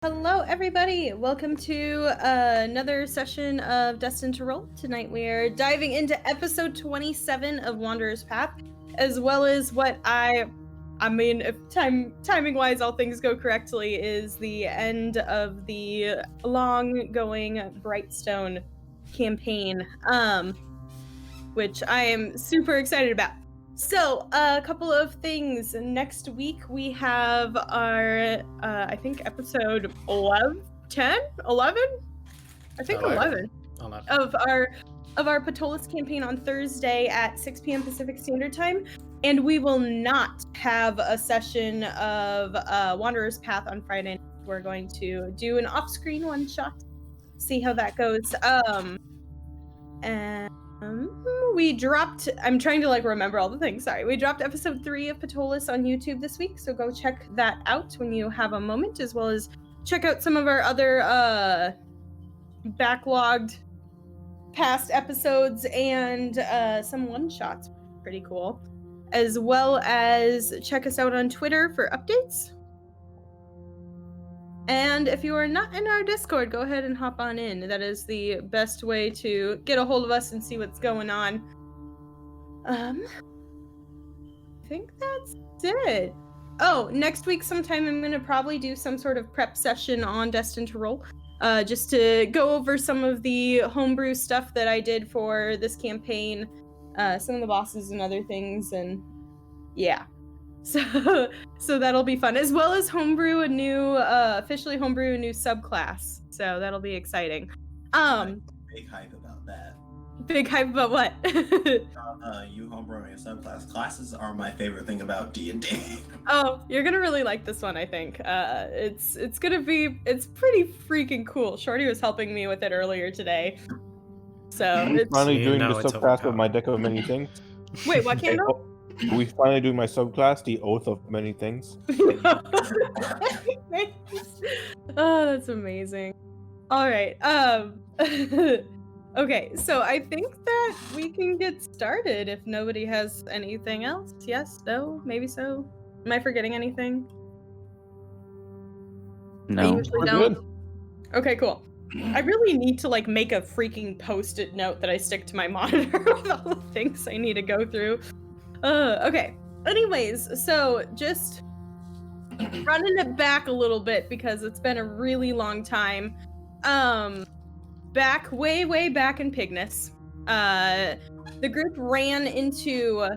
Hello, everybody. Welcome to another session of Destined to Roll. Tonight we are diving into episode 27 of Wanderer's Path, as well as what I mean, if timing-wise, all things go correctly, is the end of the long-going Brightstone campaign, which I am super excited about. So, a couple of things. Next week we have our, I think episode 11? I think 11 of our Patolis campaign on Thursday at 6 p.m. Pacific Standard Time. And we will not have a session of Wanderer's Path on Friday. We're going to do an off-screen one-shot, see how that goes. We dropped, I'm trying to remember all the things, sorry. We dropped episode 3 of Patolis on YouTube this week, so go check that out when you have a moment, as well as check out some of our other backlogged past episodes and some one-shots. Pretty cool. As well as check us out on Twitter for updates. And if you are not in our Discord, go ahead and hop on in. That is the best way to get a hold of us and see what's going on. I think that's it. Oh, next week sometime I'm going to probably do some sort of prep session on Destined to Roll. Just to go over some of the homebrew stuff that I did for this campaign. Some of the bosses and other things, and yeah. So that'll be fun, as well as homebrew a new officially homebrew a new subclass, so that'll be exciting. Big hype about that. Big hype about what? You homebrewing your subclass. Classes are my favorite thing about D&D. Oh, you're gonna really like this one, I think. It's pretty freaking cool. Shorty was helping me with it earlier today, so it's finally doing the subclass with my deck of many things. Wait, what came out? We finally doing my subclass, the Oath of Many Things. Oh, that's amazing. All right. Okay, so I think that we can get started if nobody has anything else. Yes, no, maybe so. Am I forgetting anything? No. I usually don't. Good. Okay, cool. I really need to make a freaking post-it note that I stick to my monitor with all the things I need to go through. Okay. Anyways, so just running it back a little bit because it's been a really long time. Way back in Pignus, the group ran into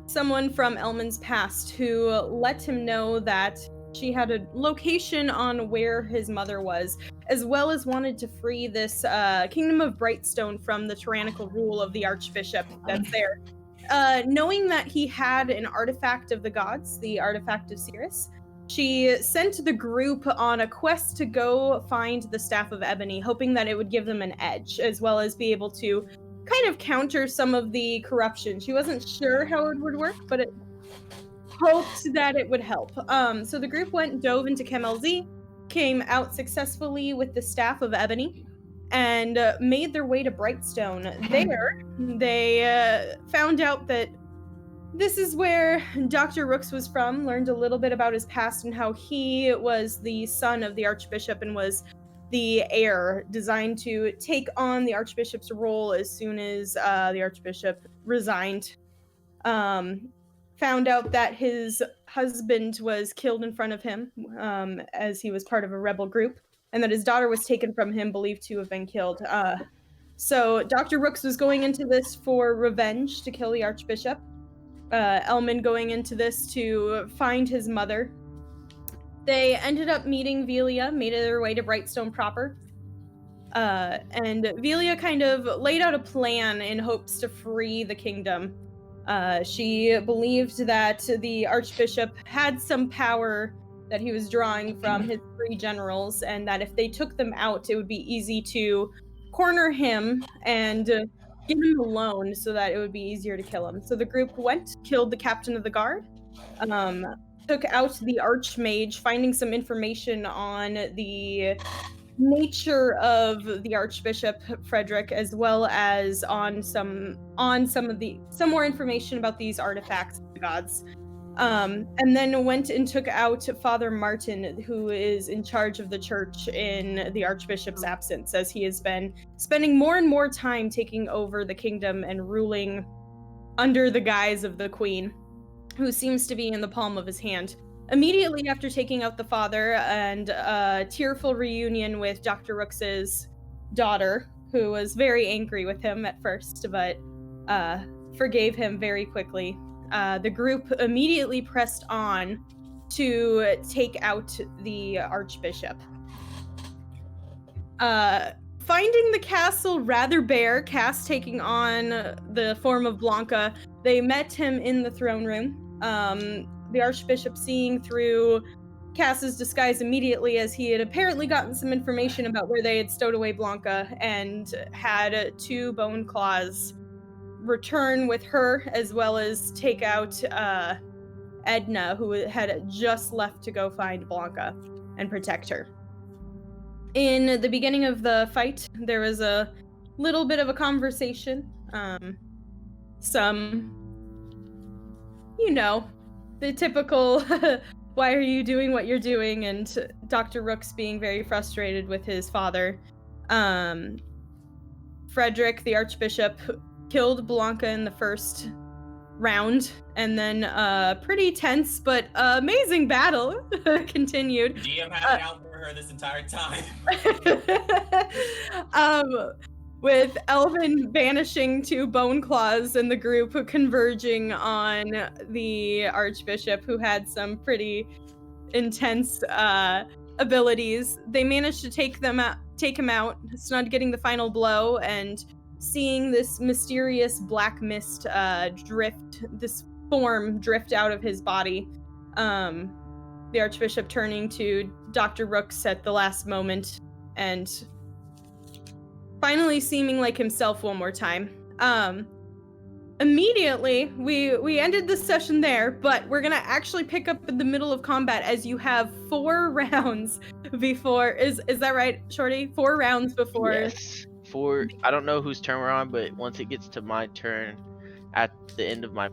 someone from Elmin's past who let him know that she had a location on where his mother was, as well as wanted to free this kingdom of Brightstone from the tyrannical rule of the Archbishop that's there. Knowing that he had an artifact of the gods, the artifact of Cirrus, she sent the group on a quest to go find the Staff of Ebony, hoping that it would give them an edge, as well as be able to kind of counter some of the corruption. She wasn't sure how it would work, but it hoped that it would help. So the group dove into KMLZ, came out successfully with the Staff of Ebony, and made their way to Brightstone. There, they found out that this is where Dr. Rooks was from, learned a little bit about his past and how he was the son of the Archbishop and was the heir designed to take on the Archbishop's role as soon as the Archbishop resigned. Found out that his husband was killed in front of him as he was part of a rebel group, and that his daughter was taken from him, believed to have been killed. So Dr. Rooks was going into this for revenge to kill the Archbishop. Elmin going into this to find his mother. They ended up meeting Velia, made their way to Brightstone proper. And Velia kind of laid out a plan in hopes to free the kingdom. She believed that the Archbishop had some power that he was drawing from his 3 generals, and that if they took them out, it would be easy to corner him and give him a loan so that it would be easier to kill him. So the group killed the captain of the guard, took out the Archmage, finding some information on the nature of the Archbishop Frederick, as well as on some more information about these artifacts of the gods. And then went and took out Father Martin, who is in charge of the church in the Archbishop's absence, as he has been spending more and more time taking over the kingdom and ruling under the guise of the Queen, who seems to be in the palm of his hand. Immediately after taking out the father and a tearful reunion with Dr. Rooks's daughter, who was very angry with him at first, but forgave him very quickly, the group immediately pressed on to take out the Archbishop. Finding the castle rather bare, Cass taking on the form of Blanca, they met him in the throne room. The Archbishop seeing through Cass's disguise immediately, as he had apparently gotten some information about where they had stowed away Blanca, and had 2 Boneclaws return with her, as well as take out Edna, who had just left to go find Blanca and protect her. In the beginning of the fight, there was a little bit of a conversation. Some, the typical, why are you doing what you're doing? And Dr. Rooks being very frustrated with his father. Frederick, the Archbishop, killed Blanca in the first round, and then a pretty tense but amazing battle continued. GM had it out for her this entire time. With Elmin banishing 2 Boneclaws and the group converging on the Archbishop, who had some pretty intense abilities. They managed to take him out, Snud getting the final blow, and seeing this mysterious black mist this form drift out of his body. The Archbishop turning to Dr. Rooks at the last moment and finally seeming like himself one more time. Immediately, we ended this session there, but we're gonna actually pick up in the middle of combat, as you have 4 rounds before. Is that right, Shorty? 4 rounds before. Yes. 4. I don't know whose turn we're on, but once it gets to my turn, at the end of my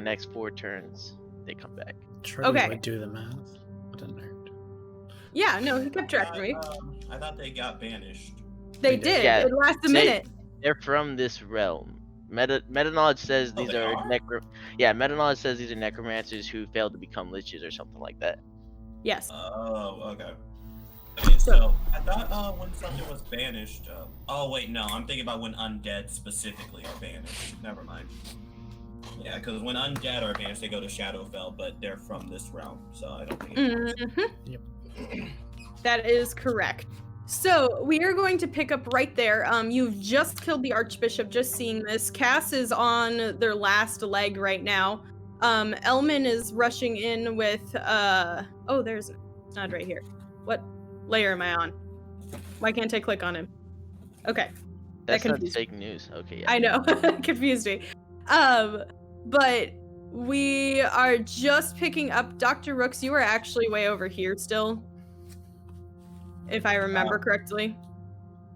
next 4 turns, they come back. Shorty would do the math. What a nerd. Yeah, no, he kept track of me. I thought they got banished. They did. Yeah, it lasts a minute. They're from this realm. Meta knowledge says these are meta knowledge says these are necromancers who failed to become liches or something like that. Yes. Oh, okay. Okay, so I thought when something was banished. Oh wait, no, I'm thinking about when undead specifically are banished. Never mind. Yeah, because when undead are banished, they go to Shadowfell, but they're from this realm, so I don't think it Yep. That is correct. So we are going to pick up right there. You've just killed the Archbishop, just seeing this. Cass is on their last leg right now. Elmin is rushing in with, there's Snud right here. What layer am I on? Why can't I click on him? Okay. That's not fake news. Okay, yeah. I know. Confused me. But we are just picking up Dr. Rooks. You are actually way over here still, if I remember correctly.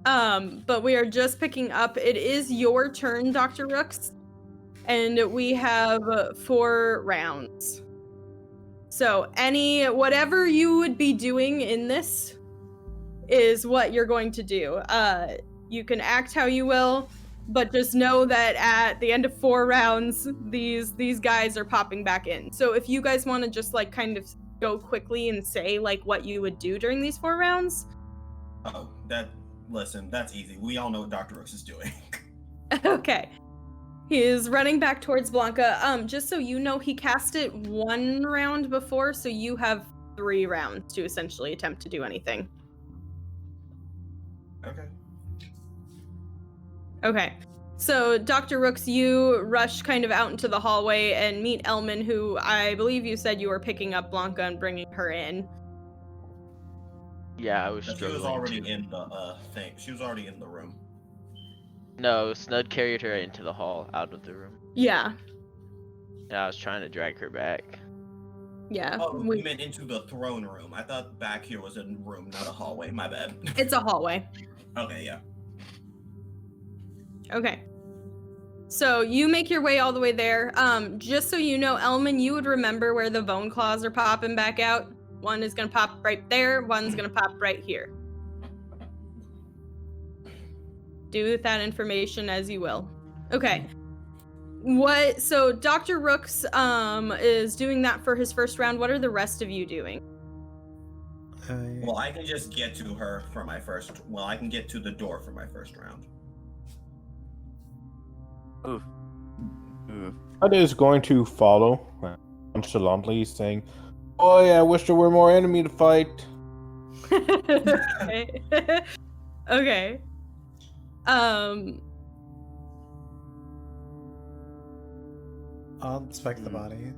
But we are just picking up. It is your turn, Dr. Rooks. And we have 4 rounds. So whatever you would be doing in this is what you're going to do. You can act how you will, but just know that at the end of 4 rounds, these guys are popping back in. So if you guys want to just like kind of go quickly and say like what you would do during these 4 rounds. Oh, that's easy. We all know what Dr. Rooks is doing. Okay. He is running back towards Blanca. Just so you know, he cast it 1 round before, so you have 3 rounds to essentially attempt to do anything. Okay. So, Dr. Rooks, you rush kind of out into the hallway and meet Elmin, who I believe you said you were picking up Blanca and bringing her in. Yeah, I was She struggling. was already in the thing. She was already in the room. No, Snud carried her into the hall, out of the room. Yeah. Yeah, I was trying to drag her back. Yeah. Oh, we meant into the throne room. I thought back here was a room, not a hallway. My bad. It's a hallway. Okay, yeah. Okay. So you make your way all the way there. Just so you know, Elmin, you would remember where the Boneclaws are popping back out. One is gonna pop right there. One's gonna pop right here. Do with that information as you will. Okay. So Dr. Rooks is doing that for his first round. What are the rest of you doing? Well, I can just get to her for my first. Well, I can get to the door for my first round. Oof. That is going to follow nonchalantly, saying, "Boy, I wish there were more enemy to fight." Okay. Okay. I'll inspect the body.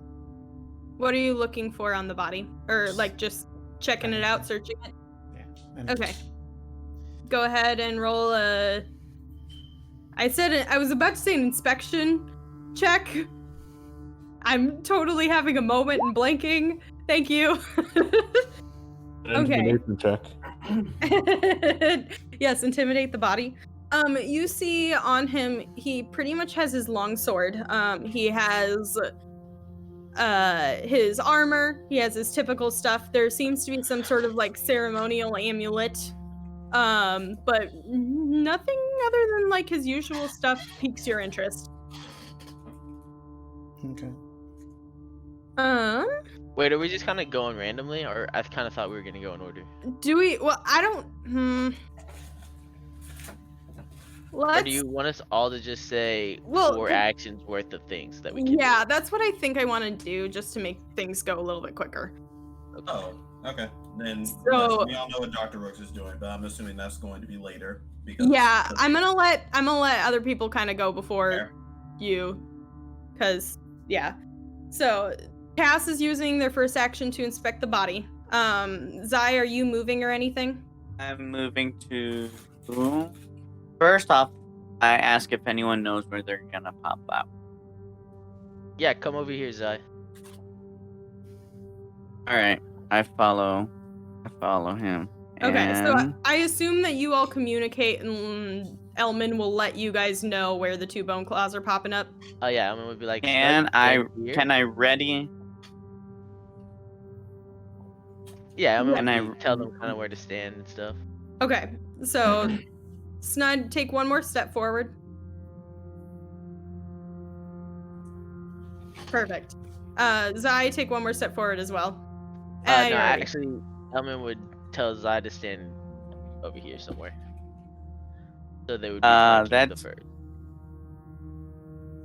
What are you looking for on the body? Or like just checking it out, searching it? Yeah. And Okay. Go ahead and roll a... I was about to say an inspection check. I'm totally having a moment and blanking. Thank you. Okay. Intimidation check. Yes, intimidate the body. You see on him, he pretty much has his longsword. He has his armor, he has his typical stuff. There seems to be some sort of like ceremonial amulet. But nothing other than like his usual stuff piques your interest. Okay. Wait, are we just kind of going randomly, or I kind of thought we were gonna go in order? Do we? Well, I don't. Or do you want us all to just say 4 actions worth of things that we can Yeah, that's what I think I want to do, just to make things go a little bit quicker. Oh, okay. Then So- we all know what Dr. Rooks is doing, but I'm assuming that's going to be later. Because Yeah, I'm gonna let other people kind of go before Fair. you, cause yeah. So Cass is using their first action to inspect the body. Zai, are you moving or anything? I'm moving to. First off, I ask if anyone knows where they're gonna pop out. Yeah, come over here, Zai. All right, I follow him. Okay, so And I assume that you all communicate and Elmin will let you guys know where the 2 Boneclaws are popping up. Oh yeah, I'm gonna be like. can I ready? Yeah, I'm Can gonna I- tell them kind of where to stand and stuff. Okay, so Snud, take one more step forward. Perfect. Zai, take one more step forward as well. No, You're ready. actually, Elmin would tell Zai to stand over here somewhere. So they would be flanking the that's- first.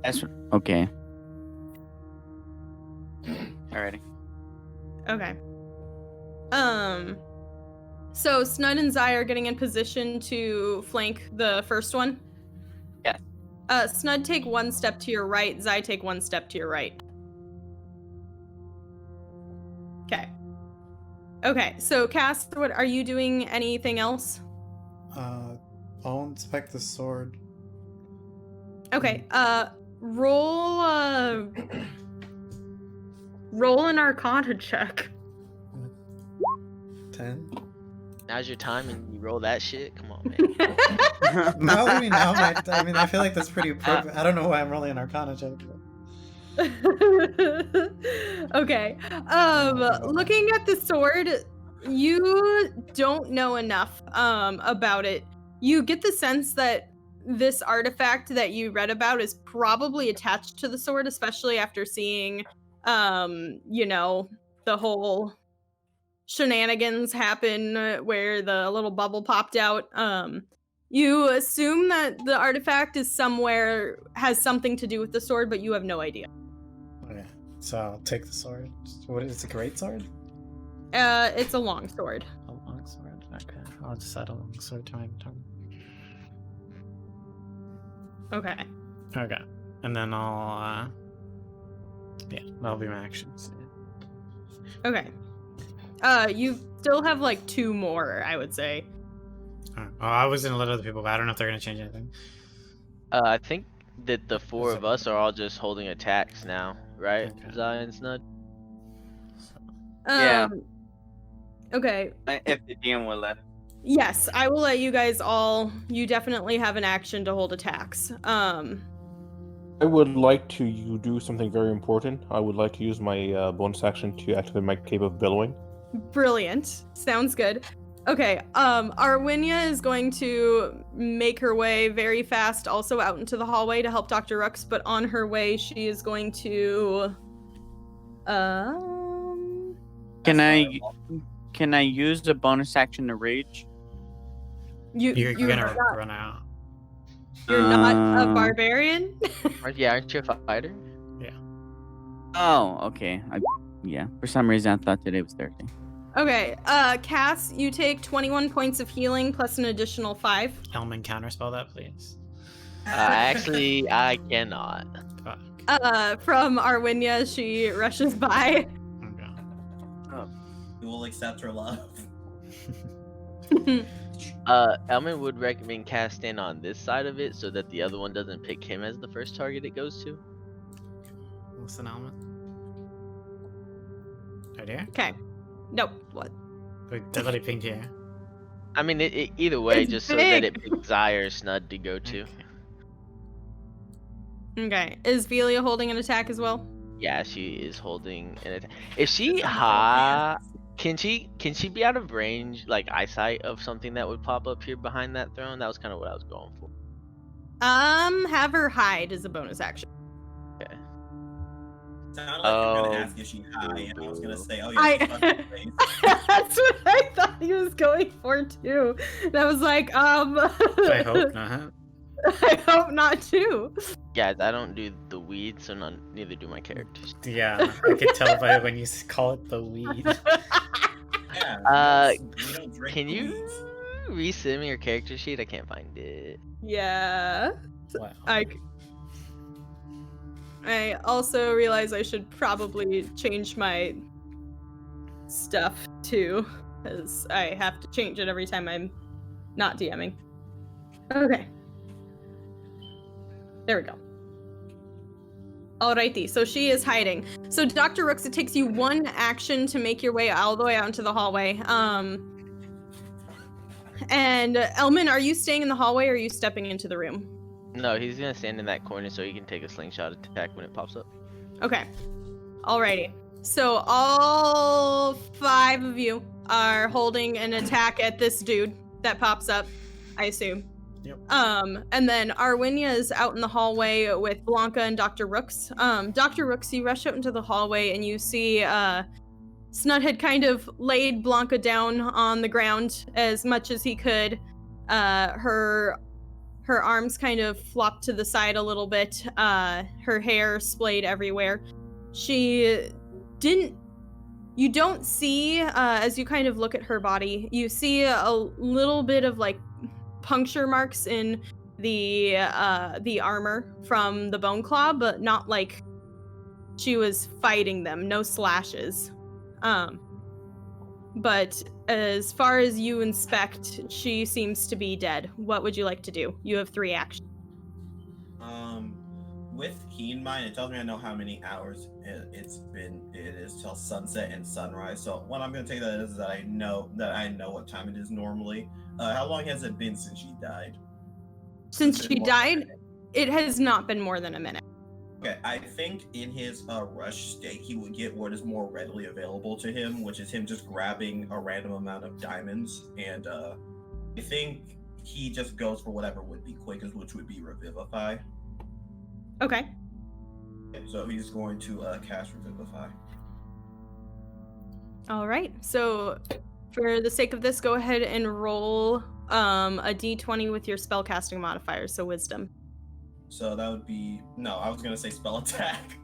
That's okay. Alrighty. Okay. So Snud and Zai are getting in position to flank the first one. Yeah. Snud, take one step to your right. Zai, take one step to your right. Okay. Okay. So Cass, what are you doing? Anything else? I'll inspect the sword. Okay. Roll an Arcana check. 10. Now's your time, and you roll that shit. Come on, man. I feel like that's pretty appropriate. I don't know why I'm rolling an Arcana check. Okay. Looking at the sword, you don't know enough about it. You get the sense that this artifact that you read about is probably attached to the sword, especially after seeing the whole shenanigans happen where the little bubble popped out. You assume that the artifact has something to do with the sword, but you have no idea. Okay, so I'll take the sword. What is it? A great sword? It's a long sword. A long sword. Okay, I'll just add a long sword to my turn. Okay. Okay, and then I'll that'll be my actions. Okay. You still have like 2 more, I would say. Oh, I was gonna let other people, but I don't know if they're gonna change anything. I think that the 4 of us are all just holding attacks now, right? Okay. Zai and Snud? Yeah. Okay. If the DM will let it. Yes, I will let you guys all. You definitely have an action to hold attacks. I would like to do something very important. I would like to use my bonus action to activate my Cape of Billowing. Brilliant. Sounds good. Okay, Arwinia is going to make her way very fast also out into the hallway to help Dr. Rooks, but on her way she is going to Can I use the bonus action to rage? You're gonna not, run out. you're not a barbarian? Aren't you a fighter? Oh, okay. Yeah. For some reason, I thought today was Thursday. Okay, Cass, you take 21 points of healing plus an additional 5. Elmin, counterspell that, please. Actually, I cannot. Fuck. From Arwinia, she rushes by. Okay. We will accept her love. Elmin would recommend casting on this side of it so that the other one doesn't pick him as the first target it goes to. Listen, Elmin. Right here? Okay. Nope. What? Wait, that's what I pinged here. I mean, either way, It's just so that big. it picks Zy or Snud to go to. Okay. Is Velia holding an attack as well? Yeah, she is holding an attack. Is she high? Can she be out of range, like eyesight of something that would pop up here behind that throne? That was kind of what I was going for. Have her hide as a bonus action. Okay. Sounded like you were gonna ask if she high, and I was gonna say, oh yeah, I- she's fucking face. That's what I thought he was going for too. And I was like, I hope not. I hope not too. Guys, I don't do the weed, so neither do my characters. Yeah, I could tell by when you call it the weed. Yeah, we don't drink Can you weeds. resend me your character sheet? I can't find it. Yeah. Wow. I also realize I should probably change my stuff too, because I have to change it every time I'm not DMing. Okay. There we go. Alrighty, so she is hiding. So Dr. Rooks, it takes you 1 action to make your way all the way out into the hallway. And Elmin, are you staying in the hallway or are you stepping into the room? No, he's gonna stand in that corner so he can take a slingshot attack when it pops up. Okay. Alrighty. So all 5 of you are holding an attack at this dude that pops up, I assume. Yep. And then Arwinia is out in the hallway with Blanca and Dr. Rooks. Dr. Rooks, you rush out into the hallway and you see Snud had kind of laid Blanca down on the ground as much as he could. Her arms kind of flopped to the side a little bit. Her hair splayed everywhere. You don't see, as you kind of look at her body, you see a little bit of like puncture marks in the armor from the Boneclaw, but not like she was fighting them. No slashes. But as far as you inspect, she seems to be dead. What would you like to do? You have 3 actions. With keen mind, it tells me I know how many hours it is till sunset and sunrise. So what I'm gonna take that is that I know what time it is normally. How long has it been since she died? Since Is it she more than a died, minute? it has not been more than a minute. Okay, I think in his rush state, he would get what is more readily available to him, which is him just grabbing a random amount of diamonds, and I think he just goes for whatever would be quickest, which would be Revivify. Okay. So he's going to cast Revivify. All right. So for the sake of this, go ahead and roll a d20 with your spellcasting modifier, so wisdom. So that would be no. I was gonna say spell attack.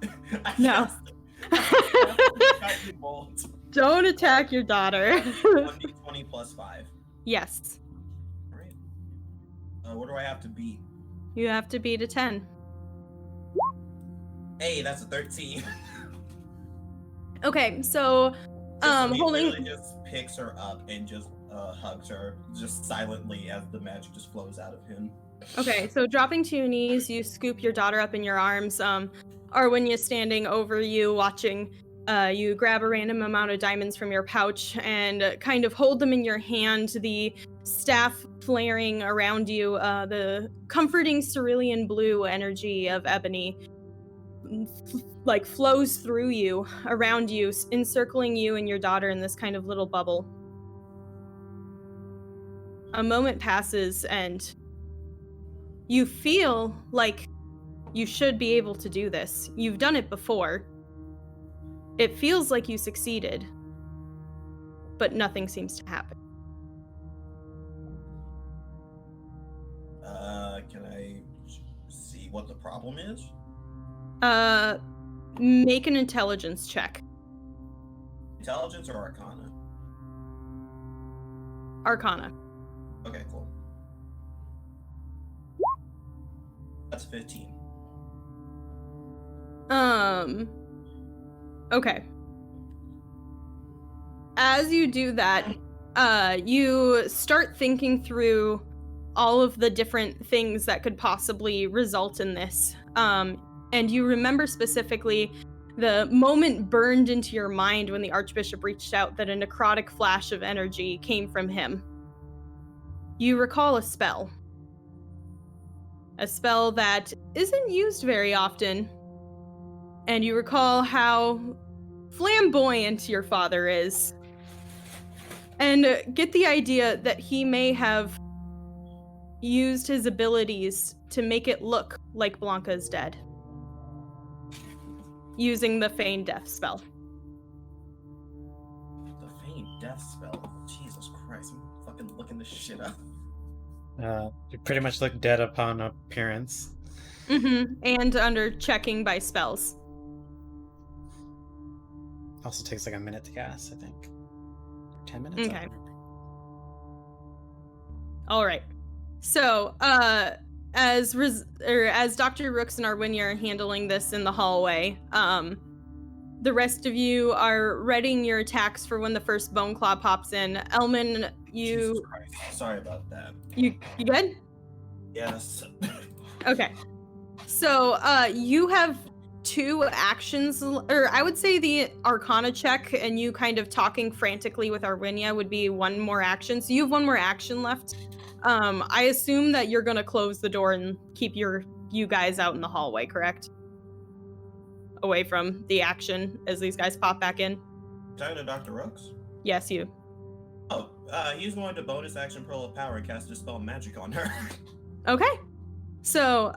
No. Don't attack your daughter. 1d20 plus 5. Yes. All right. What do I have to beat? You have to beat a 10. Hey, that's a 13. Okay, so So he holding literally just picks her up and just hugs her, just silently as the magic just flows out of him. Okay, so dropping to your knees, you scoop your daughter up in your arms. Arwinia's standing over you, watching. You grab a random amount of diamonds from your pouch and kind of hold them in your hand. The staff flaring around you, the comforting cerulean blue energy of Ebony like flows through you, around you, encircling you and your daughter in this kind of little bubble. A moment passes and you feel like you should be able to do this. You've done it before. It feels like you succeeded, but nothing seems to happen. Can I see what the problem is? Make an intelligence check. Intelligence or Arcana? Arcana. Okay, cool. That's 15. Okay. As you do that, you start thinking through all of the different things that could possibly result in this. And you remember specifically the moment burned into your mind when the Archbishop reached out that a necrotic flash of energy came from him. You recall a spell. A spell that isn't used very often. And you recall how flamboyant your father is. And get the idea that he may have used his abilities to make it look like Blanca is dead. Using the Feign Death spell. The Feign Death spell? Jesus Christ, I'm fucking looking this shit up. You pretty much look dead upon appearance. Mm-hmm. And under checking by spells. Also takes like a minute to cast, I think. 10 minutes? Okay. All right. So, as Dr. Rooks and Arwinia are handling this in the hallway, the rest of you are readying your attacks for when the first Boneclaw pops in. Elmin, Jesus Christ. Sorry about that. You good? Yes. Okay. So, you have 2 actions, or I would say the Arcana check and you kind of talking frantically with Arwinia would be 1 more action. So you have 1 more action left. I assume that you're gonna close the door and keep you guys out in the hallway, correct? Away from the action as these guys pop back in. Talking to Dr. Rooks? Yes, you. Oh, he's going to bonus action Pearl of Power and cast Dispel Magic on her. Okay. So,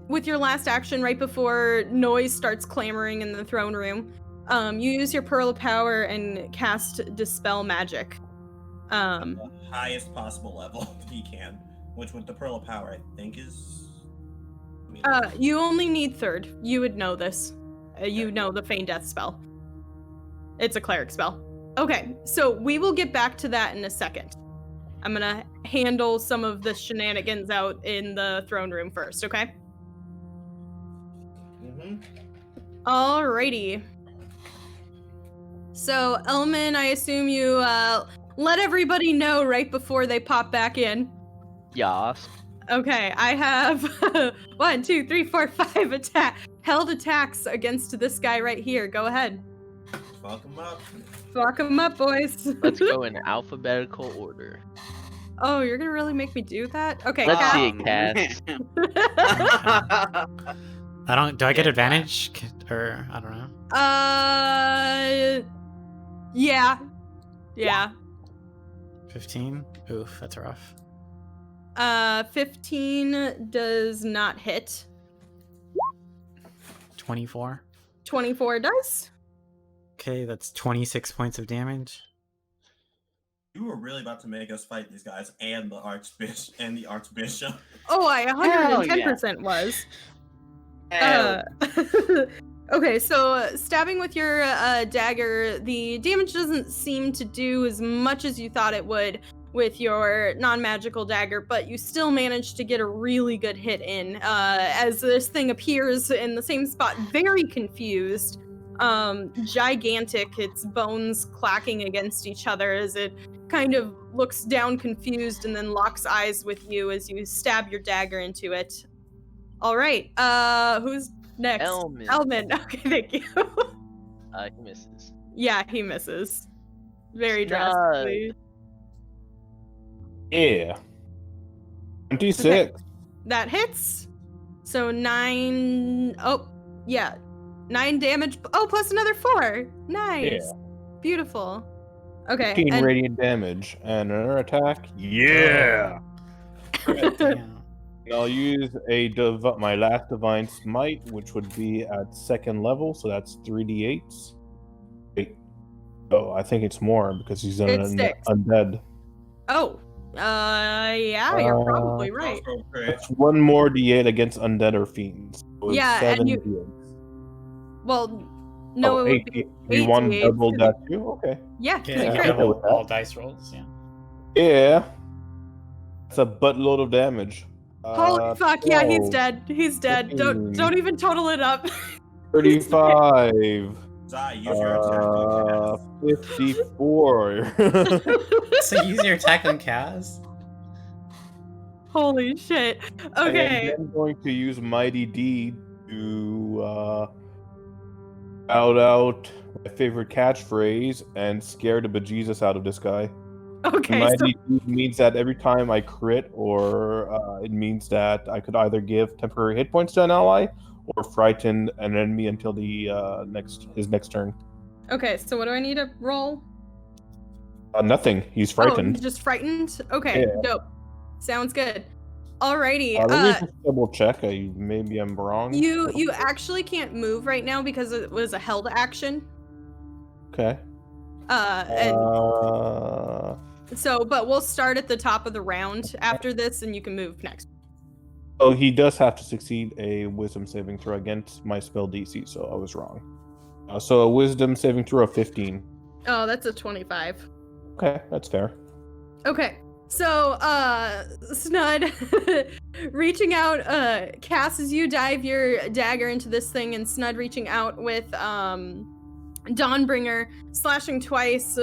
with your last action right before noise starts clamoring in the throne room, you use your Pearl of Power and cast Dispel Magic. The highest possible level he can, which with the Pearl of Power I think is... You only need 3rd. You would know this. You know the Feign Death spell. It's a cleric spell. Okay, so we will get back to that in a second. I'm gonna handle some of the shenanigans out in the throne room first, okay? Mm-hmm. Alrighty. So, Elmin, I assume you let everybody know right before they pop back in. Yas. Okay, I have 1, 2, 3, 4, 5 held attacks against this guy right here. Go ahead. Fuck him up. Fuck them up, boys. Let's go in alphabetical order. Oh, you're gonna really make me do that? Okay, Let's Kat. see it, Cass. Do I get advantage? Or, I don't know. Yeah. 15? Oof, that's rough. 15 does not hit. 24. 24 does. Okay, that's 26 points of damage. You were really about to make us fight these guys and the Archbishop. Oh, I 110% was. Okay, so stabbing with your dagger, the damage doesn't seem to do as much as you thought it would with your non-magical dagger, but you still managed to get a really good hit in as this thing appears in the same spot, very confused, gigantic, its bones clacking against each other as it kind of looks down confused and then locks eyes with you as you stab your dagger into it. All right, who's next? Elmin. Okay, thank you. He misses. Yeah, he misses. Very Snug. drastically. Yeah. 26. Okay. That hits. So 9. Oh, yeah. 9 damage. Oh, plus another 4. Nice. Yeah. Beautiful. Okay. 15 And radiant damage. And another attack. Yeah. Damn. And I'll use my last divine smite, which would be at 2nd level, so that's 3d8s. Wait. Oh, I think it's more because he's It's 6. undead. Oh. Yeah, you're probably right. That's 1 more d8 against undead or fiends. So Yeah, it's and 7 you- d8s. Well, no, it would be You want 8d8s, double 'cause that too? Okay. Yeah, 'cause Yeah, you you crit. double with that. all dice rolls. Yeah. Yeah. That's a buttload of damage. Holy fuck! Yeah, he's 12, dead. He's dead. 13. Don't even total it up. 35. Zai, use your attack on Cass. 54. So use your attack on Kaz. Holy shit. Okay. And I'm going to use Mighty D to shout out my favorite catchphrase and scare the bejesus out of this guy. Okay. Mighty D means that every time I crit, or it means that I could either give temporary hit points to an ally or frighten an enemy until his next turn. Okay. So what do I need to roll? Nothing. He's frightened. Oh, he's just frightened. Okay. Yeah. Dope. Sounds good. Alrighty. Let me just double check. Maybe I'm wrong. You actually can't move right now because it was a held action. Okay. And Uh, so, but we'll start at the top of the round after this, and you can move next. Oh, he does have to succeed a wisdom saving throw against my spell DC, so I was wrong. So a wisdom saving throw of 15. Oh, that's a 25. Okay, that's fair. Okay. So, Snud, reaching out, Cass, as you dive your dagger into this thing, and Snud reaching out with, Dawnbringer, slashing twice,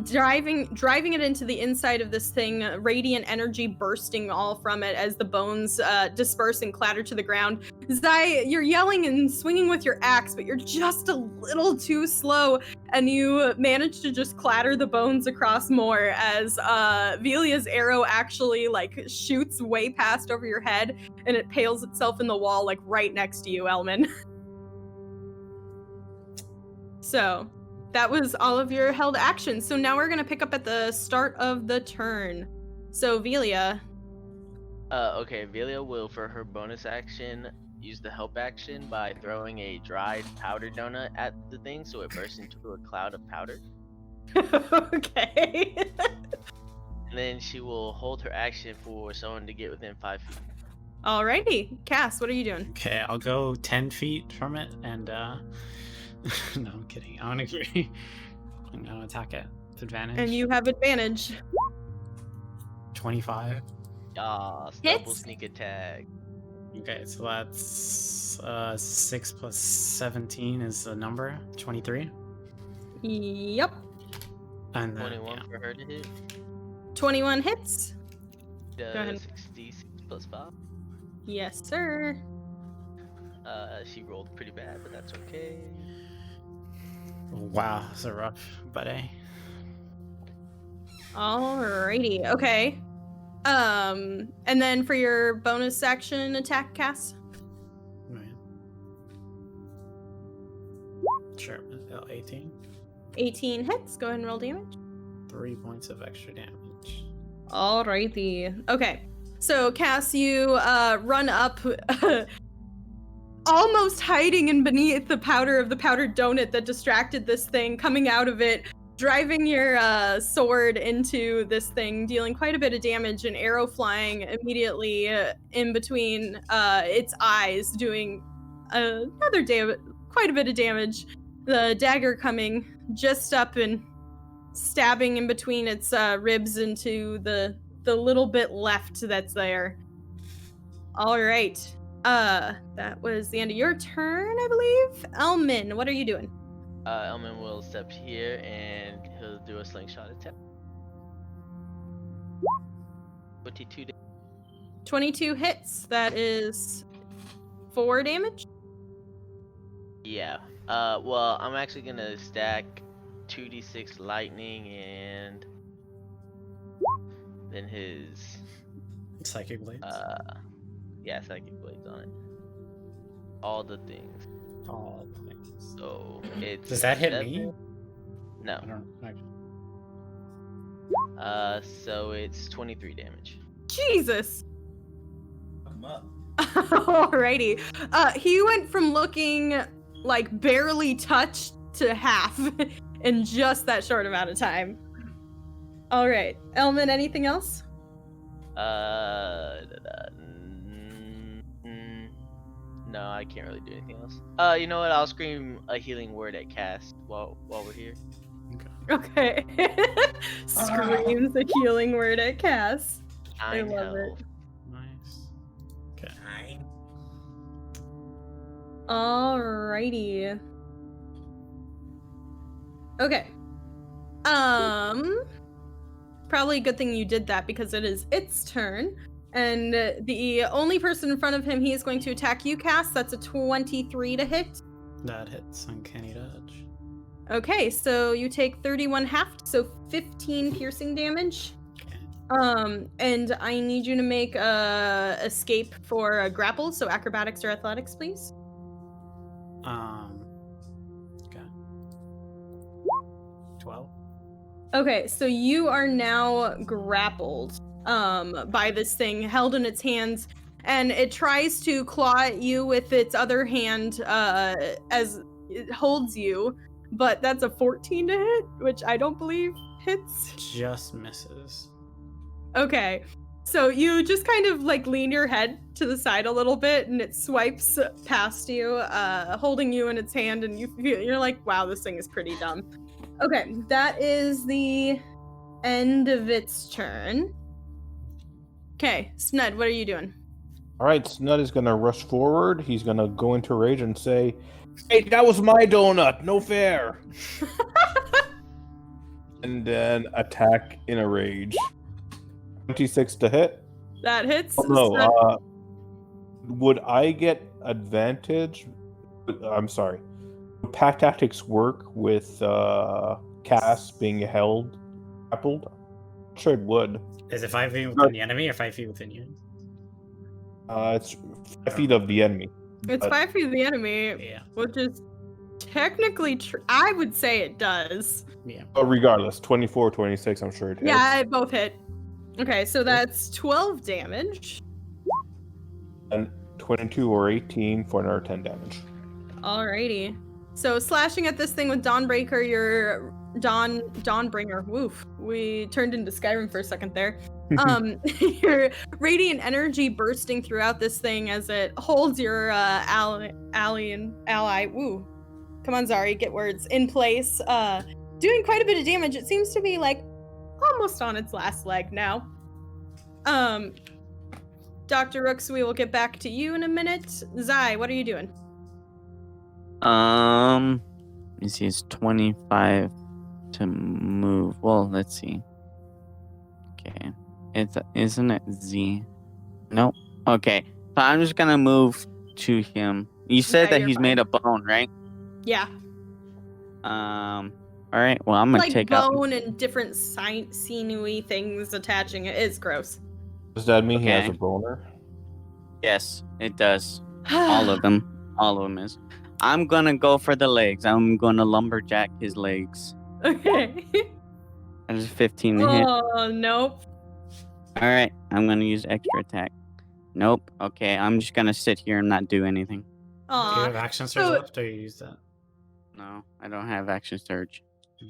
driving it into the inside of this thing, radiant energy bursting all from it as the bones disperse and clatter to the ground. Zai, you're yelling and swinging with your axe, but you're just a little too slow, and you manage to just clatter the bones across more as Velia's arrow actually like shoots way past over your head, and it pales itself in the wall like right next to you, Elmin. So that was all of your held actions. So now we're gonna pick up at the start of the turn. So Velia. Okay, Velia will, for her bonus action, use the help action by throwing a dried powder donut at the thing so it bursts into a cloud of powder. Okay. And then she will hold her action for someone to get within 5 feet. Alrighty. Cass, what are you doing? Okay, I'll go 10 feet from it and no, I'm kidding. I'm gonna attack it with advantage. And you have advantage. 25. Ah, Hits. double sneak attack. Okay, so that's 6 plus 17 is the number. 23. Yep. And then 21 yeah. for her to hit. 21 hits. ahead. 66 plus 5. Yes, sir. She rolled pretty bad, but that's okay. Wow, that's a rough buddy. Alrighty. Okay. And then for your bonus action attack, Cass. Oh, yeah. Sure, 18. 18 hits. Go ahead and roll damage. 3 points of extra damage. Alrighty. Okay. So, Cass, you run up, almost hiding in beneath the powdered donut that distracted this thing, coming out of it, driving your sword into this thing, dealing quite a bit of damage, an arrow flying immediately in between its eyes, doing quite a bit of damage. The dagger coming just up and stabbing in between its ribs into the little bit left that's there. All right. That was the end of your turn, I believe. Elmin, what are you doing? Elmin will step here and he'll do a slingshot attack. 22 damage. 22 hits. That is 4 damage. Yeah. Well, I'm actually gonna stack 2d6 lightning and then his Psychic blades. yeah, psychic blades on it. All the things. All the things. So it's. Does that hit 7? me? No. I don't. So it's 23 damage. Jesus. I'm up. Alrighty. He went from looking like barely touched to half in just that short amount of time. All right, Elmin. Anything else? No, I can't really do anything else. You know what? I'll scream a healing word at Cass while we're here. Okay. Screams a healing word at Cass. I 9 love it. health. Nice. Okay. 9. Alrighty. Okay. Probably a good thing you did that because it is its turn. And the only person in front of him, he is going to attack you, Cass. That's a 23 to hit. That hits Uncanny Dodge. Okay, so you take 31 halved, so 15 piercing damage. Okay. And I need you to make a escape for a grapple, so acrobatics or athletics, please. Okay. 12. Okay, so you are now grappled by this thing held in its hands, and it tries to claw at you with its other hand as it holds you, but that's a 14 to hit, which I don't believe hits. Just misses. Okay, so you just kind of like lean your head to the side a little bit, and it swipes past you, holding you in its hand, and you're like, wow, this thing is pretty dumb. Okay, that is the end of its turn. Okay, Snud, what are you doing? All right, Snud is gonna rush forward. He's gonna go into rage and say, "Hey, that was my donut. No fair." And then attack in a rage. 26 to hit. That hits. Oh, no. Snud. Would I get advantage? I'm sorry. Would pack tactics work with Cass being held, grappled? Sure, it would. Is it 5 feet within the enemy or 5 feet within you? It's 5 feet of the enemy. It's 5 feet of the enemy, Yeah. which is technically I would say it does. Yeah. But regardless, 24, 26, I'm sure it hits. Yeah, it both hit. Okay, so that's 12 damage. And 22 or 18 for another 10 damage. Alrighty. So slashing at this thing with Dawnbreaker, your Dawnbringer. Woof. We turned into Skyrim for a second there. Your radiant energy bursting throughout this thing as it holds your ally. Woo. Come on, Zari, get words in place. Doing quite a bit of damage. It seems to be like almost on its last leg now. Dr. Rooks, we will get back to you in a minute. Zai, what are you doing? Let me see. It's 25 to move. Well, let's see. Okay, isn't it Z? Nope. Okay, so I'm just gonna move to him. You said Yeah, that you're he's fine. made of bone, right? Yeah. All right. Well, I'm gonna Like take out. bone and different sinewy things attaching it. It's gross. Does that mean he has Okay. a boner? Yes, it does. All of them. All of them is. I'm gonna go for the legs. I'm gonna lumberjack his legs. Okay. That is 15 to hit. Oh, nope. All right. I'm gonna use extra attack. Nope. Okay. I'm just gonna sit here and not do anything. Do you have Aw. action surge so- left or you use that? No, I don't have action surge.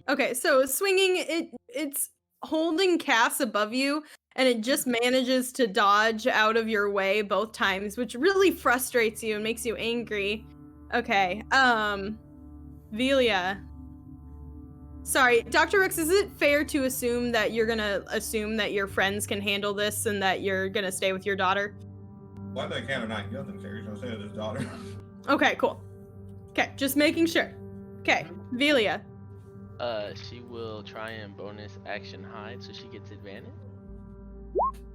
Okay, so swinging it's holding Cass above you, and it just manages to dodge out of your way both times, which really frustrates you and makes you angry. Okay, Velia. Sorry, Dr. Rooks, is it fair to assume that you're gonna assume that your friends can handle this and that you're gonna stay with your daughter? Why they can or not? He doesn't care. He's gonna say to his daughter. Okay, cool. Okay, just making sure. Okay, Velia. She will try and bonus action hide, so she gets advantage.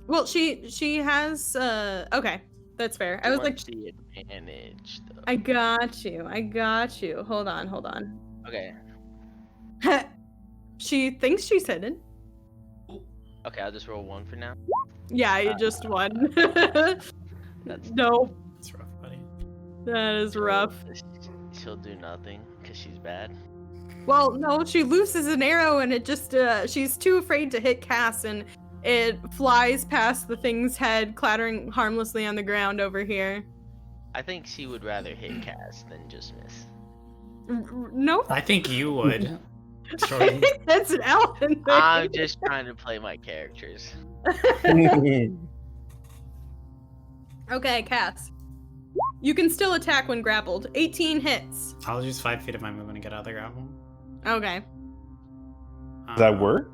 Well, she has okay, that's fair. I was like, the advantage though. I got you. Hold on. Okay. She thinks she's hidden. Okay, I'll just roll 1 for now. Yeah, you just won. That's No, It's rough, buddy. that is rough. She'll do nothing because she's bad. Well, no, she looses an arrow and it just, she's too afraid to hit Cass and it flies past the thing's head, clattering harmlessly on the ground over here. I think she would rather hit Cass than just miss. Nope. I think you would. I Shorty. think that's an Elmin thing. I'm just trying to play my characters. Okay, Cass. You can still attack when grappled. 18 hits. I'll use 5 feet of my movement to get out of the grapple. Okay. Does that work?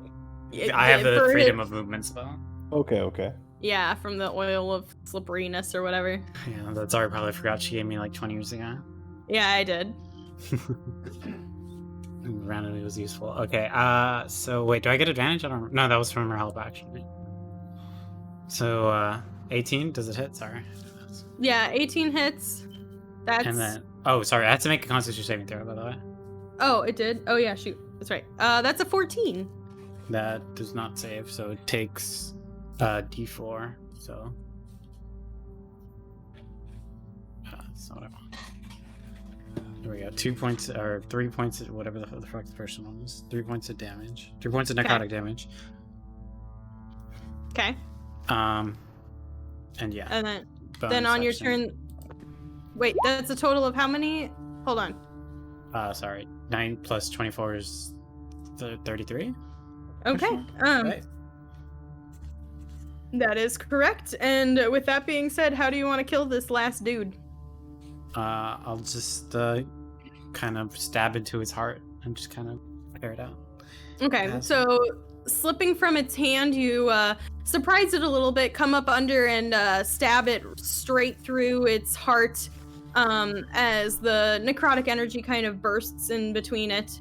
I have the For freedom it- of movement spell. Okay. Yeah, from the oil of slipperiness or whatever. Yeah, that's already probably forgot she gave me like 20 years ago. Yeah, I did. Randomly was useful. Okay, so wait, do I get advantage? I don't. No, that was from her help action. So 18, does it hit? Sorry. Yeah, 18 hits. That's. And then, oh, sorry, I had to make a Constitution saving throw, by the way. Oh, it did. Oh yeah, shoot. That's right. That's a 14. That does not save, so it takes D4. So that's not what I want. There we go. 2 points or 3 points, whatever the fuck the first one was. 3 points of damage. 3 points of necrotic damage. Okay. And yeah. And then bonus on your action. turn. Wait, that's a total of how many? Hold on. Sorry. 9 plus 24 is 33. Okay. Right. That is correct. And with that being said, how do you want to kill this last dude? I'll just kind of stab into his heart and just kind of tear it out. Okay, Yes. so slipping from its hand, you surprise it a little bit, come up under and stab it straight through its heart as the necrotic energy kind of bursts in between it.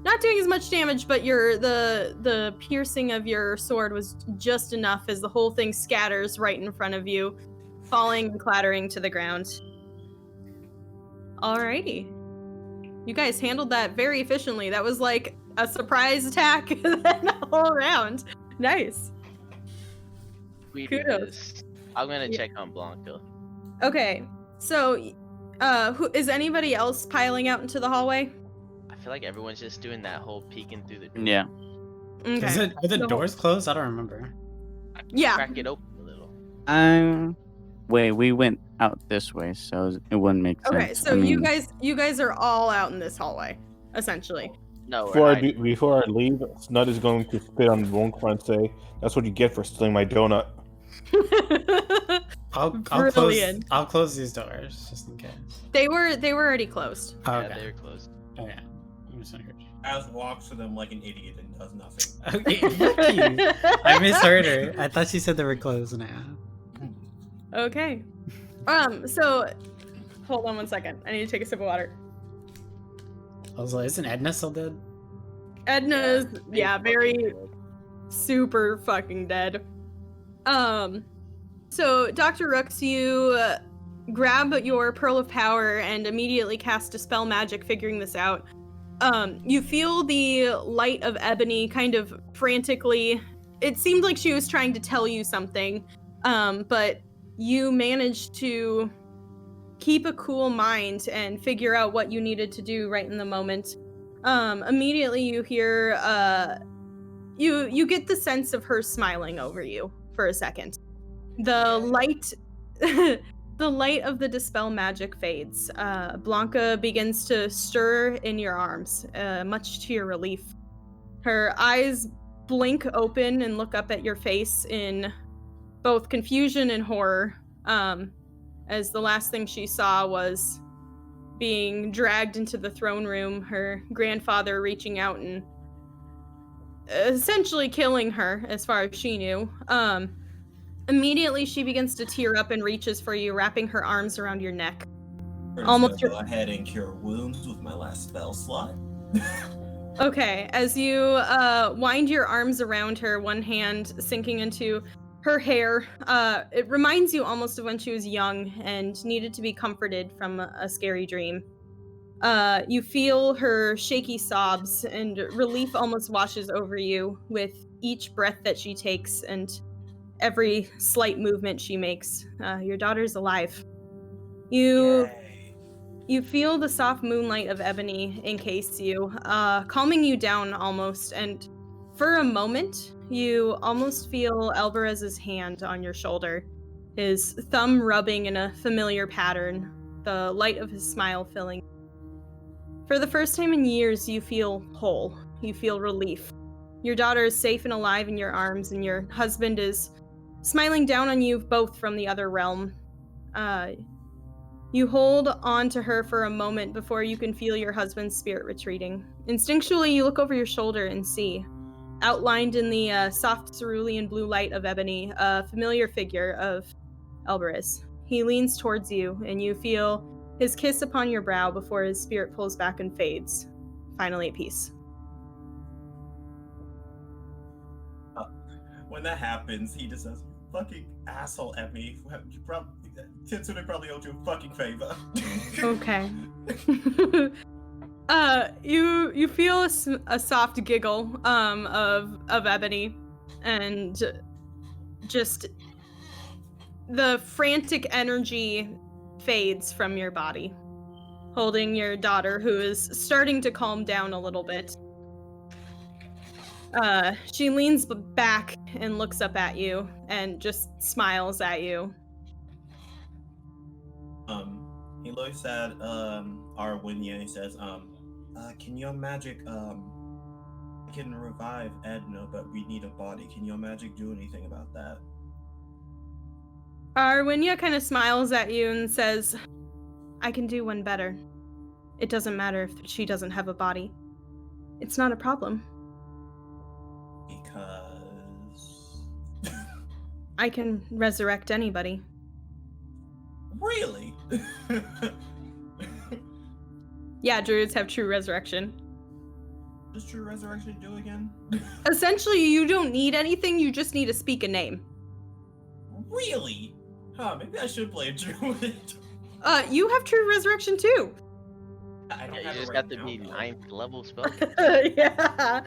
Not doing as much damage, but the piercing of your sword was just enough as the whole thing scatters right in front of you, falling and clattering to the ground. Alrighty. You guys handled that very efficiently. That was like a surprise attack and then a whole round. Nice. We Kudos. do this. I'm gonna Yeah. check on Blanca. Okay, so who is anybody else piling out into the hallway? I feel like everyone's just doing that whole peeking through the door. Yeah. Okay. Are the So- doors closed? I don't remember. Yeah. Crack it open a little. Wait, we went out this way, so it wouldn't make sense. Okay, so I you mean, guys are all out in this hallway, essentially. No, Before we're before I leave, Snud is going to spit on Boneclaws and say, "That's what you get for stealing my donut." I'll Brilliant. close these doors just in case. They were already closed. Yeah, Okay. they're closed. Oh yeah. I'm just gonna As walks to them like an idiot and does nothing. Okay, fuck you. I misheard her. I thought she said they were closed now. Okay. So hold on 1 second. I need to take a sip of water. I was like, isn't Edna still dead? Edna's They fucking very did. super fucking dead. So Dr. Rooks, you grab your Pearl of Power and immediately cast Dispel Magic, figuring this out. You feel the light of Ebony kind of frantically. It seemed like she was trying to tell you something, but you managed to keep a cool mind and figure out what you needed to do right in the moment. Immediately you hear, you get the sense of her smiling over you for a second. The light, the light of the Dispel Magic fades. Blanca begins to stir in your arms, much to your relief. Her eyes blink open and look up at your face in both confusion and horror, as the last thing she saw was being dragged into the throne room, her grandfather reaching out and essentially killing her, as far as she knew. Immediately she begins to tear up and reaches for you, wrapping her arms around your neck. Almost Go ahead and cure wounds with my last spell slot. Okay, as you wind your arms around her, one hand sinking into her hair, it reminds you almost of when she was young and needed to be comforted from a scary dream. You feel her shaky sobs, and relief almost washes over you with each breath that she takes and every slight movement she makes. Your daughter's alive. Yay. You feel the soft moonlight of Ebony encase you, calming you down almost, and for a moment, you almost feel Alvarez's hand on your shoulder, his thumb rubbing in a familiar pattern, the light of his smile filling. For the first time in years, you feel whole. You feel relief. Your daughter is safe and alive in your arms, and your husband is smiling down on you both from the other realm. You hold on to her for a moment before you can feel your husband's spirit retreating. Instinctually, you look over your shoulder and see, outlined in the soft cerulean blue light of Ebony, a familiar figure of Alvarez. He leans towards you, and you feel his kiss upon your brow before his spirit pulls back and fades, finally at peace. When that happens, he just says, "Fucking asshole at me. Kitsune probably owed you a fucking favor." Okay. You feel a soft giggle of Ebony, and just the frantic energy fades from your body, holding your daughter, who is starting to calm down a little bit. She leans back and looks up at you and just smiles at you. He looks at Arwinia and he says, "Can your magic can revive Edna, but we need a body. Can your magic do anything about that?" Arwinia kind of smiles at you and says, "I can do one better. It doesn't matter if she doesn't have a body. It's not a problem. Because I can resurrect anybody." really? Yeah, druids have true resurrection. What does true resurrection do again? Essentially, you don't need anything, you just need to speak a name. Really? Huh, maybe I should play a druid. You have true resurrection too. I don't Yeah, have you it just right got to now, be though. 9th level spell. Yeah.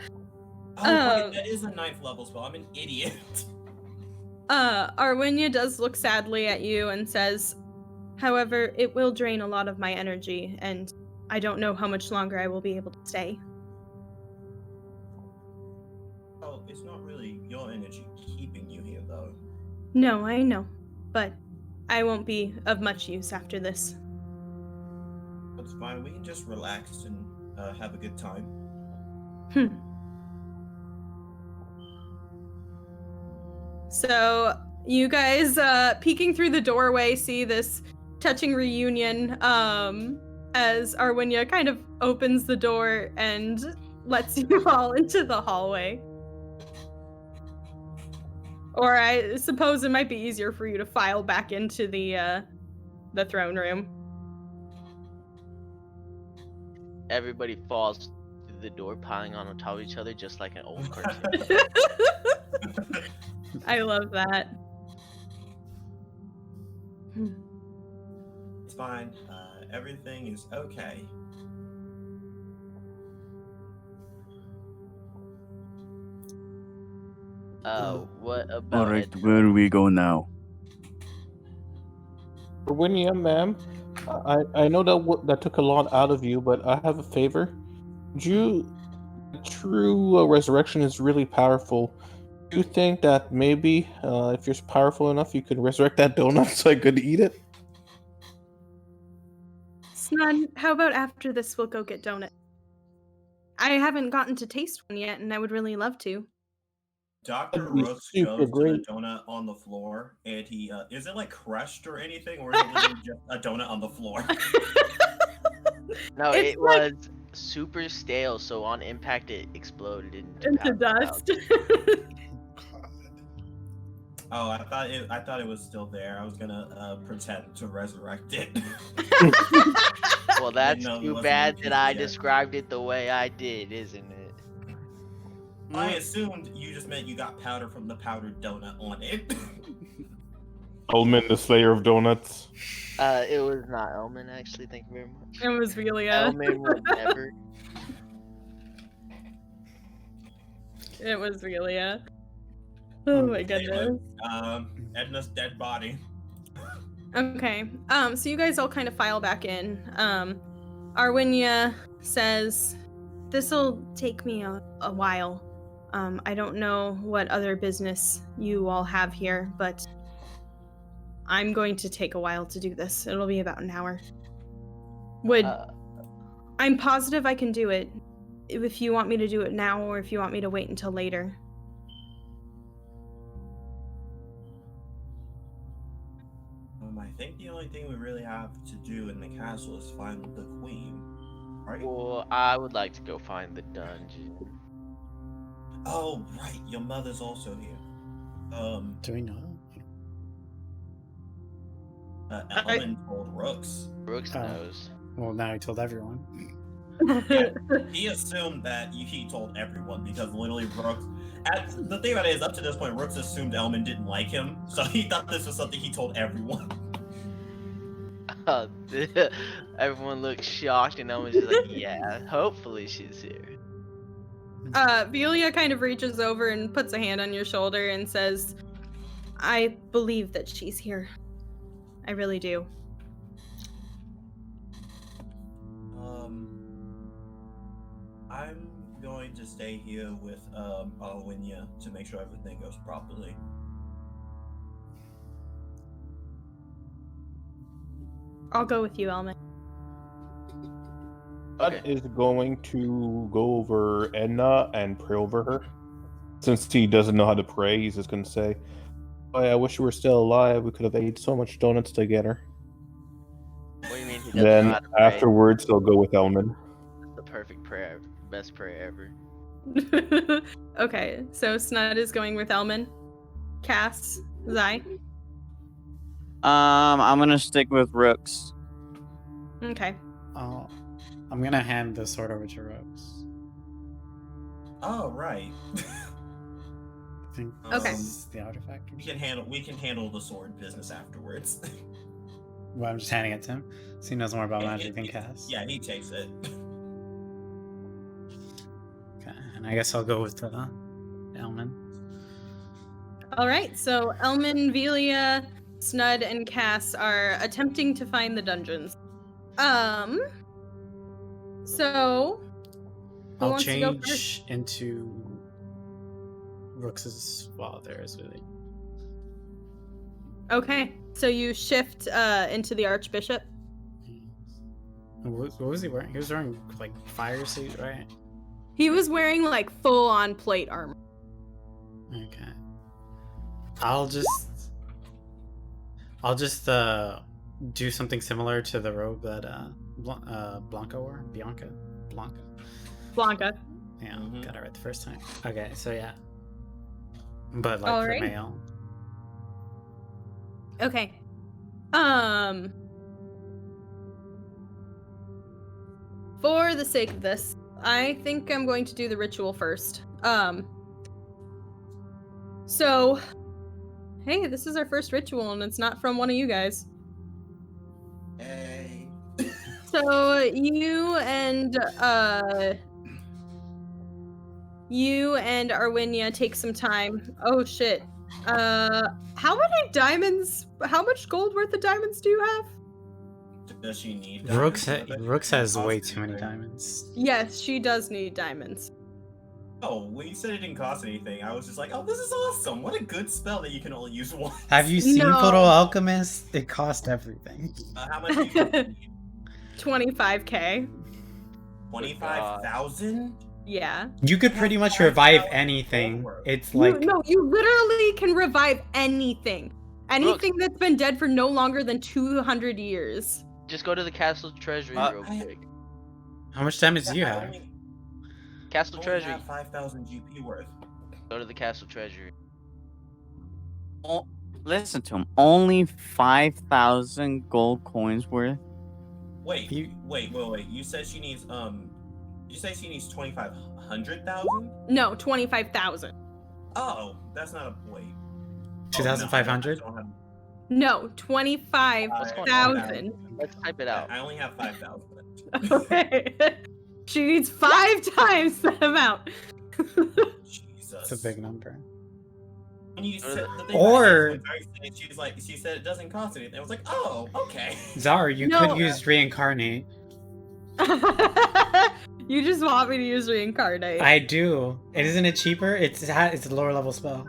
Oh, wait, that is a 9th level spell. I'm an idiot. Arwinia does look sadly at you and says, "However, it will drain a lot of my energy, and I don't know how much longer I will be able to stay." Oh, it's not really your energy keeping you here, though. No, I know, but I won't be of much use after this. That's fine. We can just relax and have a good time. So you guys, peeking through the doorway, see this touching reunion as Arwinia kind of opens the door and lets you all into the hallway. Or I suppose it might be easier for you to file back into the throne room. Everybody falls through the door, piling on top of each other, just like an old cartoon. I love that. It's fine. Everything is okay. What about Alright, Edna? where do we go now? Arwinia, ma'am, I know that took a lot out of you, but I have a favor. True resurrection is really powerful. Do you think that maybe if you're powerful enough, you could resurrect that donut so I could eat it? Snud, how about after this we'll go get donuts? I haven't gotten to taste one yet, and I would really love to. Dr. That'd be Rooks super goes to great. the donut on the floor, and he is it like crushed or anything, or is it literally just a donut on the floor? No, It's it like- was super stale, so on impact it exploded into Into powder dust. Oh, I thought it was still there. I was gonna pretend to resurrect it. Well, that's know it too wasn't bad in that I yet. described it the way I did, isn't it? I assumed you just meant you got powder from the powdered donut on it. Elmin, the Slayer of Donuts. It was not Elmin, actually. Thank you very much. It was Velia. Elmin would never. It was Velia. Oh my goodness. Edna's dead body. Okay. So you guys all kind of file back in. Arwinia says, "This'll take me a while. I don't know what other business you all have here, but I'm going to take a while to do this. It'll be about an hour. I'm positive I can do it. If you want me to do it now, or if you want me to wait until later." I think the only thing we really have to do in the castle is find the queen, right? Well, I would like to go find the dungeon. Oh, right. Your mother's also here. Do we know? Elmin told Rooks. Brooks knows. Well, now he told everyone. Yeah, he assumed that he told everyone because literally Rooks. The thing about it is, up to this point, Rooks assumed Elmin didn't like him, so he thought this was something he told everyone. Everyone looks shocked, and Elmin's just like, "Yeah, hopefully she's here." Velia kind of reaches over and puts a hand on your shoulder and says, "I believe that she's here. I really do." I'm going to stay here with Arwinia to make sure everything goes properly. I'll go with you, Elmin. Bud is going to go over Edna and pray over her. Since he doesn't know how to pray, he's just going to say, "Boy, I wish you were still alive. We could have ate so much donuts together." What do you mean he doesn't know Then how to pray? afterwards, he'll go with Elmin. The perfect prayer, best prayer ever. Okay, so Snud is going with Elmin. Cass, Zai. I'm gonna stick with Rooks. Okay. I'm gonna hand the sword over to Rooks. Oh, right. I think Okay. this is the artifact. We can handle the sword business afterwards. Well, I'm just handing it to him, so he knows more about magic than Cass. Yeah, he takes it. Okay, and I guess I'll go with Elmin. All right, so Elmin, Velia, Snud, and Cass are attempting to find the dungeons. So who I'll wants to go first? change into Rooks's father as really. Okay, so you shift into the Archbishop. What was he wearing? He was wearing like fire suit, right? He was wearing like full-on plate armor. Okay. I'll just do something similar to the robe that Blanca wore. Blanca. Blanca. Yeah, Mhm. got it right the first time. Okay, so yeah. But like Alright. for male. Okay. For the sake of this, I think I'm going to do the ritual first. So, hey, this is our first ritual, and it's not from one of you guys. Hey. So you and Arwinia take some time. Oh shit. How much gold worth of diamonds do you have? Does she need Rooks diamonds? Rooks has way Cost too many anything? diamonds. Yes, she does need diamonds. Oh, when you said it didn't cost anything, I was just like, oh, this is awesome. What a good spell that you can only use once. Have you seen No. Photo Alchemist? It cost everything. How much do you need? 25k. 25,000? Yeah. You could pretty much revive anything. It's like You literally can revive anything. Anything that's been dead for no longer than 200 years. Just go to the castle treasury real quick. how much damage do you have? Castle treasury. 5,000 GP worth. Go to the castle treasury. Oh, listen to him. Only 5,000 gold coins worth. Wait. You- Wait. You said she needs you say she needs 2,500,000? No, 25,000. Oh, that's not a wait. 2,500? No, 25,000. Let's type it out. I only have 5,000. Okay. She needs 5 times that amount. Jeez. It's a big number. When you said the thing Or- about it, when she said it doesn't cost anything. I was like, oh, okay. Zara, you No. could use reincarnate. You just want me to use reincarnate. I do. And isn't it cheaper? It's a lower level spell.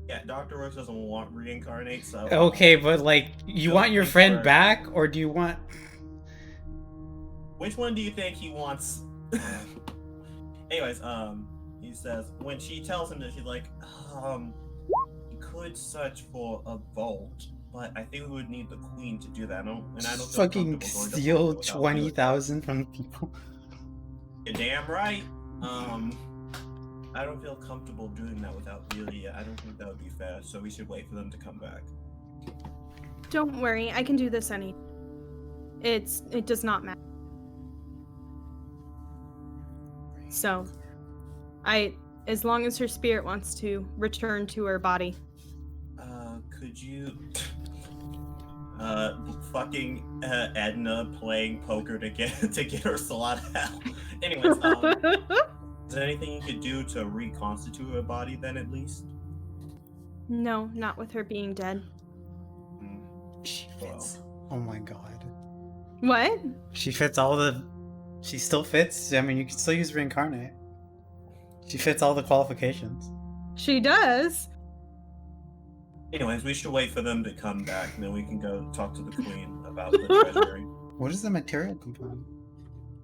Yeah, Dr. Rooks doesn't want reincarnate, so Okay, but like, you So want your think friend we're- back, or do you want? which one do you think he wants? Anyways, he says when she tells him that, she's like, we could search for a vault, but I think we would need the queen to do that. And I don't feel Fucking comfortable going to steal vault without doing that. 20,000 from people. You're damn right. I don't feel comfortable doing that without really. I don't think that would be fair. So we should wait for them to come back. Don't worry, I can do this any. It does not matter. So, as long as her spirit wants to return to her body. Could you, fucking Edna playing poker to get her soul out of hell. Anyways, is there anything you could do to reconstitute her body then, at least? No, not with her being dead. She Well. fits. Oh my god. What? She fits all the. She still fits. I mean, you can still use reincarnate. She fits all the qualifications. She does. Anyways, we should wait for them to come back, and then we can go talk to the queen about the treasury. What is the material component?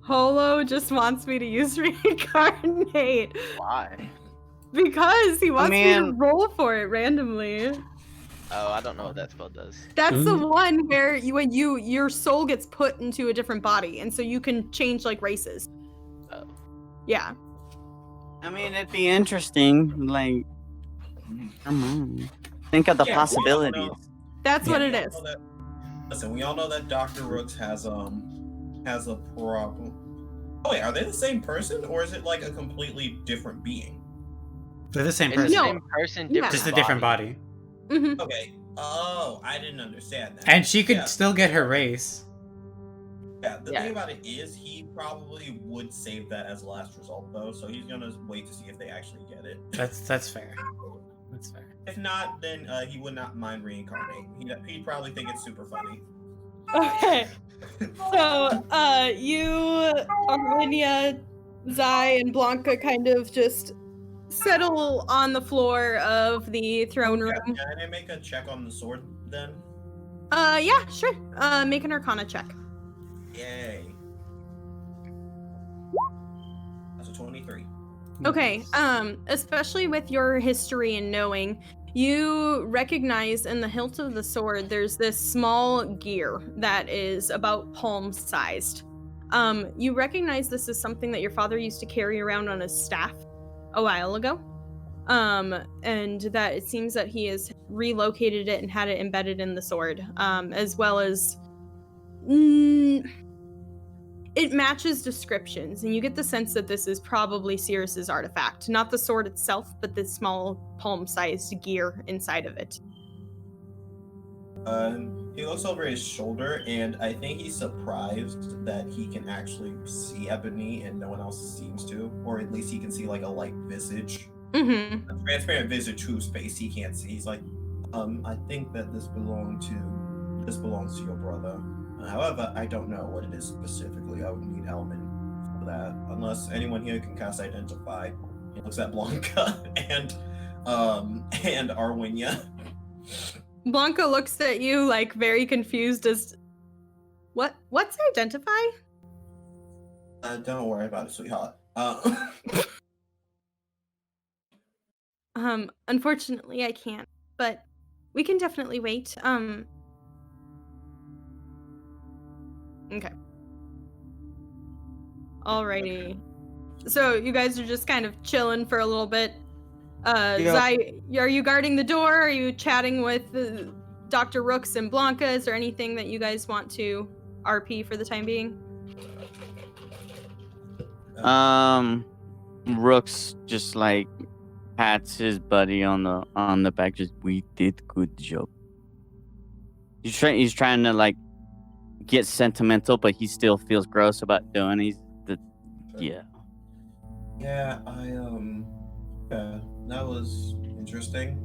Holo just wants me to use reincarnate Why? because he wants me to mean- roll for it randomly. Oh, I don't know what that spell does. That's the one where your soul gets put into a different body, and so you can change like races. Oh. Yeah. I mean, it'd be interesting. Like, come on. Think of the Yeah, we all possibilities. know- That's what Yeah, it we all is. know that- Listen, we all know that Dr. Rooks has a problem. Oh wait, are they the same person, or is it like a completely different being? They're the same It's the person. No. same person, Yeah. different Just a different body. Hmm. Okay. Oh, I didn't understand that. And she could Yeah. still get her race. Yeah, the Yeah. thing about it is he probably would save that as a last result, though. So he's gonna wait to see if they actually get it. That's fair. That's fair. If not, then he would not mind reincarnating. He'd probably think it's super funny. Okay. So, you, Arwinia, Zai, and Blanca kind of just settle on the floor of the throne room. Can I make a check on the sword then? Yeah, sure. Make an Arcana check. Yay. That's a 23. Okay, especially with your history and knowing, you recognize in the hilt of the sword there's this small gear that is about palm sized. You recognize this is something that your father used to carry around on his staff a while ago. And that it seems that he has relocated it and had it embedded in the sword, as well as it matches descriptions, and you get the sense that this is probably Cirrus's artifact. Not the sword itself, but the small palm-sized gear inside of it. He looks over his shoulder, and I think he's surprised that he can actually see Ebony and no one else seems to, or at least he can see like a light visage, Mm-hmm. a transparent visage whose face he can't see. He's like, I think that this belongs to your brother. However, I don't know what it is specifically. I would need Elmin for that, unless anyone here can cast Identify. He looks at Blanca and Arwinia. Blanca looks at you like very confused as what's Identify? Don't worry about it, sweetheart. Unfortunately I can't, but we can definitely wait. Okay. Alrighty. So you guys are just kind of chilling for a little bit. Zai, are you guarding the door? Are you chatting with Dr. Rooks and Blanca? Is there anything that you guys want to RP for the time being? Rooks just like pats his buddy on the back. Just, we did good job. He's trying to like get sentimental, but he still feels gross about doing. Yeah. Yeah, yeah, that was interesting.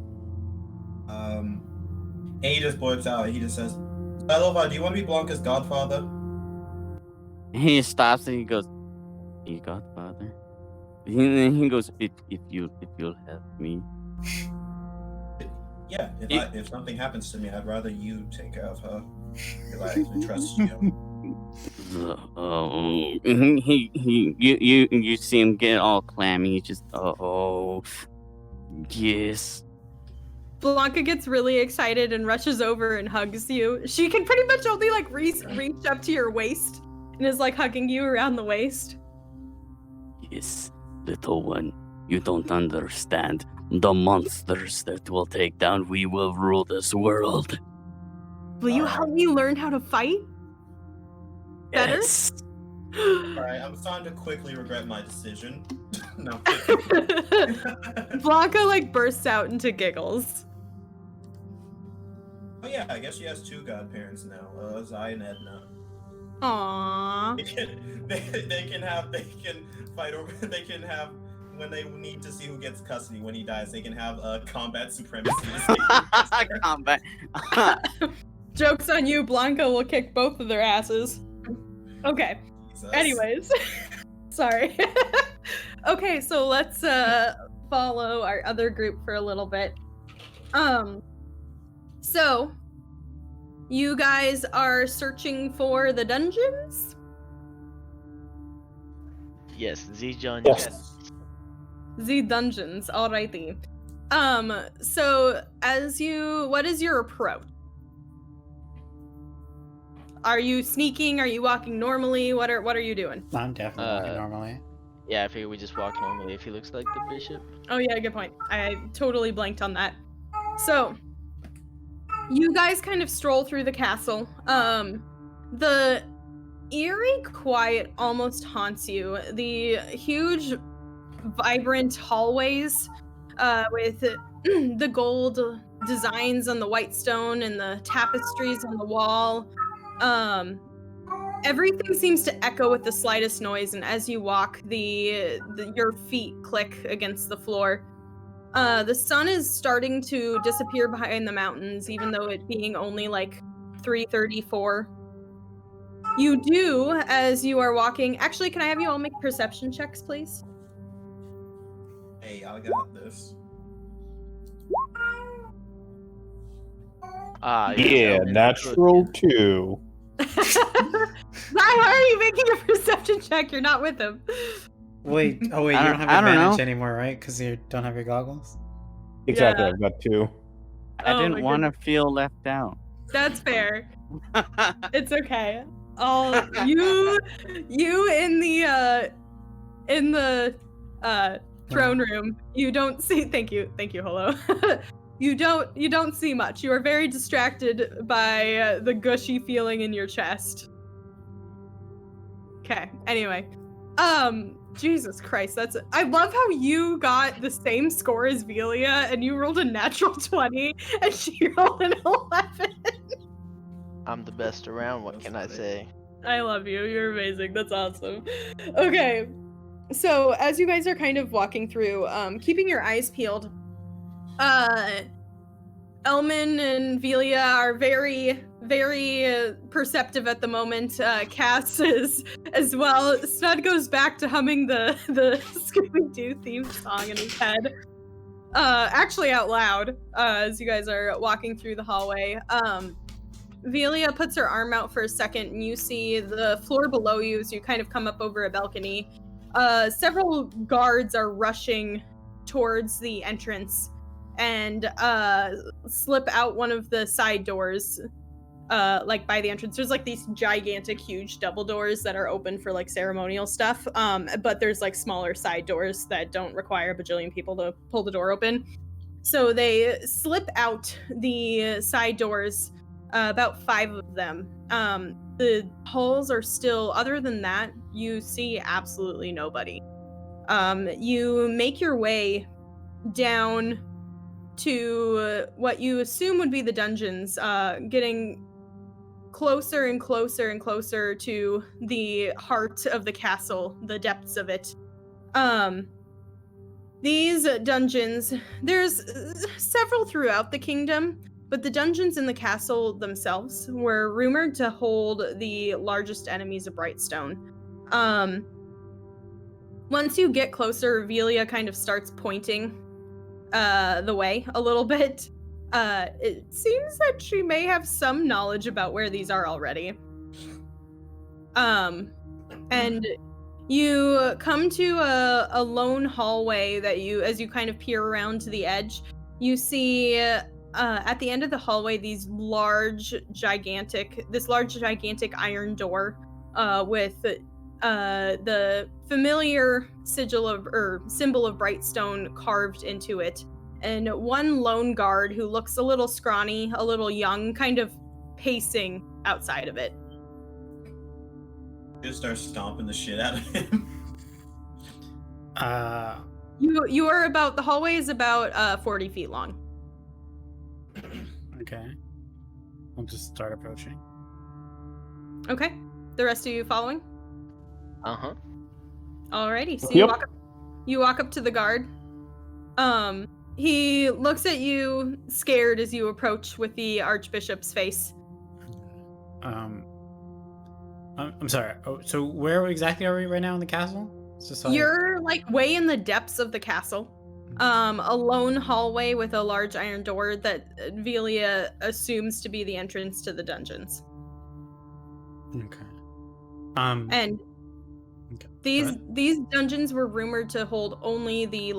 And he just blurts out, he just says, Elova, do you want to be Blanca's godfather? He stops and he goes, "You godfather?" He goes, "If you'll help me." Yeah, if something happens to me, I'd rather you take care of her. If I actually trust you. Oh, you see him get all clammy. He just, yes. Blanca gets really excited and rushes over and hugs you. She can pretty much only like reach up to your waist and is like hugging you around the waist. Yes, little one, you don't understand. The monsters that we'll take down, we will rule this world. Will you help me learn how to fight better? Yes. Alright, I'm starting to quickly regret my decision. No. Blanca like bursts out into giggles. Oh yeah, I guess she has two godparents now, Zai and Edna. Aww. They can fight over. They can have when they need to see who gets custody when he dies. They can have combat supremacy. Combat. Joke's on you. Blanca will kick both of their asses. Okay. Jesus. Anyways, sorry. Okay, so let's follow our other group for a little bit. So you guys are searching for the dungeons? Yes, Zijon. Yes. The dungeons, alrighty. So what is your approach? Are you sneaking? Are you walking normally? What are you doing? I'm definitely walking normally. Yeah, I figure we just walk normally if he looks like the bishop. Oh yeah, good point. I totally blanked on that. So, you guys kind of stroll through the castle. The eerie quiet almost haunts you. The huge, vibrant hallways with the gold designs on the white stone and the tapestries on the wall. Everything seems to echo with the slightest noise, and as you walk, your feet click against the floor. The sun is starting to disappear behind the mountains, even though it being only like 3:34. You do, as you are walking. Actually, can I have you all make perception checks, please? Hey, I got this. Yeah, natural 2. Why are you making a perception check? You're not with him. Wait, you don't have advantage anymore, right? Because you don't have your goggles? Exactly, Yeah. I've got 2. I didn't want to feel left out. That's fair. It's okay. You in the throne room. You don't see. Thank you, Holo. You don't see much. You are very distracted by the gushy feeling in your chest. Okay. Anyway, Jesus Christ, I love how you got the same score as Velia, and you rolled a natural 20, and she rolled an 11. I'm the best around. What can I say? I love you. You're amazing. That's awesome. Okay. So as you guys are kind of walking through, keeping your eyes peeled, Elmin and Velia are very, very perceptive at the moment. Cass is as well. Stud goes back to humming the Scooby-Doo theme song in his head. Actually out loud, as you guys are walking through the hallway. Velia puts her arm out for a second, and you see the floor below you as you kind of come up over a balcony. Several guards are rushing towards the entrance and slip out one of the side doors, like by the entrance. There's like these gigantic, huge double doors that are open for like ceremonial stuff, but there's like smaller side doors that don't require a bajillion people to pull the door open. So they slip out the side doors, about 5 of them. The halls are still, other than that, you see absolutely nobody. You make your way down to what you assume would be the dungeons, getting closer and closer and closer to the heart of the castle, the depths of it. These dungeons, there's several throughout the kingdom, but the dungeons in the castle themselves were rumored to hold the largest enemies of Brightstone. Once you get closer, Velia kind of starts pointing the way a little bit. It seems that she may have some knowledge about where these are already. And you come to a lone hallway that as you kind of peer around to the edge, you see at the end of the hallway this large gigantic iron door with the familiar symbol of Brightstone carved into it, and one lone guard who looks a little scrawny, a little young, kind of pacing outside of it. Just start stomping the shit out of him. You are about, the hallway is about 40 feet long. Okay. I'll just start approaching. Okay. The rest of you following? Uh-huh. Alrighty. So Yep. you walk up to the guard. He looks at you scared as you approach with the Archbishop's face. I'm sorry. Oh, so where exactly are we right now in the castle? You're like way in the depths of the castle. A lone hallway with a large iron door that Velia assumes to be the entrance to the dungeons. Okay. And Okay. these dungeons were rumored to hold only the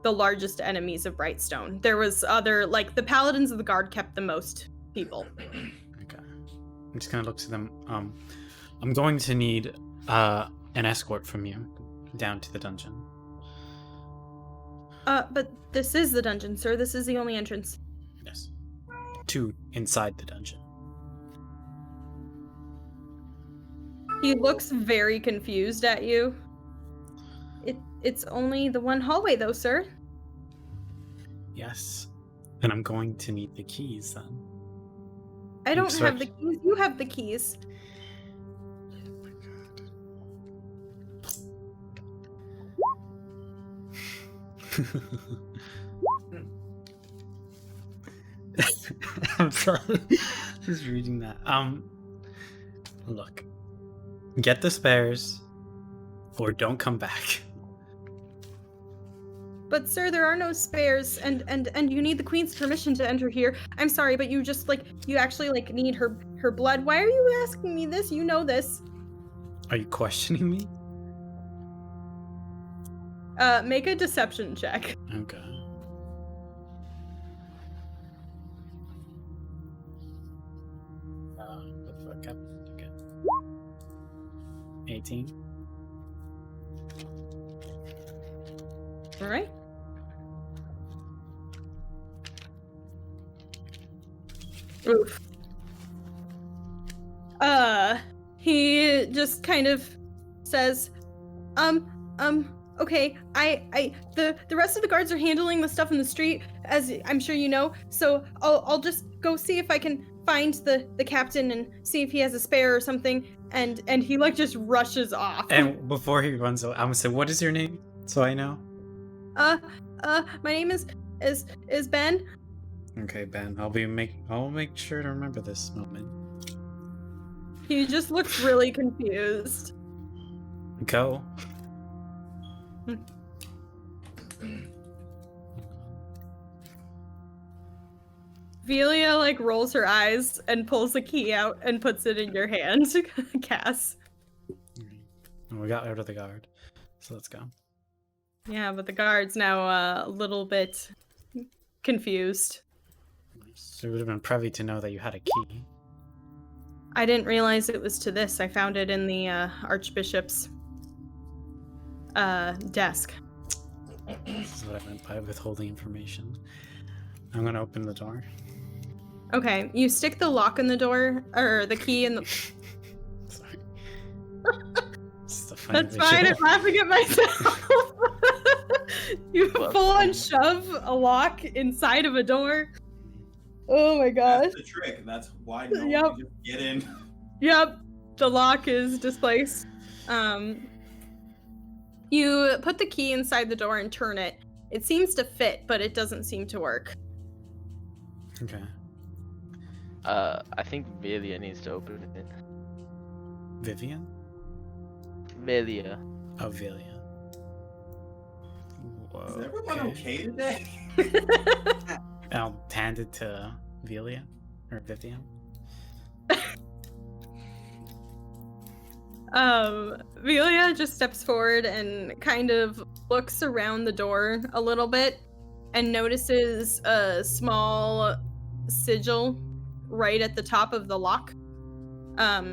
largest enemies of Brightstone. There was other, like, the paladins of the guard kept the most people. Okay. I'm just gonna look to them. I'm going to need an escort from you down to the dungeon. But this is the dungeon, sir. This is the only entrance. Yes. To inside the dungeon. He looks very confused at you. It's only the one hallway, though, sir. Yes. And I'm going to need the keys then. I don't have the keys. You have the keys. I'm sorry. Just reading that. Look. Get the spares or don't come back. But sir, there are no spares, and you need the queen's permission to enter here. I'm sorry, but you just you actually need her blood. Why are you asking me this? You know this. Are you questioning me? Make a deception check. Okay. What the fuck happened? Okay. 18. All right. Oof. He just kind of says, okay, the rest of the guards are handling the stuff in the street, as I'm sure you know, so I'll just go see if I can find the captain and see if he has a spare or something, and he just rushes off. And before he runs away, I'm gonna say, what is your name? So I know. My name is Ben. Okay, Ben. I'll make sure to remember this moment. He just looks really confused. Go. Velia rolls her eyes and pulls a key out and puts it in your hand, Cass. We got out of the guard, so let's go. Yeah, but the guard's now a little bit confused. So it would have been privy to know that you had a key. I didn't realize it was to this. I found it in the Archbishop's desk. This is what I meant by withholding information. I'm gonna open the door. Okay, you stick the lock in the door, or the key in the... Sorry. That's fine, I'm laughing at myself. You full on shove a lock inside of a door. Oh my gosh. That's the trick. That's why no one can just get in. Yep, the lock is displaced. You put the key inside the door and turn it. It seems to fit, but it doesn't seem to work. Okay. I think Velia needs to open it. Vivian? Velia. Oh, Velia. Whoa, Is everyone okay today? I'll hand it to Velia or Vivian. Velia just steps forward and kind of looks around the door a little bit and notices a small sigil right at the top of the lock.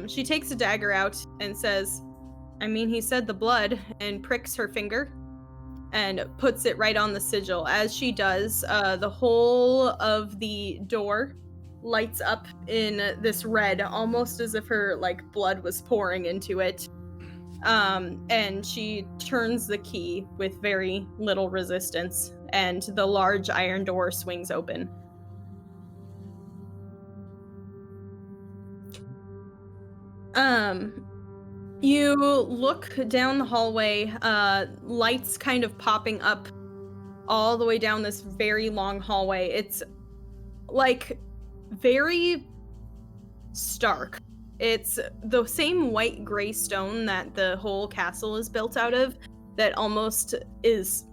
She takes a dagger out and says, I mean, he said the blood, and pricks her finger and puts it right on the sigil. As she does, the whole of the door lights up in this red, almost as if her blood was pouring into it. And she turns the key with very little resistance, and the large iron door swings open. You look down the hallway, lights kind of popping up all the way down this very long hallway. It's very stark. It's the same white gray stone that the whole castle is built out of, that almost is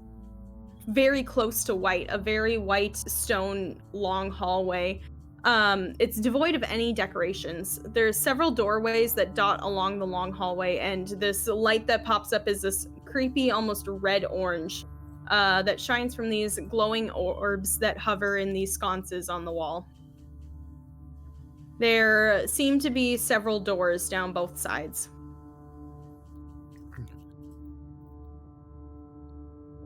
very close to white, a very white stone long hallway. It's devoid of any decorations. There's several doorways that dot along the long hallway, and this light that pops up is this creepy, almost red orange, that shines from these glowing orbs that hover in these sconces on the wall. There seem to be several doors down both sides.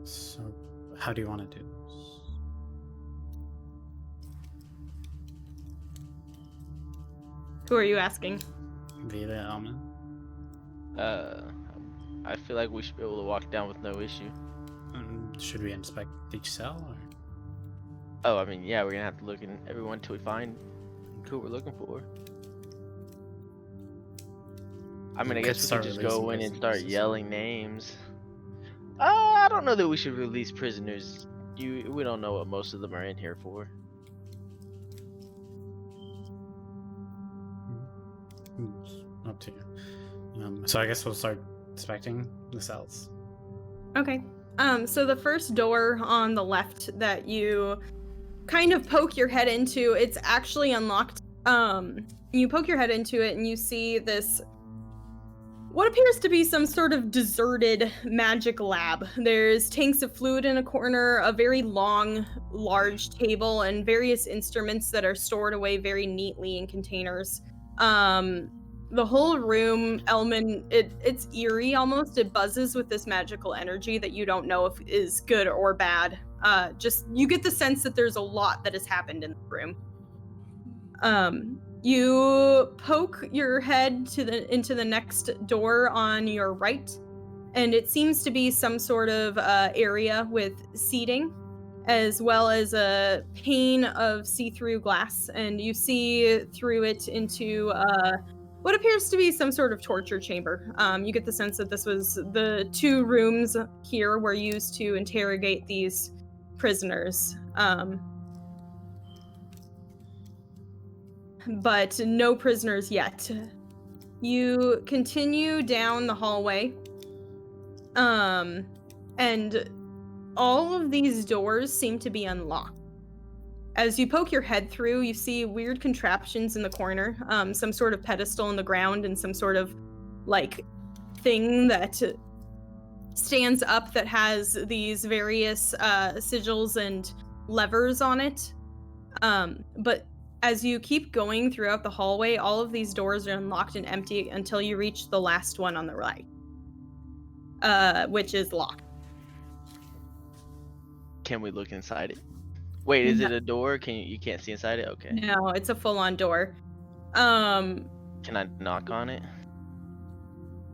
So, how do you want to do this? Who are you asking? Velia, Elmin? I feel like we should be able to walk down with no issue. Should we inspect each cell? Or? Oh, I mean, yeah, we're gonna have to look in everyone until we find who we're looking for. I mean, I guess we could just go in and start yelling names. I don't know that we should release prisoners. We don't know what most of them are in here for. Up to you. So I guess we'll start inspecting the cells. Okay. So the first door on the left that you kind of poke your head into, it's actually unlocked. You poke your head into it and you see this, what appears to be some sort of deserted magic lab. There's tanks of fluid in a corner, a very long, large table, and various instruments that are stored away very neatly in containers. The whole room, Elmin, it's eerie almost. It buzzes with this magical energy that you don't know if is good or bad. Just, you get the sense that there's a lot that has happened in the room. You poke your head into the next door on your right, and it seems to be some sort of area with seating, as well as a pane of see-through glass, and you see through it into what appears to be some sort of torture chamber. You get the sense that this was the two rooms here were used to interrogate these prisoners. But no prisoners yet. You continue down the hallway, and all of these doors seem to be unlocked. As you poke your head through, you see weird contraptions in the corner, some sort of pedestal in the ground and some sort of thing that stands up that has these various sigils and levers on it. But as you keep going throughout the hallway, all of these doors are unlocked and empty until you reach the last one on the right, which is locked. Can we look inside it? Wait, is it a door? You can't see inside it? Okay. No, it's a full-on door. Can I knock on it?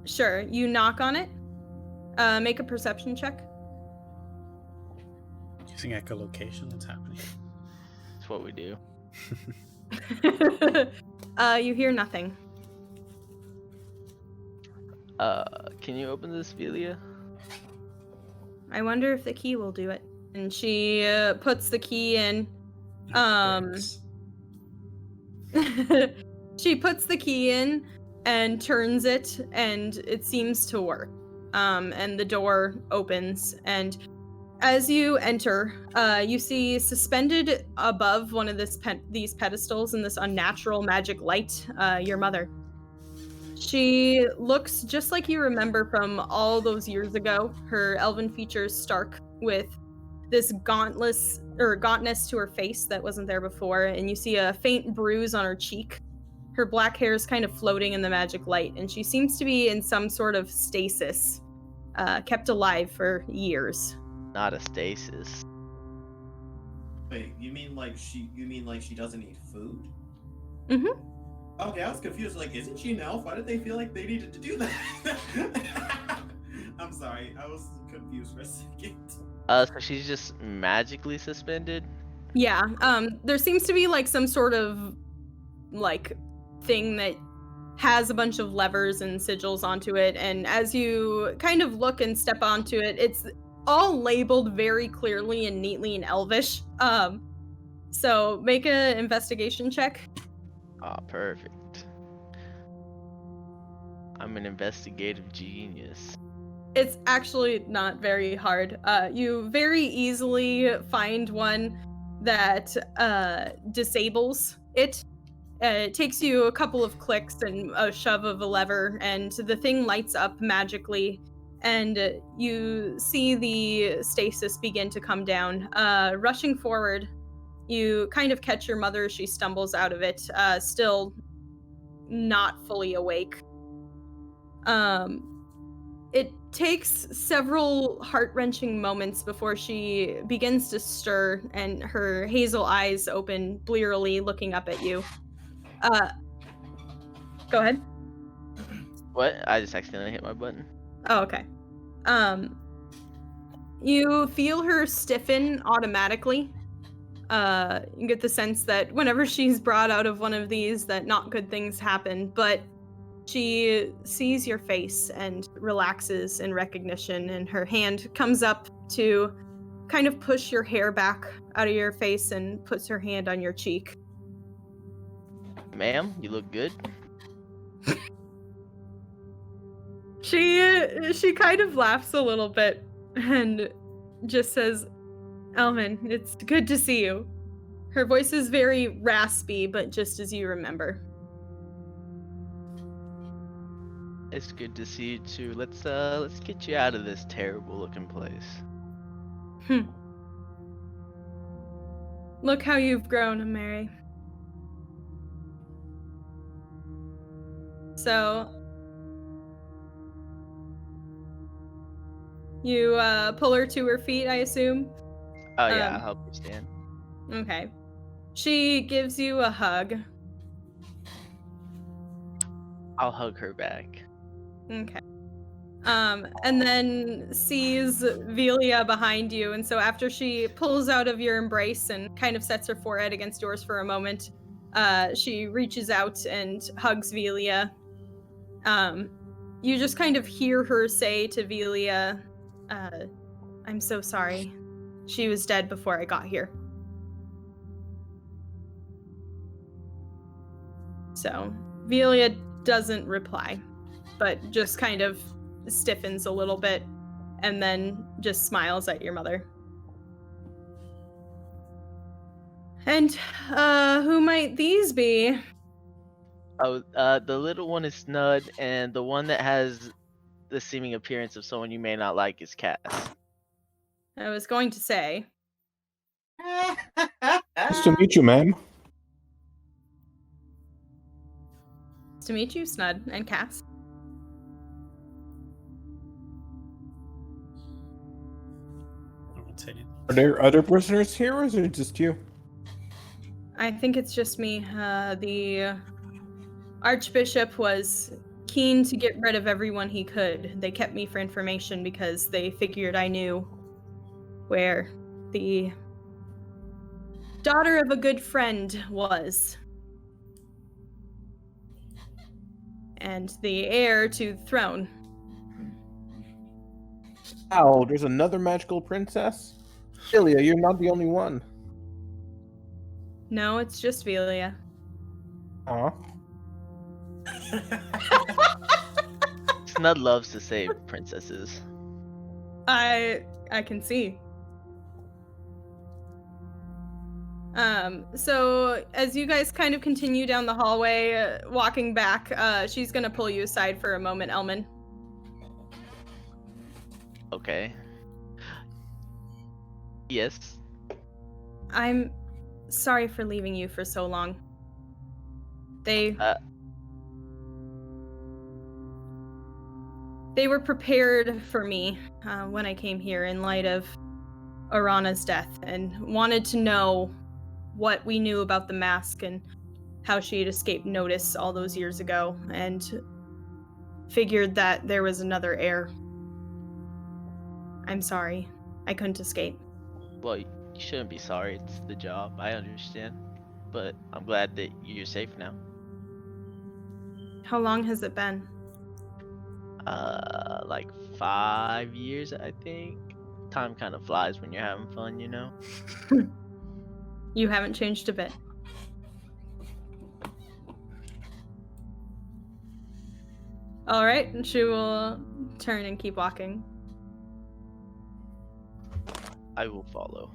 Sure. You knock on it. Make a perception check. Using echolocation, what's happening? That's what we do. You hear nothing. Can you open this, Velia? I wonder if the key will do it. And she puts the key in. Bricks. She puts the key in and turns it, and it seems to work. And the door opens, and as you enter, you see suspended above one of these pedestals in this unnatural magic light, your mother. She looks just like you remember from all those years ago. Her elven features stark with this gauntness to her face that wasn't there before, and you see a faint bruise on her cheek. Her black hair is kind of floating in the magic light, and she seems to be in some sort of stasis, kept alive for years. Not a stasis. Wait, you mean like she doesn't eat food? Mm-hmm. Okay, I was confused. Like, isn't she an elf? Why did they feel like they needed to do that? I'm sorry, I was confused for a second. So she's just magically suspended? Yeah, there seems to be like some sort of like thing that has a bunch of levers and sigils onto it, and as you kind of look and step onto it, it's all labeled very clearly and neatly in Elvish. So make a investigation check. Ah, perfect. I'm an investigative genius. It's actually not very hard. You very easily find one that disables it. It takes you a couple of clicks and a shove of a lever, and the thing lights up magically, and you see the stasis begin to come down. Rushing forward, you kind of catch your mother as she stumbles out of it, still not fully awake. It takes several heart-wrenching moments before she begins to stir, and her hazel eyes open blearily, looking up at you. Go ahead. What? I just accidentally hit my button. Oh, okay. You feel her stiffen automatically. You get the sense that whenever she's brought out of one of these, that not good things happen, but she sees your face and relaxes in recognition, and her hand comes up to kind of push your hair back out of your face and puts her hand on your cheek. Ma'am, you look good. She kind of laughs a little bit and just says, "Elmin, it's good to see you." Her voice is very raspy, but just as you remember. It's good to see you too. Let's get you out of this terrible looking place. Look how you've grown, Mary. So you pull her to her feet, I assume? Oh yeah, I'll help you stand. Okay. She gives you a hug. I'll hug her back. Okay. And then sees Velia behind you, and so after she pulls out of your embrace and kind of sets her forehead against yours for a moment, she reaches out and hugs Velia. You just kind of hear her say to Velia, "I'm so sorry. She was dead before I got here." So Velia doesn't reply, but just kind of stiffens a little bit and then just smiles at your mother. And who might these be? Oh, the little one is Snud, and the one that has the seeming appearance of someone you may not like is Cass. I was going to say. Nice to meet you, ma'am. Nice to meet you, Snud and Cass. I won't say anything. Are there other prisoners here, or is it just you? I think it's just me. The Archbishop was keen to get rid of everyone he could. They kept me for information because they figured I knew where the daughter of a good friend was. And the heir to the throne. Oh, there's another magical princess? Ilya, you're not the only one. No, it's just Velia. Huh? Snud loves to save princesses. I can see. So as you guys kind of continue down the hallway, walking back, she's gonna pull you aside for a moment, Elmin. Okay. Yes. I'm sorry for leaving you for so long. They were prepared for me when I came here in light of Arana's death and wanted to know what we knew about the mask and how she had escaped notice all those years ago, and figured that there was another heir. I'm sorry. I couldn't escape. Well, you shouldn't be sorry. It's the job. I understand. But I'm glad that you're safe now. How long has it been? Like 5 years, I think. Time kind of flies when you're having fun, you know? You haven't changed a bit. All right, and she will turn and keep walking. I will follow.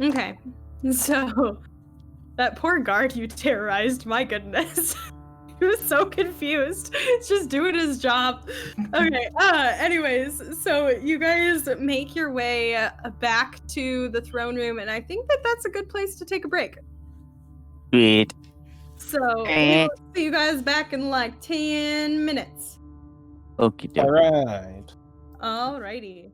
Okay, so that poor guard you terrorized, my goodness. He was so confused. He's just doing his job. Okay, anyways, so you guys make your way back to the throne room, and I think that that's a good place to take a break. Sweet. So we'll see you guys back in like 10 minutes. Okie dokie. All right. Alrighty.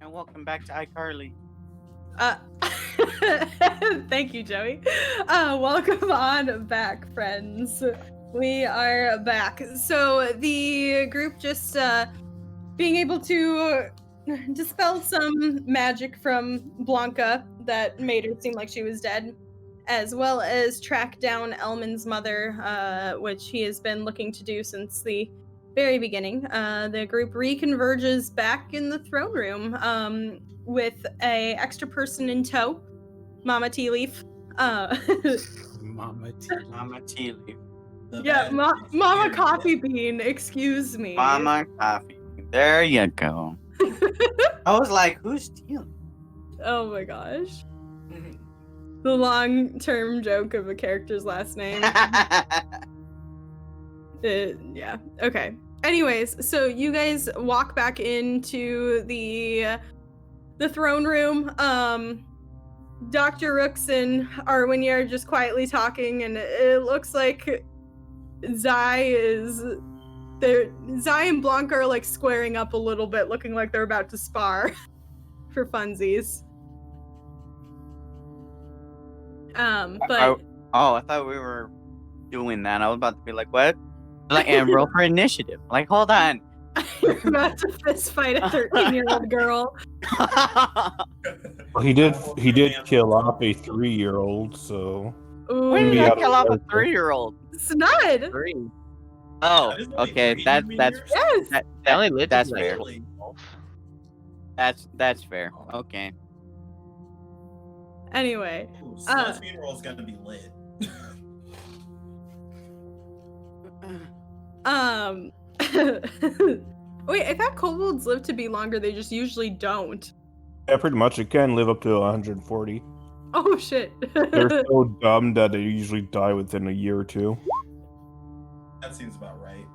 And welcome back to iCarly. Thank you, Joey. Welcome on back, friends. We are back. So the group just being able to dispel some magic from Blanca that made her seem like she was dead, as well as track down Elmin's mother, which he has been looking to do since the very beginning. The group reconverges back in the throne room with a extra person in tow, Mama Tea Leaf. Mama T. Mama tea leaf. Yeah, Mama Coffee Bean, excuse me. Mama coffee. There you go. I was like, who's stealing? Oh my gosh. The long-term joke of a character's last name. Yeah, okay. Anyways, so you guys walk back into the throne room. Dr. Rooks and Arwin are just quietly talking, and it looks like Zai and Blanca are like squaring up a little bit, looking like they're about to spar for funsies. But I thought we were doing that. I was about to be like, what? Like, and roll for initiative. Like, hold on. you're about to fist fight a 13-year-old girl. Well, he did kill off a 3-year-old, so Ooh, When did Yeah. I kill off a 3-year-old? Snud. 3. Oh, There's only okay. 3 That's meters? Yes. I only lived that's to, fair. Really? That's fair. Okay. Anyway, Ooh, Snow's funeral is gonna be lit. wait, I thought kobolds live to be longer. They just usually don't. yeah, pretty much it can live up to 140. Oh shit. They're so dumb that they usually die within a year or two. That seems about right.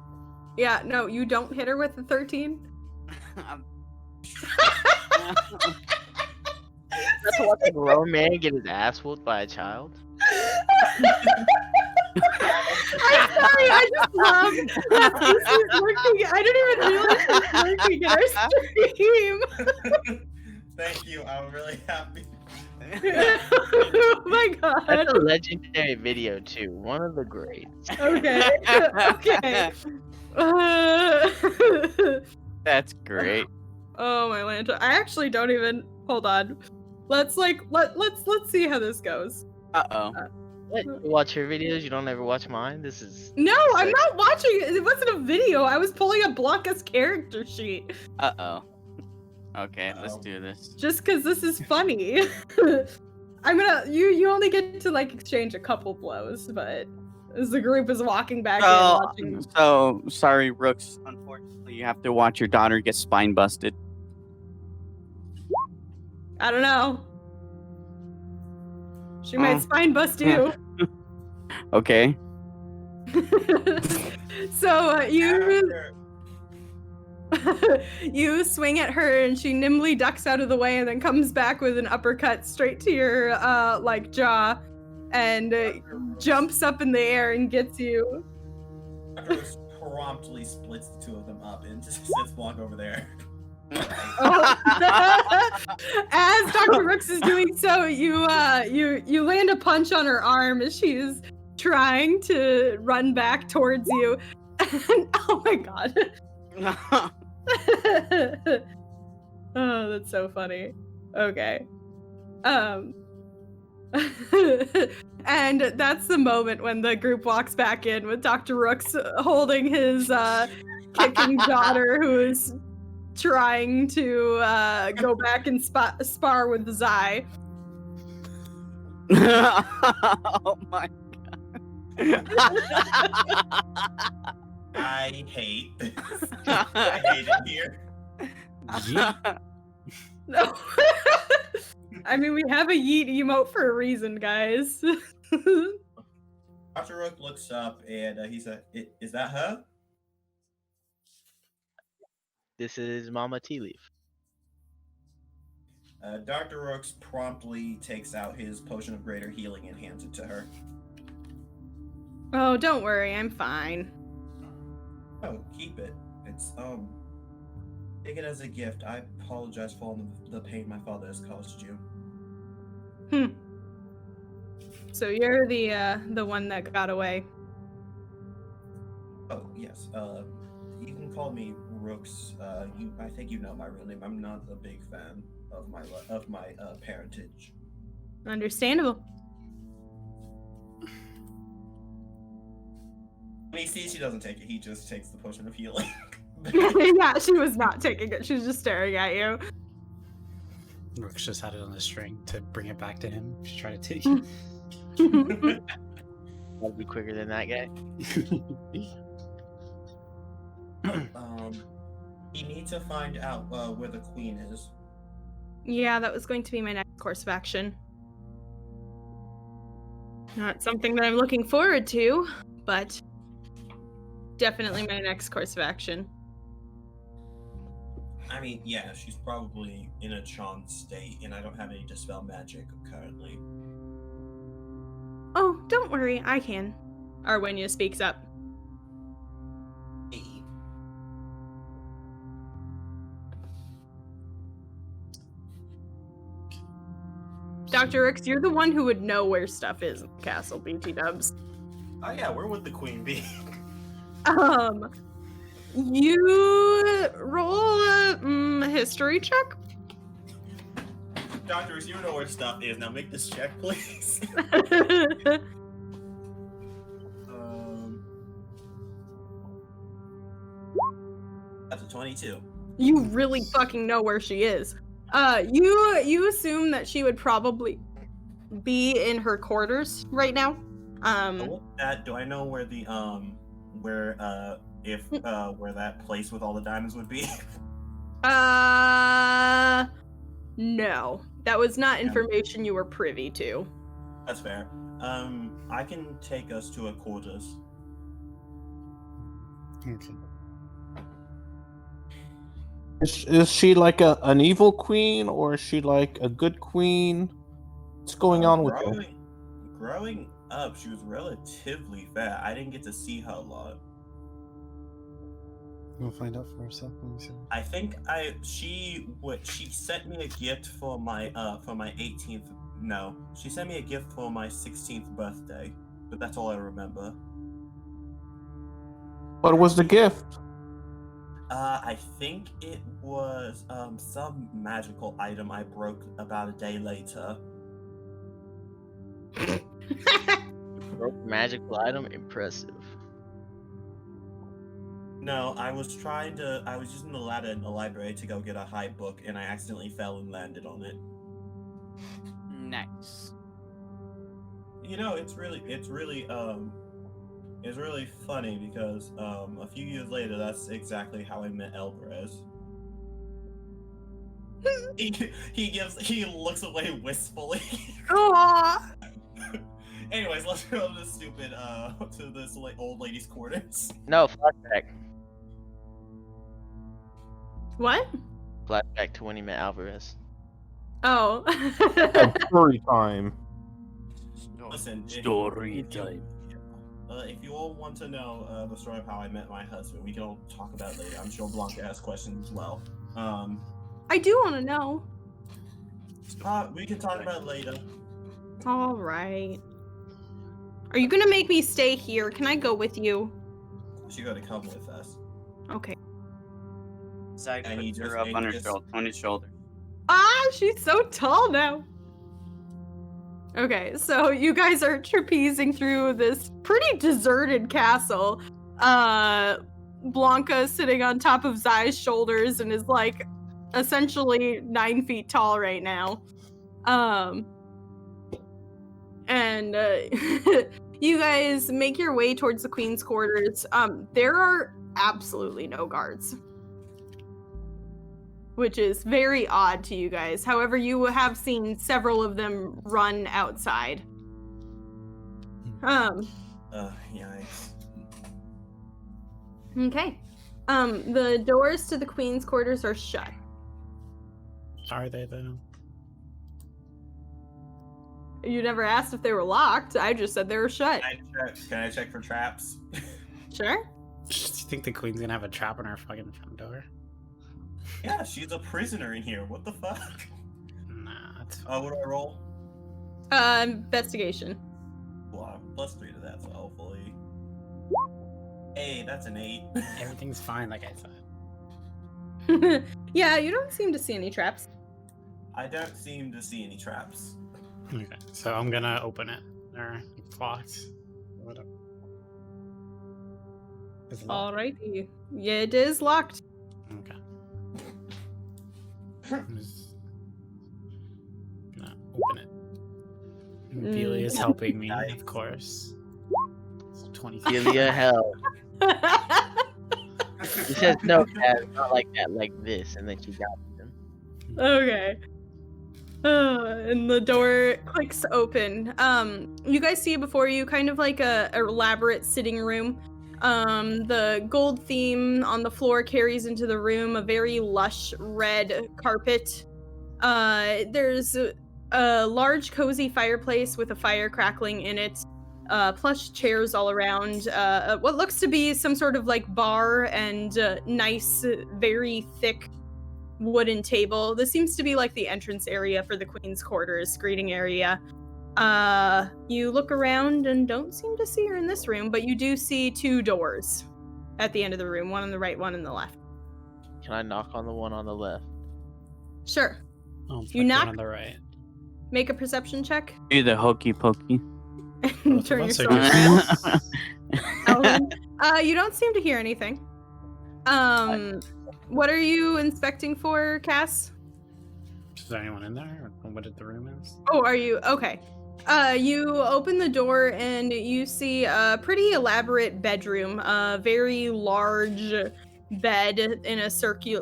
Yeah, no, you don't hit her with a 13. That's what a grown man get his ass whooped by a child. I'm sorry, I just love that this is working. I didn't even realize it was working in our stream. Thank you. I'm really happy. Oh my god. That's a legendary video too. One of the greats. Okay. Okay. That's great. Oh my lanta. I actually don't even hold on. Let's see how this goes. Uh-oh. What? You watch your videos? You don't ever watch mine? This is. No, I'm not watching it. It wasn't a video. I was pulling up Blanca's character sheet. Uh-oh. Okay, let's Uh-oh. do this. Just because this is funny. I'm gonna you only get to like exchange a couple blows, but as the group is walking back in watching. So, sorry, Rooks. Unfortunately, you have to watch your daughter get spine busted. I don't know. She might spine bust you. Okay. So After- you swing at her and she nimbly ducks out of the way and then comes back with an uppercut straight to your like jaw and jumps up in the air and gets you. Dr. Rooks promptly splits the two of them up and just sits Blanca over there. Oh. As Dr. Rooks is doing so, you land a punch on her arm as she's trying to run back towards you. And, oh my god. Oh, that's so funny. Okay. And that's the moment when the group walks back in with Dr. Rooks holding his kicking daughter who is trying to go back and spar with Zai. Oh my god. I hate this. I hate it here. No. I mean, we have a yeet emote for a reason, guys. Dr. Rook looks up and he said, "Is that her?" This is Mama Tea Leaf. Dr. Rooks promptly takes out his potion of greater healing and hands it to her. Oh, don't worry, I'm fine. Oh, keep it. It's Take it as a gift. I apologize for all the pain my father has caused you. So you're the one that got away. Oh yes. You can call me Rooks. I think you know my real name. I'm not a big fan of my parentage. Understandable. When he sees she doesn't take it, he just takes the potion of healing. Yeah, she was not taking it. She was just staring at you. Rooks just had it on a string to bring it back to him. She tried to take it. I'll be quicker than that guy. You need to find out where the queen is. Yeah, that was going to be my next course of action. Not something that I'm looking forward to, but definitely my next course of action. I mean, yeah, she's probably in a charmed state, and I don't have any dispel magic currently. Oh, don't worry, I can. Arwenia speaks up. Hey. Dr. Ricks, you're the one who would know where stuff is in the castle, BT dubs. Oh yeah, where would the queen be? You roll a history check? Doctors, you know where stuff is. Now make this check, please. That's a 22. You really fucking know where she is. You assume that she would probably be in her quarters right now. With that, do I know where the where that place with all the diamonds would be? No. That was not information you were privy to. That's fair. I can take us to a quarters. Okay. Is she like an evil queen, or is she like a good queen? What's going on with her? Growing up, she was relatively fat. I didn't get to see her a lot. We'll find out for herself. Let me see. I think she sent me a gift for my 18th. No, she sent me a gift for my 16th birthday, but that's all I remember. What was the gift? I think it was some magical item I broke about a day later. Broke magical item, impressive. No, I was using the ladder in the library to go get a high book, and I accidentally fell and landed on it. Nice. You know, it's really funny because a few years later, that's exactly how I met Alvarez. he looks away wistfully. Aww. Anyways, let's go to this old lady's quarters. No, flashback. What? Flashback to when he met Alvarez. Oh. Story time. Listen, Story time. If you all want to know the story of how I met my husband, we can all talk about it later. I'm sure Blanca has questions as well. I do want to know. We can talk about it later. All right. Are you gonna make me stay here? Can I go with you? She got to come with us. Okay. Zach And he puts her just- up and on he her just- shoulder, on his shoulder. Ah, she's so tall now. Okay, so you guys are trapezing through this pretty deserted castle. Blanca is sitting on top of Zai's shoulders and is like essentially 9 feet tall right now. And you guys make your way towards the queen's quarters. There are absolutely no guards, which is very odd to you guys. However, you have seen several of them run outside. Yikes. Okay. The doors to the queen's quarters are shut. Are they though? You never asked if they were locked. I just said they were shut. Can I check for traps? Sure. Do you think the queen's gonna have a trap on her fucking front door? Yeah, she's a prisoner in here. What the fuck? Nah, that's fine. What do I roll? Investigation. Well, +3 to that, so hopefully. Hey, that's an 8. Everything's fine, like I said. Yeah, you don't seem to see any traps. I don't seem to see any traps. Okay, so I'm gonna open it. Or it's locked. Whatever. Is it locked? Alrighty. Yeah, it is locked. Okay. I'm just gonna open it. Ophelia is helping me, Nice. of course. It's 20. Ophelia, hell. She says no, Dad, not like that, like this, and then she got him. Okay. And the door clicks open. You guys see before you kind of like a elaborate sitting room. The gold theme on the floor carries into the room a very lush red carpet. There's a large cozy fireplace with a fire crackling in it. Plush chairs all around. What looks to be some sort of like bar and nice, very thick wooden table. This seems to be like the entrance area for the Queen's Quarters, greeting area. You look around and don't seem to see her in this room, but you do see 2 doors at the end of the room, one on the right, one on the left. Can I knock on the one on the left? Sure. Oh, You knock- on the right. Make a perception check. Do the hokey pokey. And turn Both of us yourself are around. Elmin. You don't seem to hear anything. What are you inspecting for, Cass? Is there anyone in there? Or what the room is? Oh, are you? Okay. You open the door and you see a pretty elaborate bedroom. A very large bed in a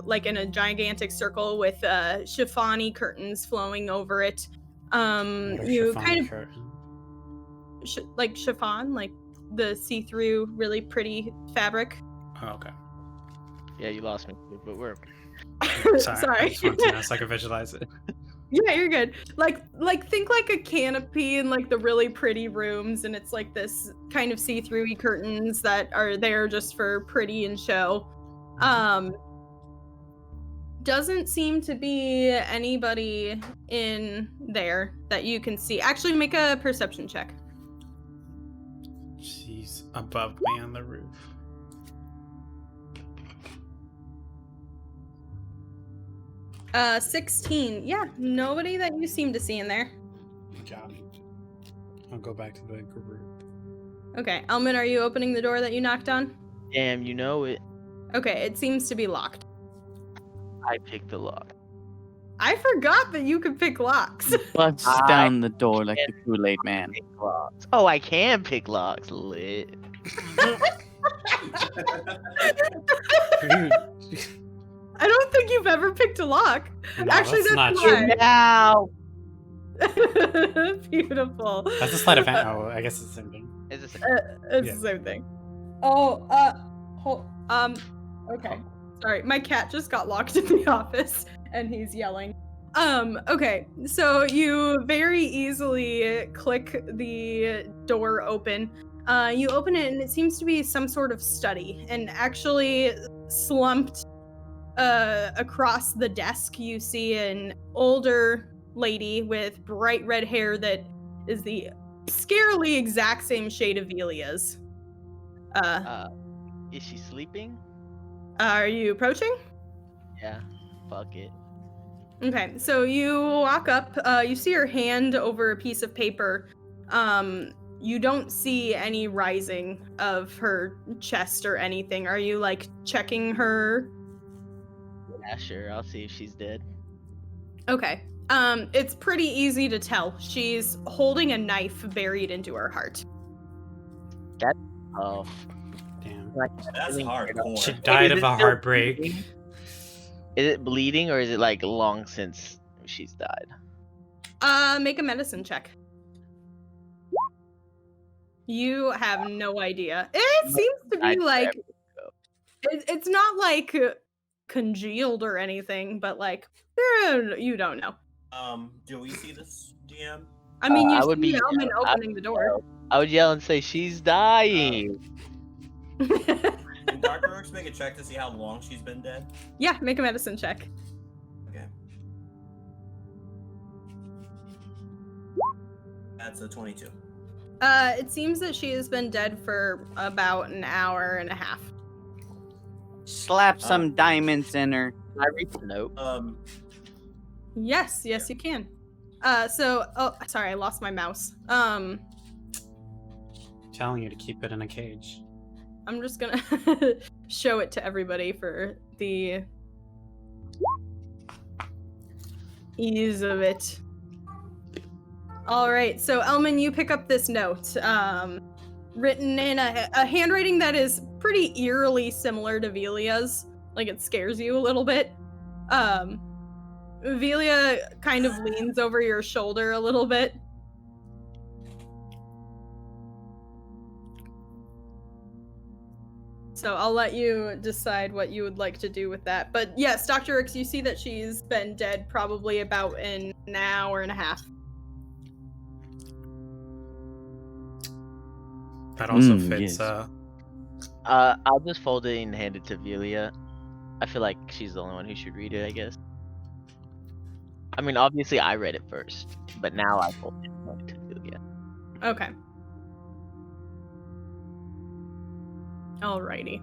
like in a gigantic circle with chiffon-y curtains flowing over it. You kind of curtain? like chiffon, like the see-through, really pretty fabric. Oh, okay. Yeah, you lost me, but we're Sorry. I just wanted to know so I could visualize it. Yeah, you're good. Like think like a canopy in like the really pretty rooms, and it's like this kind of see-through curtains that are there just for pretty and show. Doesn't seem to be anybody in there that you can see. Actually, make a perception check. She's above me on the roof. 16. Yeah, nobody that you seem to see in there. Good job. I'll go back to the group. Okay, Elmin, are you opening the door that you knocked on? damn, you know it. Okay, it seems to be locked. I picked the lock. I forgot that you could pick locks. Busts down the door like the Kool-Aid man. Pick locks. Oh, I can pick locks. Lit. I don't think you've ever picked a lock. No, Actually, that's not that's true. Now. Beautiful. That's a sleight of hand. Oh, I guess it's the same thing. Is this It's Yeah. the same thing. Oh, okay. Sorry, my cat just got locked in the office and he's yelling. Okay, so you very easily click the door open. You open it and it seems to be some sort of study, and actually slumped across the desk you see an older lady with bright red hair that is the scarily exact same shade of Velia's. Is she sleeping? Are you approaching? Yeah. Fuck it. Okay, so you walk up, you see her hand over a piece of paper. You don't see any rising of her chest or anything. Are you, like, checking her? Yeah, sure. I'll see if she's dead. Okay. It's pretty easy to tell. She's holding a knife buried into her heart. Oh. Damn. That's She hardcore. died is of it a still heartbreak. bleeding? Is it bleeding or is it like long since she's died? Make a medicine check. You have no idea. It seems to be like it's not like congealed or anything, but like you don't know. Do we see this, DM? I mean, you I would see be- Elmin I- opening the door. I would yell and say, she's dying. Can Dr. Rooks make a check to see how long she's been dead? Yeah, make a medicine check. Okay. That's a 22. It seems that she has been dead for about an hour and a half. Slap some diamonds in her. Can I read the note? Yes, you can. Oh, sorry, I lost my mouse. Telling you to keep it in a cage. I'm just gonna show it to everybody for the ease of it. All right, so Elmin, you pick up this note, written in a handwriting that is pretty eerily similar to Velia's. Like, it scares you a little bit. Velia kind of leans over your shoulder a little bit. So I'll let you decide what you would like to do with that. But yes, Dr. Rooks, you see that she's been dead probably about an hour and a half. That also fits. Yes. I'll just fold it and hand it to Velia. I feel like she's the only one who should read it, I guess. I mean, obviously I read it first, but now I fold it and hand it to Velia. Okay. Alrighty.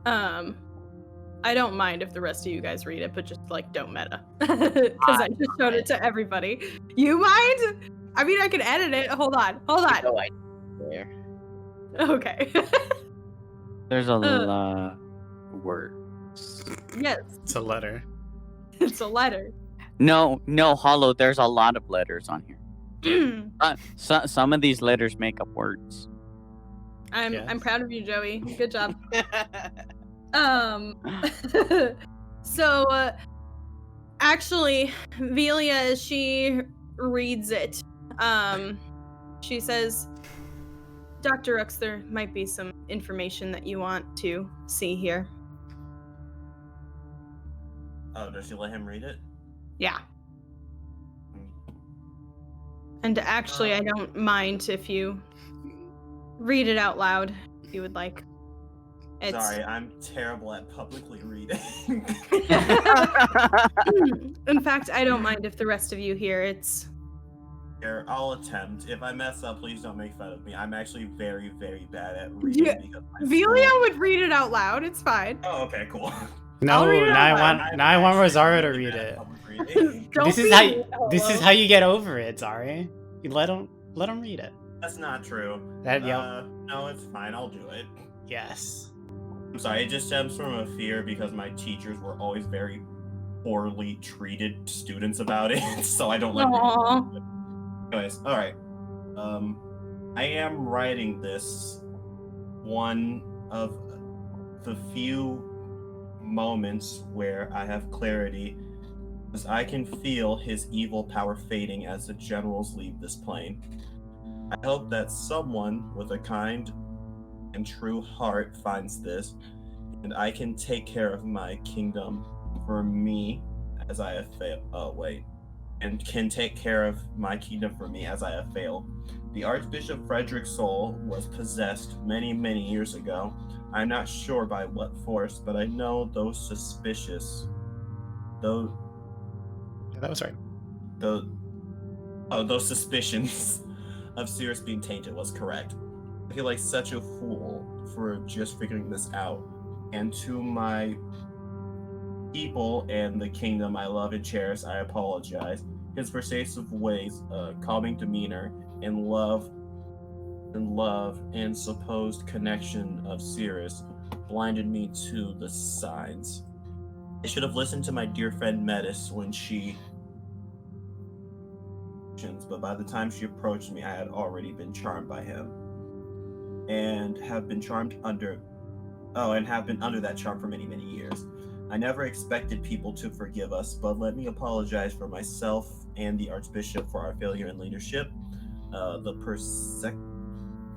I don't mind if the rest of you guys read it, but just like don't meta. Because I just showed it to everybody. You mind? I mean, I can edit it. Hold on. No, I there. Okay. There's a lot of words. Yes, It's a letter. it's a letter. No, Hollow, there's a lot of letters on here. Some of these letters make up words. I'm Yes. proud of you, Joey. Good job. So actually, Velia, as she reads it, she says, Dr. Rooks, there might be some information that you want to see here. Oh, does she let him read it? Yeah. And actually, I don't mind if you read it out loud, if you would like. It's... Sorry, I'm terrible at publicly reading. In fact, I don't mind if the rest of you hear. It's... Here, I'll attempt. If I mess up, please don't make fun of me. I'm actually very, very bad at reading. Yeah, because my Velia school- would read it out loud. It's fine. Oh, okay, cool. No, read it now out I want I'm Rosario to actually read really it. bad at public reading. Don't This is be how mean, this is hello. how you get over it, Zari. You let him read it. That's not true. That yep. No, it's fine. I'll do it. Yes. I'm sorry. It just stems from a fear because my teachers were always very poorly treated students about it, so I don't like. Aw. Anyways, all right. I am writing this one of the few moments where I have clarity, as I can feel his evil power fading as the generals leave this plane. I hope that someone with a kind and true heart finds this, and I can take care of my kingdom for me as I have failed. Oh, wait. And can take care of my kingdom for me as I have failed. The Archbishop Frederick's soul was possessed many, many years ago. I'm not sure by what force, but I know those suspicious... Those... Yeah, that was right. Those suspicions of Sirius being tainted was correct. I feel like such a fool for just figuring this out. And to my people and the kingdom I love and cherish, I apologize. His persuasive ways, calming demeanor, and love and supposed connection of Sirius blinded me to the signs. I should have listened to my dear friend Metis when she... But by the time she approached me, I had already been charmed by him. And have been under that charm for many, many years. I never expected people to forgive us, but let me apologize for myself and the Archbishop for our failure in leadership. The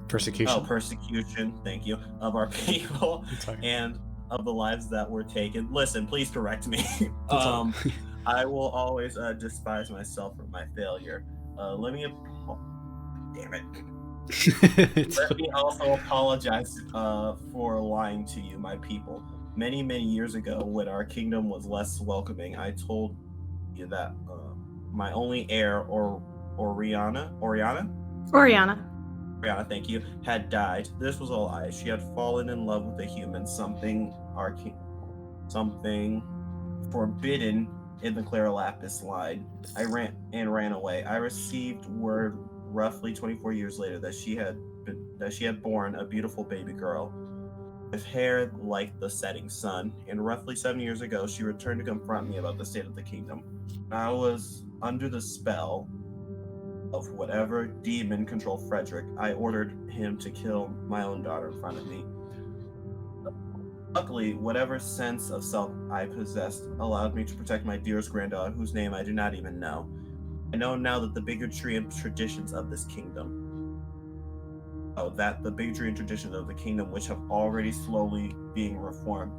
persecution, thank you, of our people and of the lives that were taken. Listen, please correct me. I will always despise myself for my failure. Damn it. Let me also apologize for lying to you, my people. Many, many years ago, when our kingdom was less welcoming, I told you that my only heir, Oriana, Oriana. thank you, had died. This was a lie. She had fallen in love with a human, something forbidden in the Clara Lapis line. I ran away. I received word roughly 24 years later that she had born a beautiful baby girl with hair like the setting sun. And roughly 7 years ago, she returned to confront me about the state of the kingdom. I was under the spell of whatever demon controlled Frederick. I ordered him to kill my own daughter in front of me. Luckily, whatever sense of self I possessed allowed me to protect my dearest granddaughter, whose name I do not even know. I know now that the bigotry and traditions of this kingdom, which have already slowly being reformed,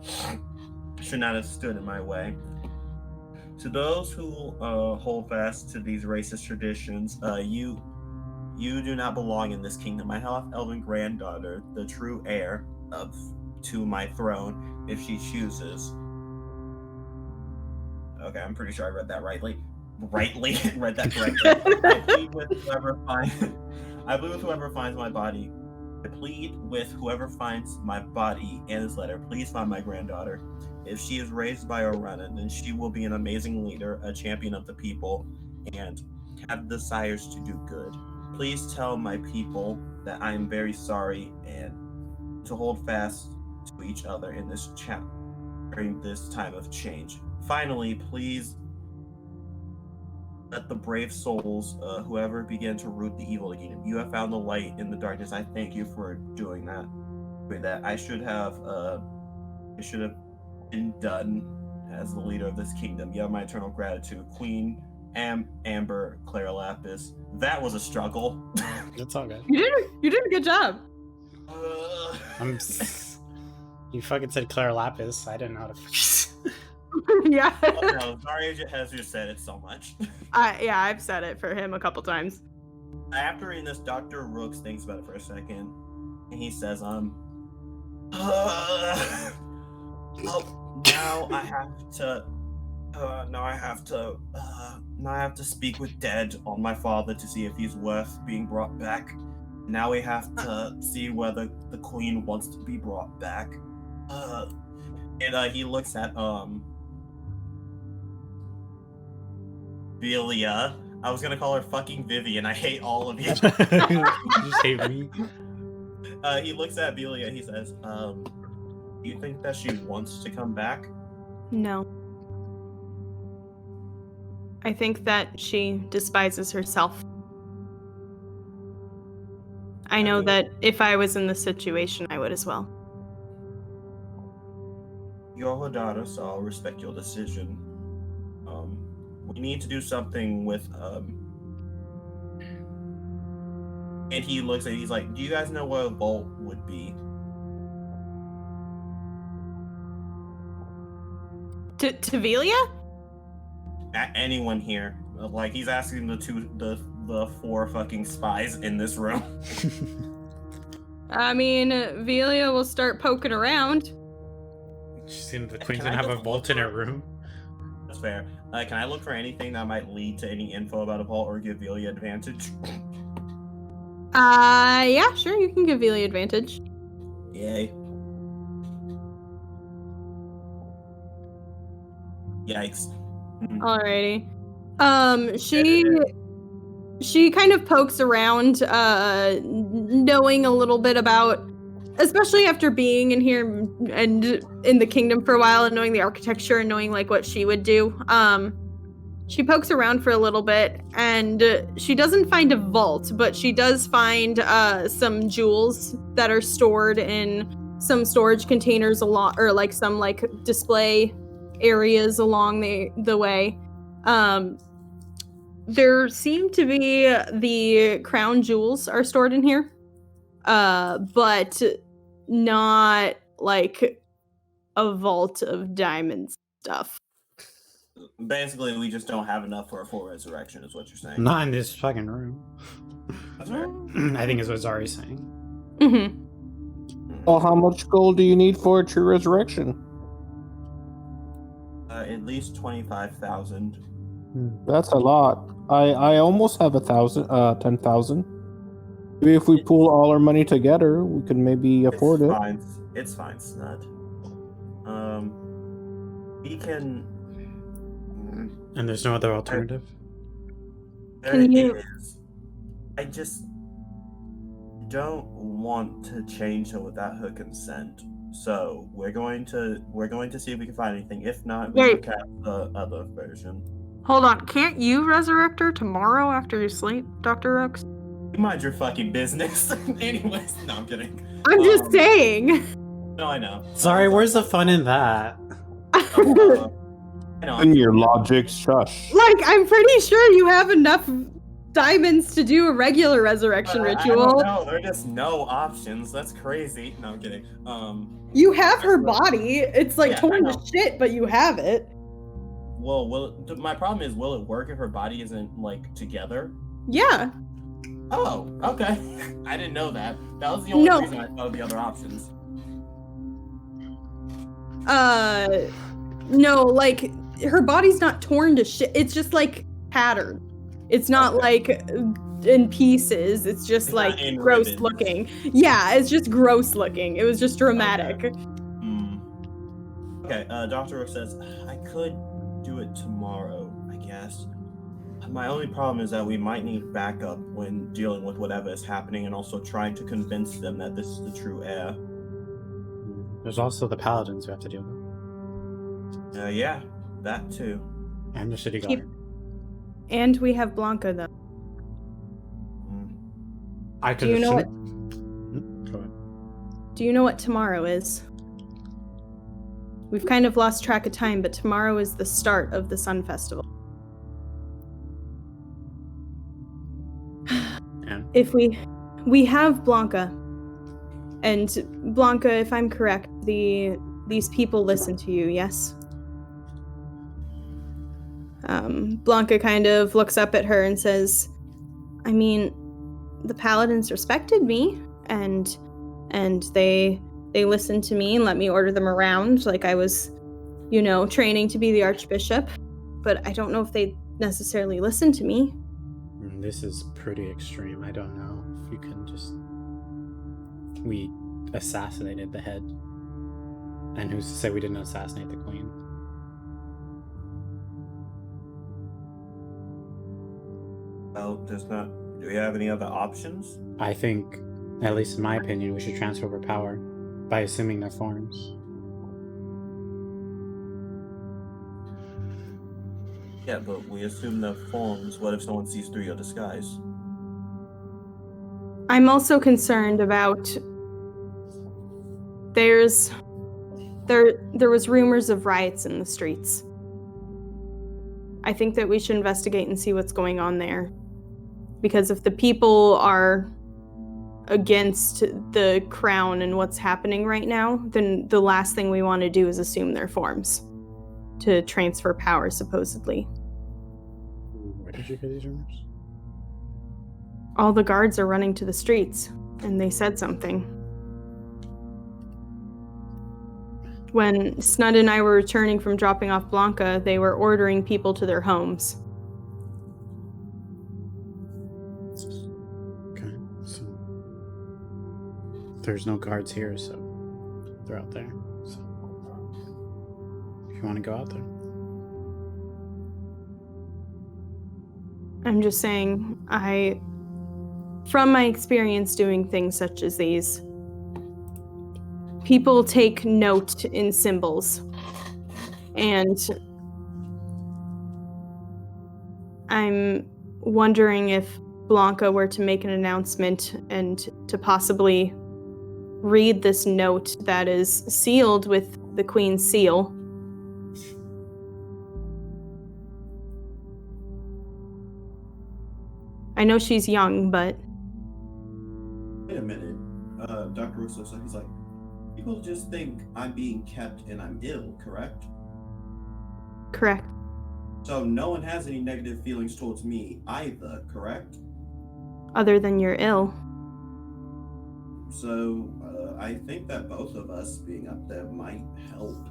should not have stood in my way. To those who hold fast to these racist traditions, you do not belong in this kingdom. My half-elven granddaughter, the true heir to my throne, if she chooses. Okay, I'm pretty sure I read that rightly. Read that correctly. I plead with whoever finds my body. I plead with whoever finds my body and this letter. Please find my granddaughter. If she is raised by Orana, then she will be an amazing leader, a champion of the people, and have desires to do good. Please tell my people that I am very sorry and to hold fast to each other in this during this time of change. Finally, please let the brave souls, whoever began to root the evil again. You have found the light in the darkness. I thank you for doing that. I should have been done as the leader of this kingdom. You have my eternal gratitude. Queen Amber Clara Lapis. That was a struggle. That's all good. You did a good job. You fucking said Clara Lapis. I didn't know how to Yeah. Oh, no, Zarya has just said it so much. I've said it for him a couple times. After reading this, Dr. Rooks thinks about it for a second, and he says, now I have to speak with Dead on my father to see if he's worth being brought back. Now we have to see whether the queen wants to be brought back. And he looks at Velia. I was gonna call her fucking Vivian. I hate all of you. You just hate me. He looks at Velia. He says, "Do you think that she wants to come back?" No. I think that she despises herself. I know that if I was in this situation, I would as well. You're her daughter, so I'll respect your decision. We need to do something with and he looks at he's like, do you guys know where a vault would be? To Velia? Anyone here? Like, he's asking the four fucking spies in this room. I mean, Velia will start poking around. She's in the queen's gonna have a vault in her room. That's fair. Can I look for anything that might lead to any info about a vault or give Velia advantage? Yeah, sure, you can give Velia advantage. Yay. Yikes. Alrighty. She kind of pokes around, knowing a little bit about, especially after being in here and in the kingdom for a while and knowing the architecture and knowing like what she would do. She pokes around for a little bit and she doesn't find a vault, but she does find some jewels that are stored in some storage containers along, or like some like display areas along the way. There seem to be the crown jewels are stored in here, but not like a vault of diamond stuff. Basically, we just don't have enough for a full resurrection, is what you're saying. Not in this fucking room. That's fair. I think is what Zari's saying. Mm-hmm. Well, how much gold do you need for a true resurrection? At least 25,000. That's a lot. I almost have 10,000. Maybe if we pool all our money together, we could maybe afford it. It's fine, Snud. We can. And there's no other alternative? Can you- I just don't want to change her without her consent. So we're going to see if we can find anything. If not, we Wait. can cast the other version. Hold on, can't you resurrect her tomorrow after you sleep, Dr. Rooks? You mind your fucking business. Anyways, no, I'm kidding. I'm just saying. No, I know. Sorry, where's the fun in that? I know. In your logic, shush. Like, I'm pretty sure you have enough diamonds to do a regular resurrection I ritual. don't know. There are just no options. That's crazy. No, I'm kidding. You have her body. It's like Yeah, I torn know. to shit, but you have it. Well, my problem is, will it work if her body isn't like together? Yeah. Oh, okay. I didn't know that. That was the only No. reason I thought of the other options. No, like, her body's not torn to shit. It's just like patterned. It's not like in pieces. It's just It's like not in gross ribbons. looking. Yeah, it's just gross looking. It was just dramatic. Okay, Dr. Rook says, I could do it tomorrow, I guess. My only problem is that we might need backup when dealing with whatever is happening and also trying to convince them that this is the true heir. There's also the paladins we have to deal with. Yeah, that too. And the city Keep- guard. And we have Blanca, though. Mm. I could Do you know assume- Go ahead. Do you know what tomorrow is? We've kind of lost track of time, but tomorrow is the start of the Sun Festival. And If we have Blanca, and Blanca, if I'm correct, these people listen to you, yes? Blanca kind of looks up at her and says, I mean, the paladins respected me, and they listened to me and let me order them around like I was, training to be the Archbishop, but I don't know if they necessarily listened to me. this is pretty extreme. I don't know if you can just... We assassinated the head. And who's to say we didn't assassinate the queen? Well, do we have any other options? I think, at least in my opinion, we should transfer over power by assuming their forms. Yeah, but we assume the forms. What if someone sees through your disguise? I'm also concerned about there was rumors of riots in the streets. I think that we should investigate and see what's going on there. Because if the people are against the crown and what's happening right now, then the last thing we want to do is assume their forms to transfer power, supposedly. Where did you hear these rumors? All the guards are running to the streets, and they said something. When Snud and I were returning from dropping off Blanca, they were ordering people to their homes. Okay, so there's no guards here, so they're out there. So if you want to go out there. I'm just saying, from my experience doing things such as these, people take note in symbols. And I'm wondering if Blanca were to make an announcement and to possibly read this note that is sealed with the Queen's seal. I know she's young, but Wait a minute. Dr. Russo, so he's like, people just think I'm being kept and I'm ill, correct? correct. So no one has any negative feelings towards me either, correct? Other than you're ill. So I think that both of us being up there might help.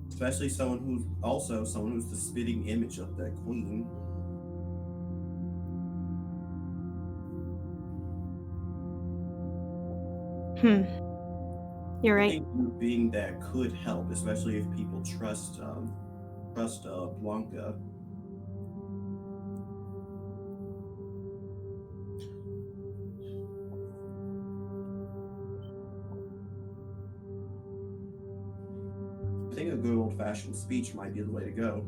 Especially someone who's the spitting image of their queen. You're I right. think you being there could help, especially if people trust Blanca. I think a good old-fashioned speech might be the way to go.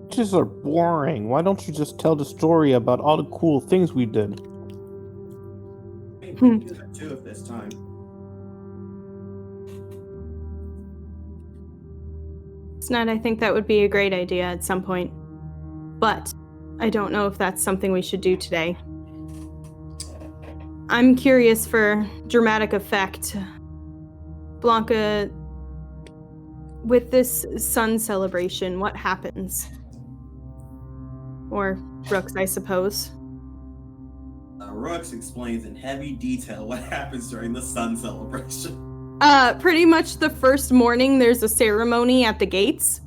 Speeches are boring. Why don't you just tell the story about all the cool things we did? I mean, we can do that too if there's time. Sned, I think that would be a great idea at some point. But I don't know if that's something we should do today. I'm curious for dramatic effect. Blanca, with this sun celebration, what happens? Or Rooks, I suppose. Rooks explains in heavy detail what happens during the sun celebration. Pretty much the first morning, there's a ceremony at the gates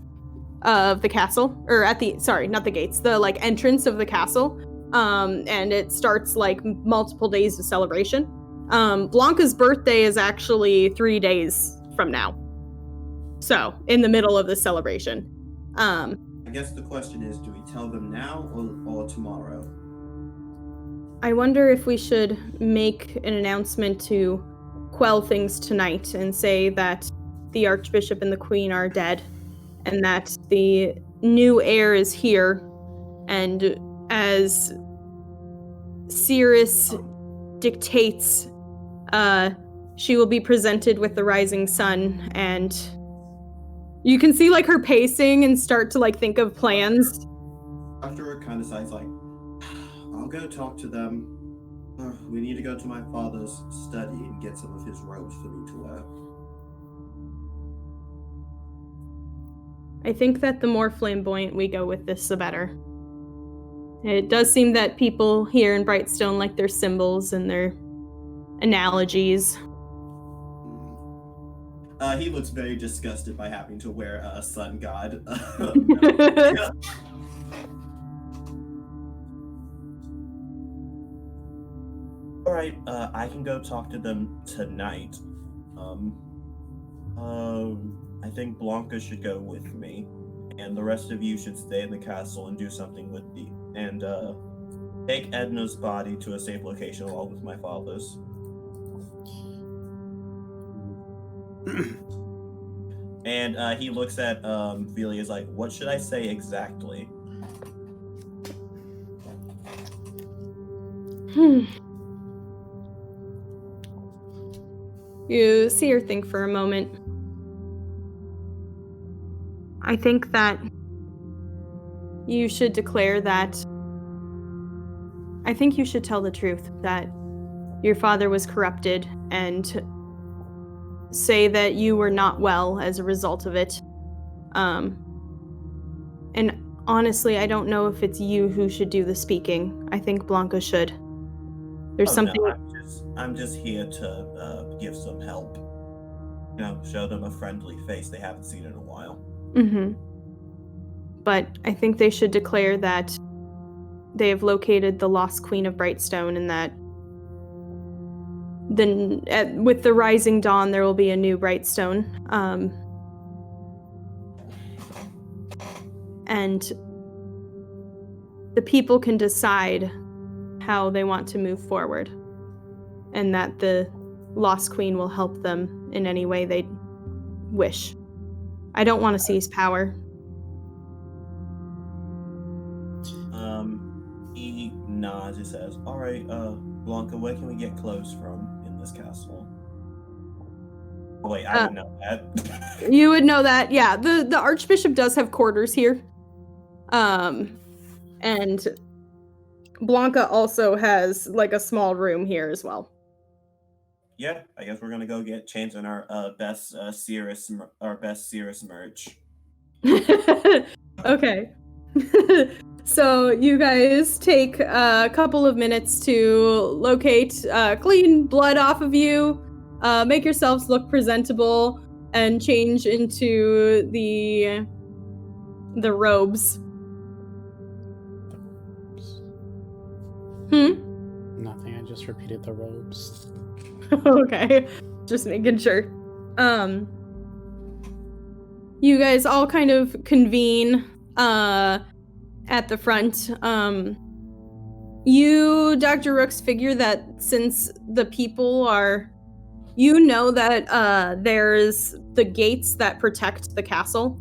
of the castle, or at the, sorry, not the gates, the like entrance of the castle. And it starts like multiple days of celebration. Blanca's birthday is actually 3 days from now. So, in the middle of the celebration. I guess the question is, do we tell them now or tomorrow? I wonder if we should make an announcement to quell things tonight and say that the Archbishop and the Queen are dead and that the new heir is here, and as Cirrus dictates, she will be presented with the rising sun, and you can see like her pacing and start to like think of plans. After it kind of sighs like, I'll go talk to them. We need to go to my father's study and get some of his robes for me to wear. I think that the more flamboyant we go with this, the better. It does seem that people here in Brightstone like their symbols and their analogies. He looks very disgusted by having to wear a sun god. Alright, I can go talk to them tonight. I think Blanca should go with me, and the rest of you should stay in the castle and do something with take Edna's body to a safe location along with my father's. And he looks at Velia's like, what should I say exactly? You see her think for a moment. I think that you should declare that. I think you should tell the truth that your father was corrupted and say that you were not well as a result of it. And honestly, I don't know if it's you who should do the speaking. I think Blanca should. There's something. No, I'm just here to give some help. You know, show them a friendly face they haven't seen in a while. Mm-hmm. But I think they should declare that they have located the lost Queen of Brightstone, and that then with the rising dawn there will be a new Brightstone. And the people can decide how they want to move forward, and that the lost queen will help them in any way they wish. I don't want to seize power. He nods. He says, "All right, Blanca, where can we get clothes from in this castle?" Oh, wait, I didn't know that. You would know that, yeah. The Archbishop does have quarters here, and Blanca also has like a small room here as well. Yeah, I guess we're gonna go get changed on our best Cirrus merch. Okay. So you guys take a couple of minutes to locate, clean blood off of you, make yourselves look presentable, and change into the robes. Nothing, I just repeated the robes. Okay, just making sure. You guys all kind of convene at the front. You, Dr. Rooks, figure that since the people are, you know that there's the gates that protect the castle.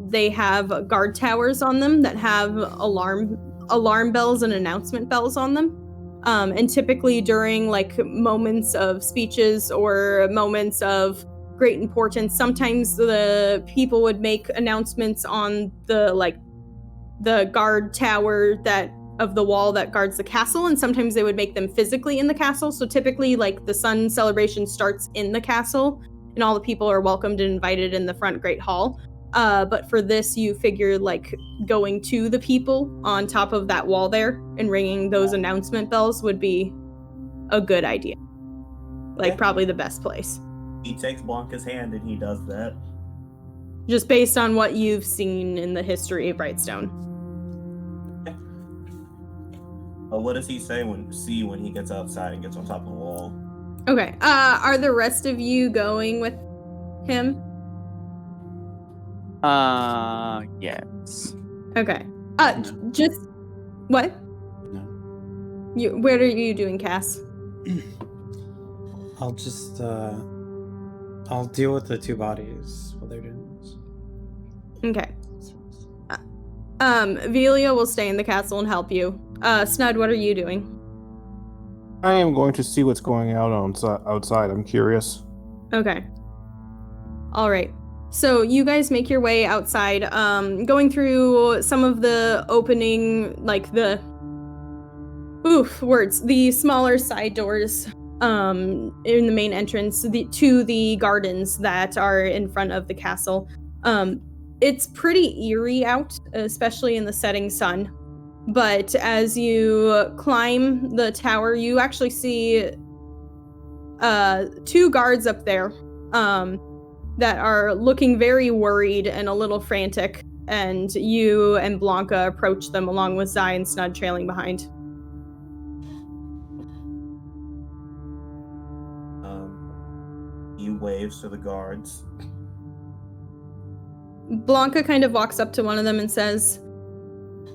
They have guard towers on them that have alarm bells and announcement bells on them. And typically during like moments of speeches or moments of great importance, sometimes the people would make announcements on the guard tower of the wall that guards the castle, and sometimes they would make them physically in the castle. So typically like the sun celebration starts in the castle and all the people are welcomed and invited in the front great hall. But for this, you figure like going to the people on top of that wall there and ringing those announcement bells would be a good idea. Like probably the best place. He takes Blanca's hand and he does that. Just based on what you've seen in the history of Brightstone. What does he say when he gets outside and gets on top of the wall? Okay. Are the rest of you going with him? Yes. Okay. No. Just what? No. What are you doing, Cass? I'll just I'll deal with the two bodies while they're doing this. Okay. Velia will stay in the castle and help you. Snud, what are you doing? I am going to see what's going on outside. I'm curious. Okay. All right. So you guys make your way outside, going through some of the opening, like the smaller side doors in the main entrance to the gardens that are in front of the castle. It's pretty eerie out, especially in the setting sun. But as you climb the tower, you actually see two guards up there that are looking very worried and a little frantic. And you and Blanca approach them along with Zai and Snud trailing behind. He waves to the guards. Blanca kind of walks up to one of them and says,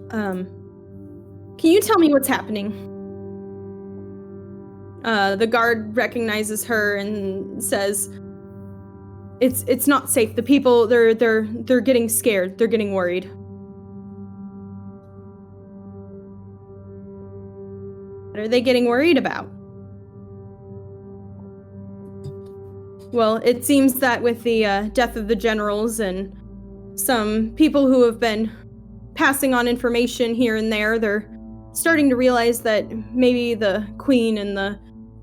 can you tell me what's happening? The guard recognizes her and says, it's not safe. The people, they're getting scared. They're getting worried. What are they getting worried about? Well, it seems that with the death of the generals and some people who have been passing on information here and there, they're starting to realize that maybe the queen and the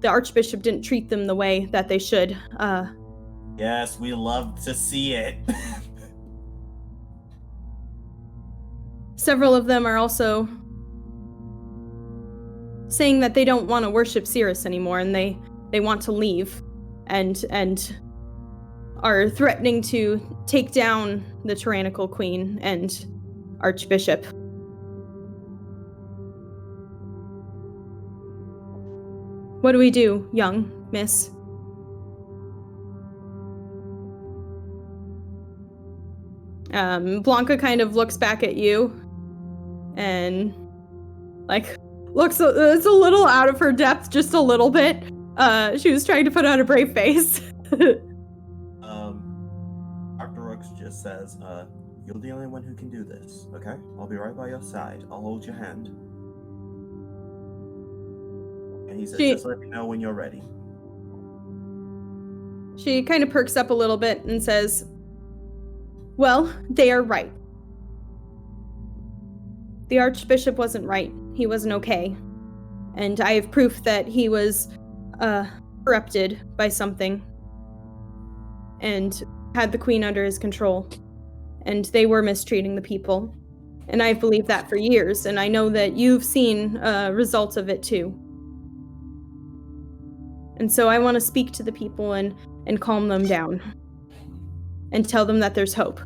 archbishop didn't treat them the way that they should. Yes, we love to see it. Several of them are also saying that they don't want to worship Cirrus anymore, and they want to leave, and are threatening to take down the tyrannical queen and archbishop. What do we do, young miss? Blanca kind of looks back at you and looks it's a little out of her depth, just a little bit. She was trying to put on a brave face. Dr. Rooks just says, you're the only one who can do this, okay? I'll be right by your side. I'll hold your hand. And he says, just let me know when you're ready. She kind of perks up a little bit and says, well, they are right. The archbishop wasn't right. He wasn't okay. And I have proof that he was corrupted by something and had the queen under his control, and they were mistreating the people. And I've believed that for years, and I know that you've seen results of it too. And so I want to speak to the people and calm them down and tell them that there's hope.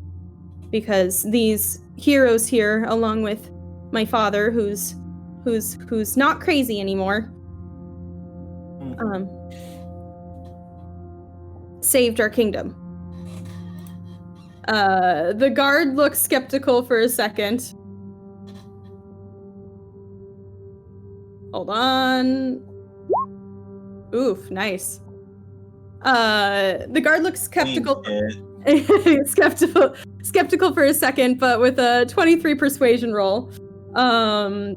Because these heroes here, along with my father, who's not crazy anymore, saved our kingdom. The guard looks skeptical for a second. Hold on. Oof, nice. The guard looks skeptical. skeptical for a second, but with a 23 persuasion roll,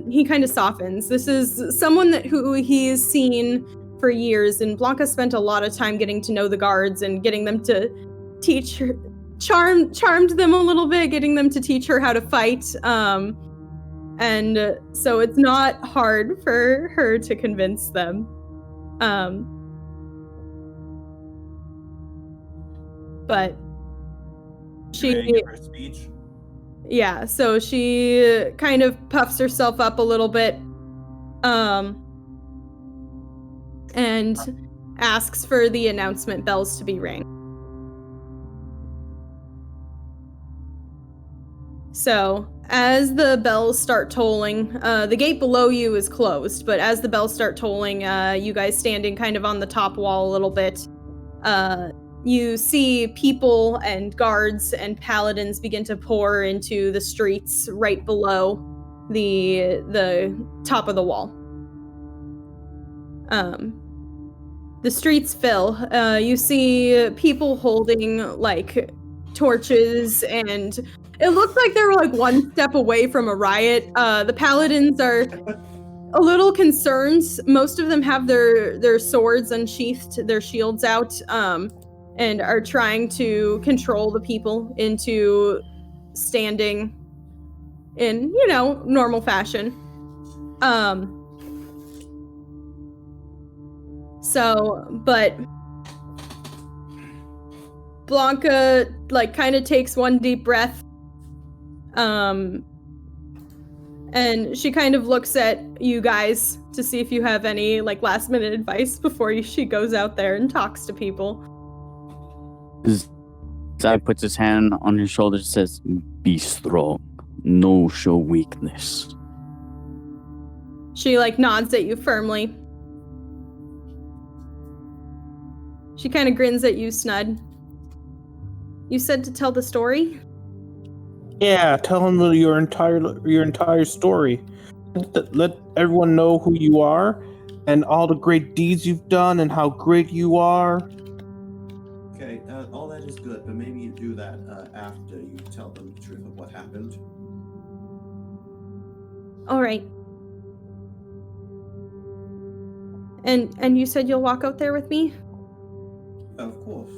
he kind of softens. This is someone who he's seen for years, and Blanca spent a lot of time getting to know the guards and getting them to teach her, charmed them a little bit, getting them to teach her how to fight. And so it's not hard for her to convince them. But her speech. Yeah, so she kind of puffs herself up a little bit, and asks for the announcement bells to be rang. So, as the bells start tolling, the gate below you is closed, but as the bells start tolling, you guys standing kind of on the top wall a little bit, you see people and guards and paladins begin to pour into the streets right below the top of the wall. The streets fill. You see people holding like torches, and it looks like they were like one step away from a riot. The paladins are a little concerned. Most of them have their swords unsheathed, their shields out, and are trying to control the people into standing in, normal fashion. But Blanca, kind of takes one deep breath, and she kind of looks at you guys to see if you have any, last minute advice before she goes out there and talks to people. Zai puts his hand on his shoulder and says, "Be strong. No show weakness." She, nods at you firmly. She kind of grins at you, Snud. You said to tell the story? Yeah, tell them your entire story. Let everyone know who you are and all the great deeds you've done and how great you are. Okay, all that is good, but maybe you do that after you tell them the truth of what happened. All right. And you said you'll walk out there with me? Of course.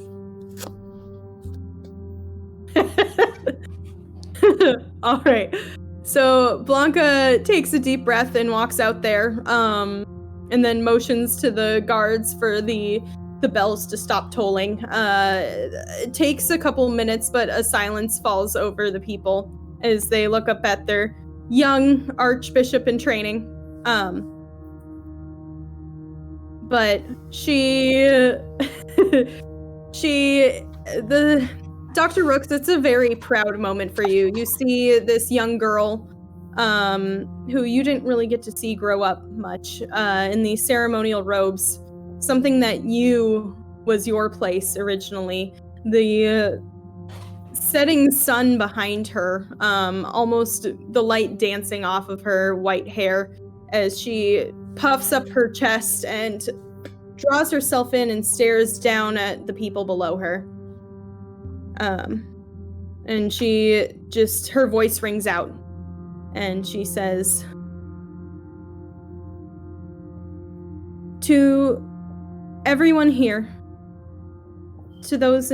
All right. So Blanca takes a deep breath and walks out there, and then motions to the guards for the bells to stop tolling. It takes a couple minutes, but a silence falls over the people as they look up at their young Archbishop in training. But Dr. Rooks, it's a very proud moment for you. You see this young girl, who you didn't really get to see grow up much, in these ceremonial robes, something that was your place originally. The setting sun behind her, almost the light dancing off of her white hair as she puffs up her chest and draws herself in and stares down at the people below her. And her voice rings out, and she says, "To everyone here, to those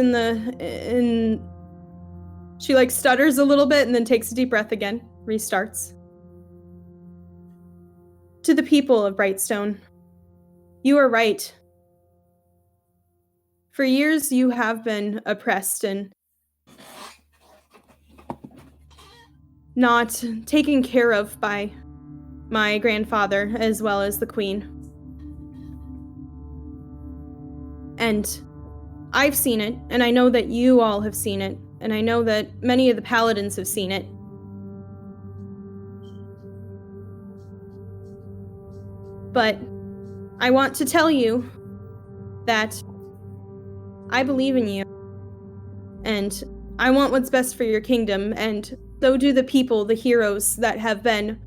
she stutters a little bit and then takes a deep breath again, restarts. To the people of Brightstone, you are right. For years, you have been oppressed and not taken care of by my grandfather as well as the queen. And I've seen it, and I know that you all have seen it, and I know that many of the paladins have seen it. But I want to tell you that I believe in you, and I want what's best for your kingdom, and so do the people, the heroes that have been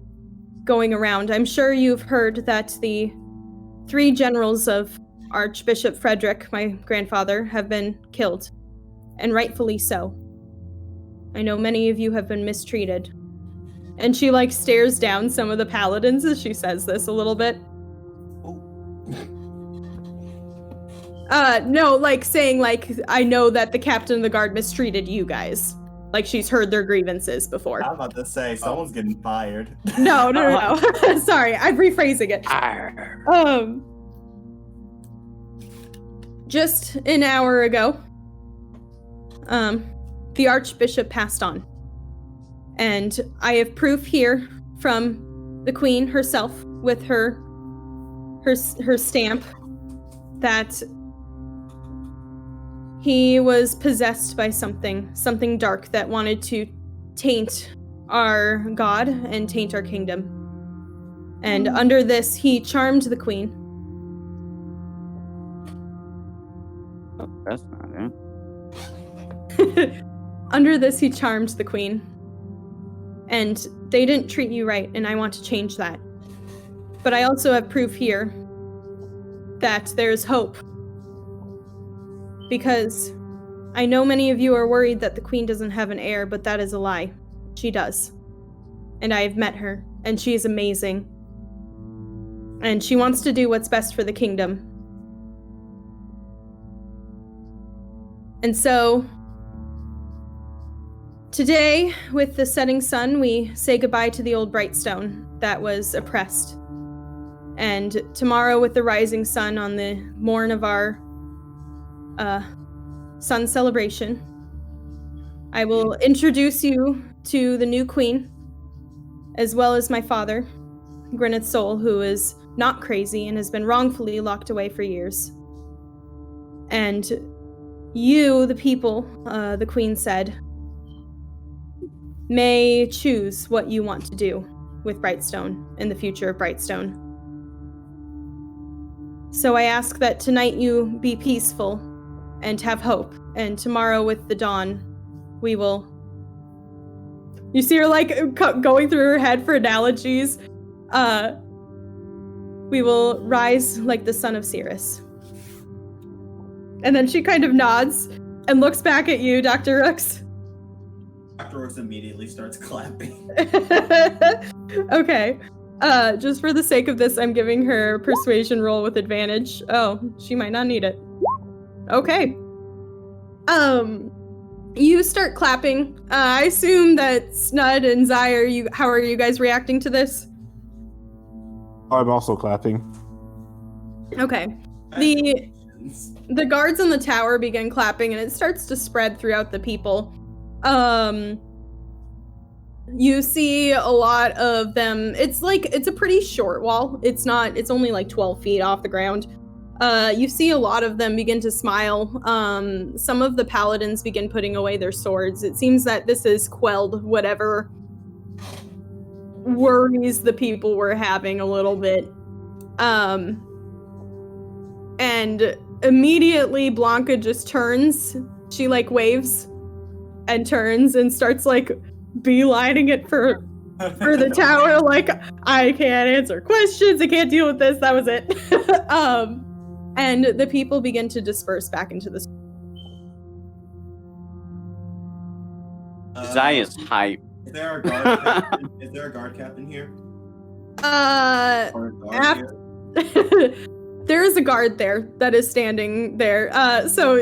going around. I'm sure you've heard that the 3 generals of Archbishop Frederick, my grandfather, have been killed, and rightfully so. I know many of you have been mistreated. And she, stares down some of the paladins as she says this a little bit. No, saying, I know that the captain of the guard mistreated you guys. She's heard their grievances before. I'm about to say, someone's getting fired. No. Sorry, I'm rephrasing it. Just an hour ago, the Archbishop passed on. And I have proof here from the Queen herself with her stamp that he was possessed by something dark that wanted to taint our god and taint our kingdom. And under this, he charmed the queen. Oh, that's not it. Under this, he charmed the queen. And they didn't treat you right, and I want to change that. But I also have proof here that there's hope. Because I know many of you are worried that the queen doesn't have an heir, but that is a lie. She does. And I have met her, and she is amazing. And she wants to do what's best for the kingdom. And so, today, with the setting sun, we say goodbye to the old Brightstone that was oppressed. And tomorrow, with the rising sun on the morn of our sun celebration, I will introduce you to the new queen, as well as my father, Gwyneth Soul, who is not crazy and has been wrongfully locked away for years. And you, the people, the queen said, may choose what you want to do with Brightstone and the future of Brightstone. So I ask that tonight you be peaceful and have hope, and tomorrow with the dawn, we will... You see her, going through her head for analogies. We will rise like the son of Sirius. And then she kind of nods and looks back at you, Dr. Rooks. Dr. Rooks immediately starts clapping. Okay. Just for the sake of this, I'm giving her persuasion roll with advantage. Oh, she might not need it. Okay. You start clapping. I assume that Snud and Zai, how are you guys reacting to this? I'm also clapping. Okay. The guards in the tower begin clapping, and it starts to spread throughout the people. You see a lot of them. It's a pretty short wall. It's only 12 feet off the ground. You see a lot of them begin to smile. Some of the paladins begin putting away their swords. It seems that this has quelled whatever worries the people were having a little bit. And immediately Blanca just turns. She waves and turns and starts beelining it for the tower. I can't answer questions. I can't deal with this. That was it. And the people begin to disperse back into the... Zai is hype. Is there a guard captain? Is there a guard captain here? Or a guard here? There is a guard there that is standing there. So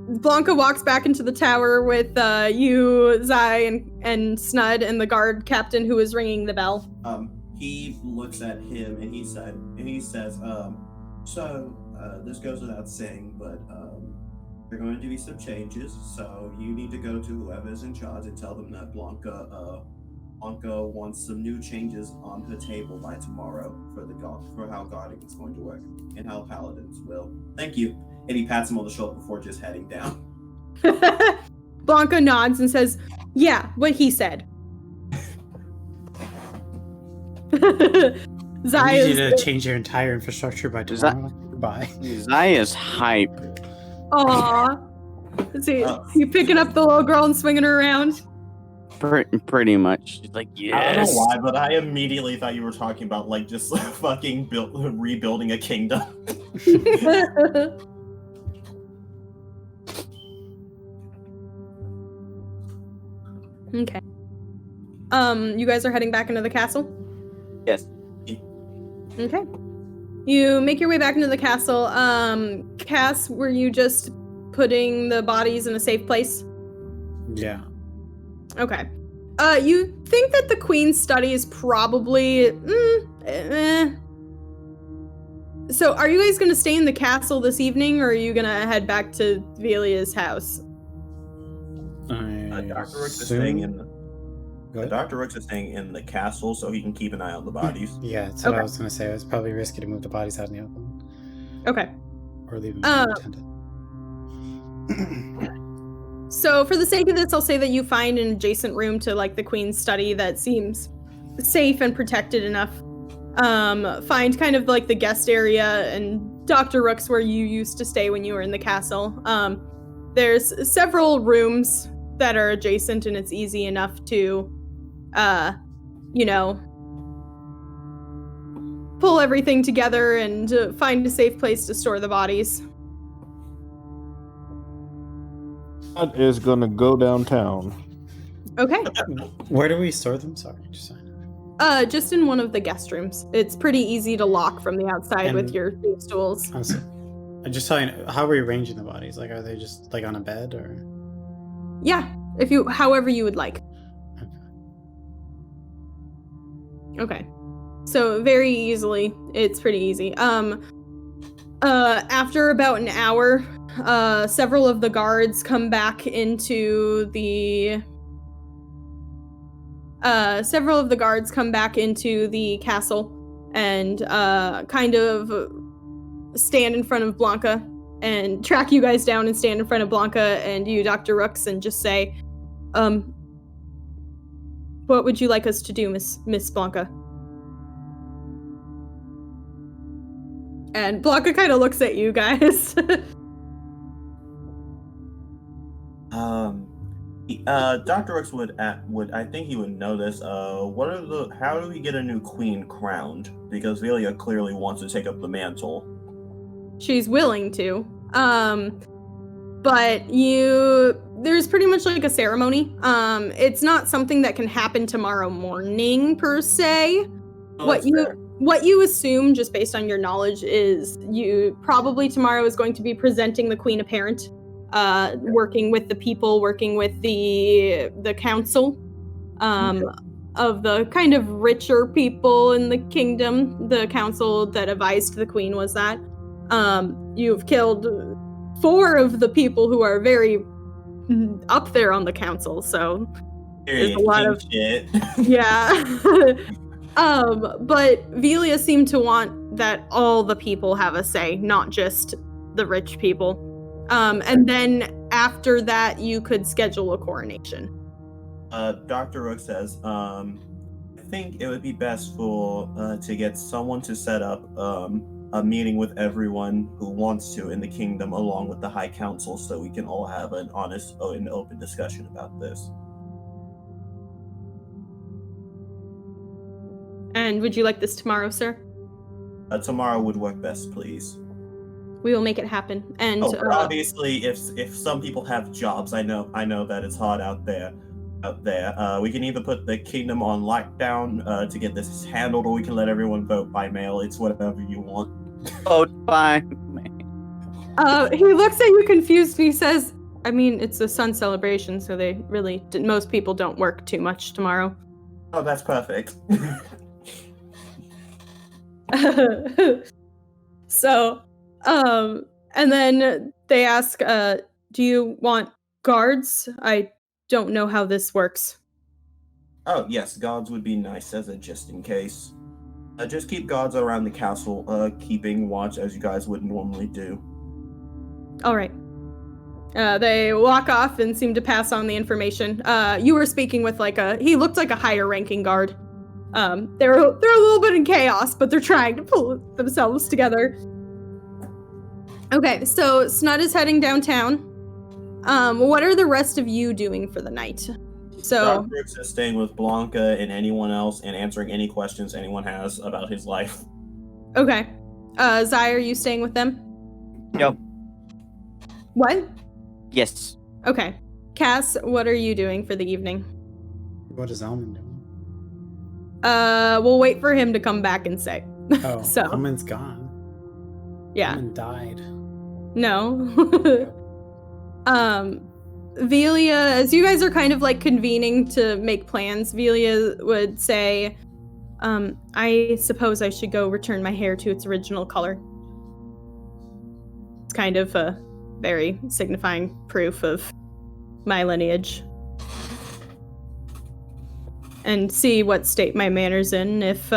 Blanca walks back into the tower with you, Zai, and Snud, and the guard captain who is ringing the bell. He looks at him and he says, so this goes without saying, but there are going to be some changes, so you need to go to whoever's in charge and tell them that Blanca wants some new changes on her table by tomorrow for how guarding is going to work and how paladins will. Thank you. And he pats him on the shoulder before just heading down. Blanca nods and says, "Yeah, what he said." I need you Zaya's to change your entire infrastructure by tomorrow. Goodbye. Zaya's hype. Aw. See, you picking up the little girl and swinging her around? Pretty much. She's like, yes. I don't know why, but I immediately thought you were talking about like just fucking rebuilding a kingdom. Okay. You guys are heading back into the castle? Yes. Okay. You make your way back into the castle. Cass, were you just putting the bodies in a safe place? Yeah. Okay. You think that the queen's study is probably... So, are you guys going to stay in the castle this evening, or are you going to head back to Velia's house? Dr. Rooks is staying in Dr. Rooks is staying in the castle so he can keep an eye on the bodies. Yeah, that's what I was going to say. It's probably risky to move the bodies out in the open. Okay. Or leave them unattended. So for the sake of this, I'll say that you find an adjacent room to like the queen's study that seems safe and protected enough. Find kind of like the guest area and Dr. Rooks where you used to stay when you were in the castle. There's several rooms that are adjacent and it's easy enough to, pull everything together and find a safe place to store the bodies. That is gonna go downtown. Okay. Where do we store them? Sorry, just saying. Just in one of the guest rooms. It's pretty easy to lock from the outside with And- your food stools. I'm just telling you, how are we arranging the bodies? Like, are they just like on a bed or? Yeah, however you would like. Okay. So very easily, it's pretty easy. After about an hour, several of the guards come back into the castle and kind of stand in front of Blanca and track you guys down and stand in front of Blanca and you, Dr. Rooks, and just say, what would you like us to do, Miss Blanca? And Blanca kind of looks at you guys. Dr. Rooks would I think he would know this. How do we get a new queen crowned? Because Velia clearly wants to take up the mantle. She's willing to. But there's pretty much like a ceremony. It's not something that can happen tomorrow morning per se. What you assume, just based on your knowledge, is you probably tomorrow is going to be presenting the queen apparent, working with the people, working with the council, of the kind of richer people in the kingdom. The council that advised the queen was that. You've killed 4 of the people who are very up there on the council, so there's a lot of shit. Yeah. But Velia seemed to want that all the people have a say, not just the rich people. And then after that, you could schedule a coronation. Dr. Rook says, I think it would be best to get someone to set up a meeting with everyone who wants to in the kingdom, along with the High Council, so we can all have an honest and open discussion about this. And would you like this tomorrow, sir? Tomorrow would work best, please. We will make it happen. And obviously, if some people have jobs, I know that it's hard out there. We can either put the kingdom on lockdown to get this handled, or we can let everyone vote by mail. It's whatever you want. Vote by mail. He looks at you confused and he says, I mean, it's a sun celebration, so most people don't work too much tomorrow. Oh, that's perfect. So, and then they ask, do you want guards? I don't know how this works. Oh, yes, guards would be nice as a just in case. Just keep guards around the castle, keeping watch as you guys would normally do. All right. They walk off and seem to pass on the information. You were speaking with he looked like a higher ranking guard. They're a little bit in chaos, but they're trying to pull themselves together. Okay, so Snud is heading downtown. What are the rest of you doing for the night? So Rooks is staying with Blanca and anyone else and answering any questions anyone has about his life. Okay. Zai, are you staying with them? Yep. What? Yes. Okay. Cass, what are you doing for the evening? What is Elmin doing? We'll wait for him to come back and say. Oh, So. Elmin's gone. Yeah. Elmin died. No. Velia, as you guys are kind of convening to make plans, Velia would say, I suppose I should go return my hair to its original color. It's kind of a very signifying proof of my lineage. And see what state my manor's in. If,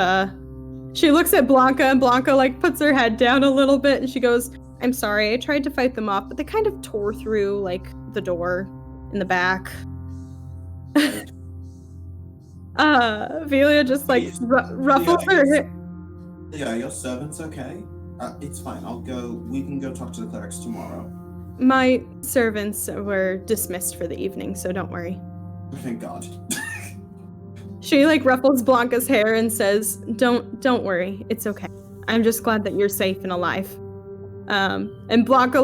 she looks at Blanca, and Blanca, puts her head down a little bit, and she goes, I'm sorry, I tried to fight them off, but they kind of tore through, the door in the back. Velia just, ruffles her hair. Yeah, your servant's okay. It's fine. We can go talk to the clerics tomorrow. My servants were dismissed for the evening, so don't worry. Thank God. She, ruffles Blanca's hair and says, Don't worry, it's okay. I'm just glad that you're safe and alive. And Blanca,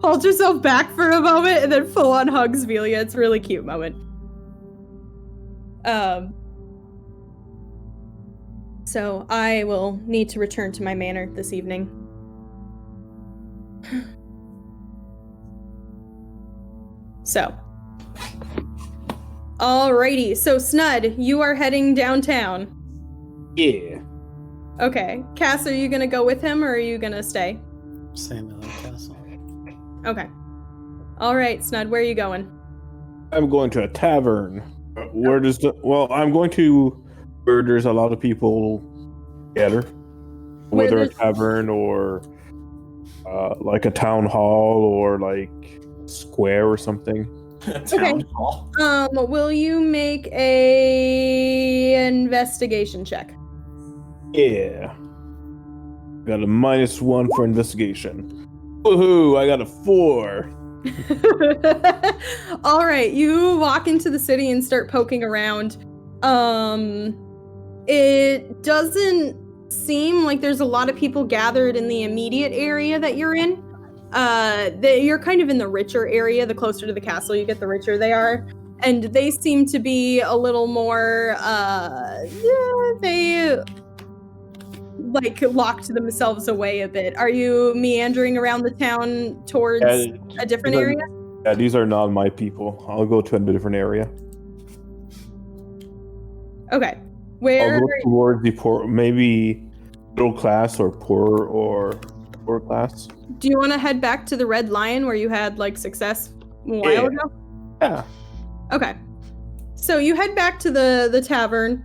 holds herself back for a moment and then full on hugs Velia. It's a really cute moment. So I will need to return to my manor this evening. So. Alrighty, so Snud, you are heading downtown. Yeah. Okay. Cass, are you gonna go with him or are you gonna stay? Stay in the little castle. Okay. Alright, Snud, where are you going? I'm going to a tavern. I'm going to where there's a lot of people gather. Whether a tavern or a town hall or square or something. Town hall. Will you make a investigation check? Yeah. Got a -1 for investigation. Woohoo! I got a 4. All right, you walk into the city and start poking around. It doesn't seem like there's a lot of people gathered in the immediate area that you're in. You're kind of in the richer area. The closer to the castle you get, the richer they are. And they seem to be a little more, they locked themselves away a bit. Are you meandering around the town towards a different area? Yeah, these are not my people. I'll go to a different area. Okay. Where? I'll go towards the poor, maybe middle class or poor class. Do you want to head back to the Red Lion where you had success a while ago? Yeah. Okay. So you head back to the tavern.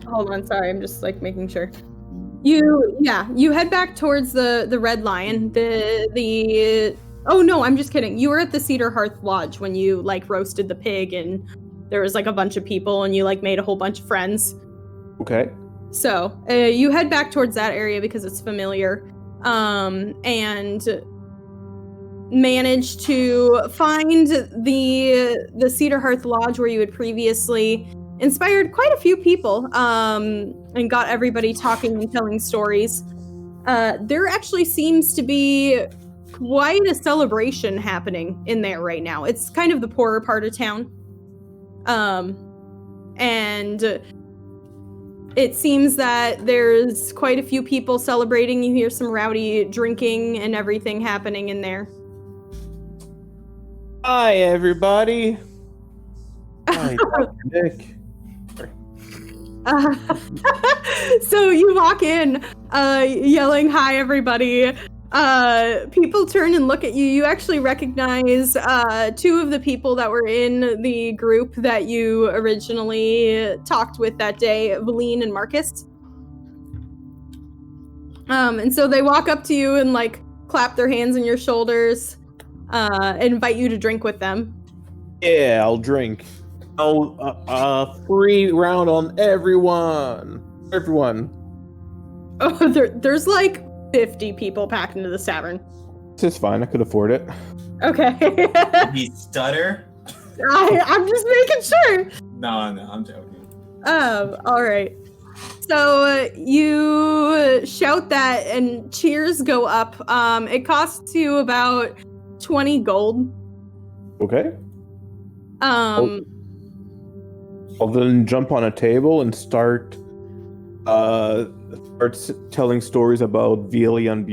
Hold on, sorry, I'm just making sure. You head back towards the Red Lion. Oh no, I'm just kidding. You were at the Cedar Hearth Lodge when you roasted the pig and there was a bunch of people and you made a whole bunch of friends. Okay. So you head back towards that area because it's familiar, and manage to find the Cedar Hearth Lodge where you had previously inspired quite a few people, and got everybody talking and telling stories. There actually seems to be quite a celebration happening in there right now. It's kind of the poorer part of town, and it seems that there's quite a few people celebrating. You hear some rowdy drinking and everything happening in there. Hi, everybody. Hi, Dr. Nick. So you walk in, yelling, "Hi, everybody!" People turn and look at you. You actually recognize two of the people that were in the group that you originally talked with that day, Valine and Marcus. And so they walk up to you and like clap their hands on your shoulders, and invite you to drink with them. Yeah, I'll drink. Free round on everyone. Everyone. Oh, there's like 50 people packed into the tavern. This is fine. I could afford it. Okay. Did he stutter? I'm just making sure. No, I'm joking. All right. So you shout that and cheers go up. It costs you about 20 gold. Okay. I'll then jump on a table and start telling stories about Vili and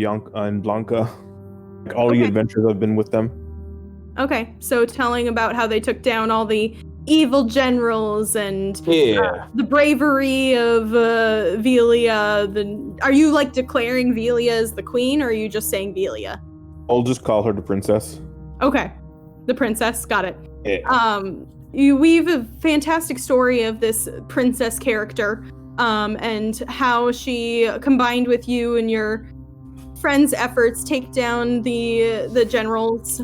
Blanca. Like all the adventures I've been with them. Okay, so telling about how they took down all the evil generals and the bravery of Velia. Are you like declaring Velia as the queen, or are you just saying Velia? I'll just call her the princess. Okay, the princess, got it. Yeah. You weave a fantastic story of this princess character, and how she combined with you and your friends' efforts take down the generals.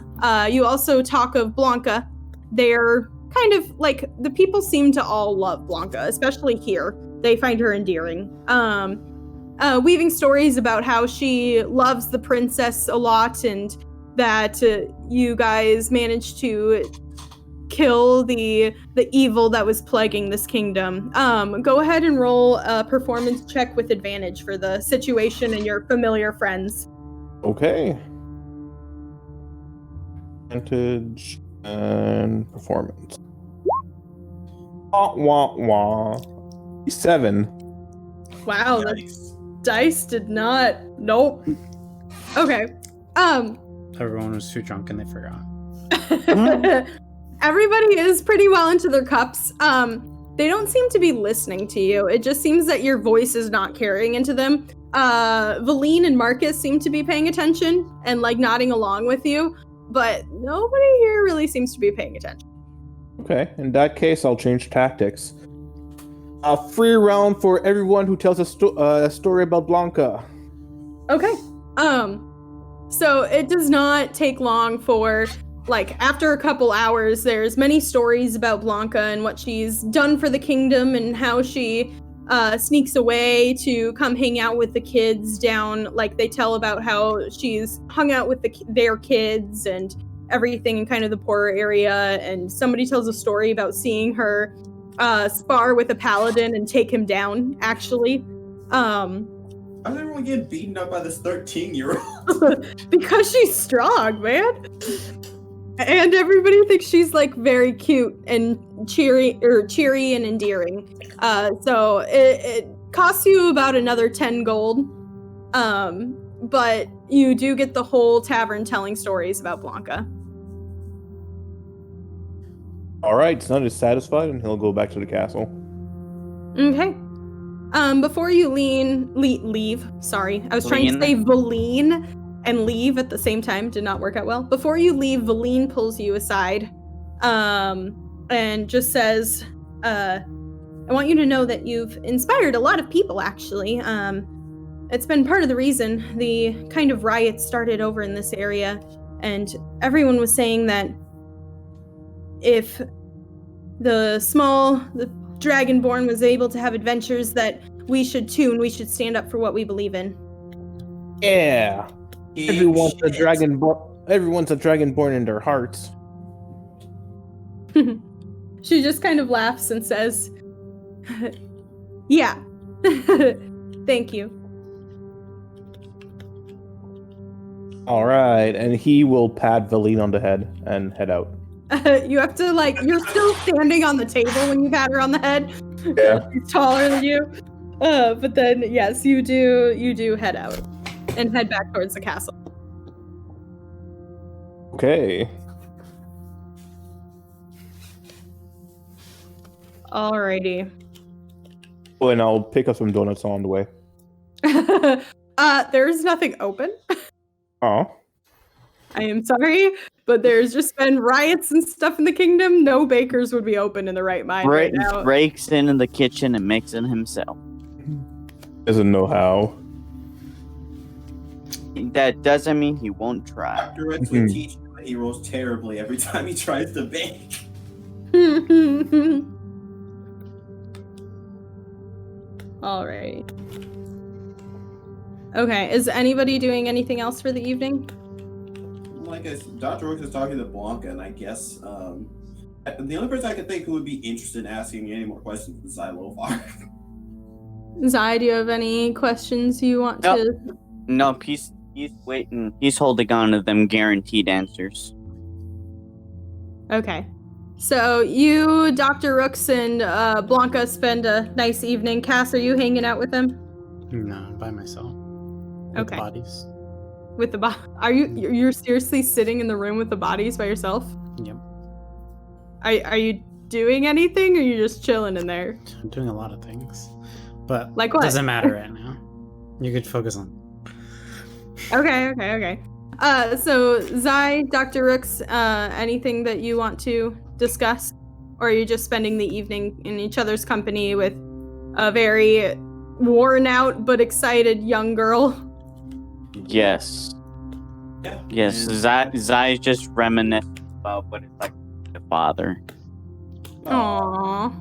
You also talk of Blanca. They're kind of like, the people seem to all love Blanca, especially here. They find her endearing. Weaving stories about how she loves the princess a lot, and that you guys managed to kill the evil that was plaguing this kingdom. Go ahead and roll a performance check with advantage for the situation and your familiar friends. Okay. Advantage and performance. Wah, wah, wah. 7. Wow, the dice did not. Nope. Okay. Everyone was too drunk and they forgot. Everybody is pretty well into their cups. They don't seem to be listening to you. It just seems that your voice is not carrying into them. Valine and Marcus seem to be paying attention and like nodding along with you, but nobody here really seems to be paying attention. Okay, in that case, I'll change tactics. A free round for everyone who tells a story about Blanca. Okay. So it does not take long for, like, after a couple hours, there's many stories about Blanca and what she's done for the kingdom and how she sneaks away to come hang out with the kids down. Like, they tell about how she's hung out with their kids and everything in kind of the poorer area. And somebody tells a story about seeing her spar with a paladin and take him down, actually. How did everyone get beaten up by this 13-year-old? Because she's strong, man. And everybody thinks she's like very cute and cheery and endearing. So it costs you about another 10 gold. But you do get the whole tavern telling stories about Blanca. All right, Sun is satisfied, and he'll go back to the castle. Okay. Before you leave, sorry. I was trying to say Valine and leave at the same time. Did not work out well. Before you leave, Valine pulls you aside and just says, I want you to know that you've inspired a lot of people, actually. It's been part of the reason the kind of riots started over in this area, and everyone was saying that if the Dragonborn was able to have adventures, that we should too, and we should stand up for what we believe in. Yeah. Everyone's a Dragonborn in their hearts. She just kind of laughs and says, yeah. Thank you. All right, and he will pat Valine on the head and head out. You have to, like, you're still standing on the table when you pat her on the head. Yeah. She's taller than you. But then, yes, you do head out and head back towards the castle. Okay. Alrighty. Oh, and I'll pick up some donuts on the way. There's nothing open. Oh. I am sorry, but there's just been riots and stuff in the kingdom. No bakers would be open in the right mind right now. Breaks in the kitchen and makes it himself. Doesn't know how. That doesn't mean he won't try. Dr. Rooks would teach him that he rolls terribly every time he tries to bake. All right. Okay, is anybody doing anything else for the evening? Like I said, Dr. Rooks is talking to Blanca, and I guess the only person I could think who would be interested in asking me any more questions is Xylofar. Zai, do you have any questions you want to? No, he's waiting. He's holding on to them guaranteed answers. Okay. So you, Dr. Rooks, and Blanca spend a nice evening. Cass, are you hanging out with them? No, by myself. With Okay. bodies. With the you're seriously sitting in the room with the bodies by yourself? Yep. Are you doing anything, or are you just chilling in there? I'm doing a lot of things. But Like what? doesn't matter right now. You could focus on. Okay. So Zai, Dr. Rooks, anything that you want to discuss? Or are you just spending the evening in each other's company with a very worn out but excited young girl? Yes. Yeah. Yes, Zai's just reminiscing about what it's like to be a father. Aww.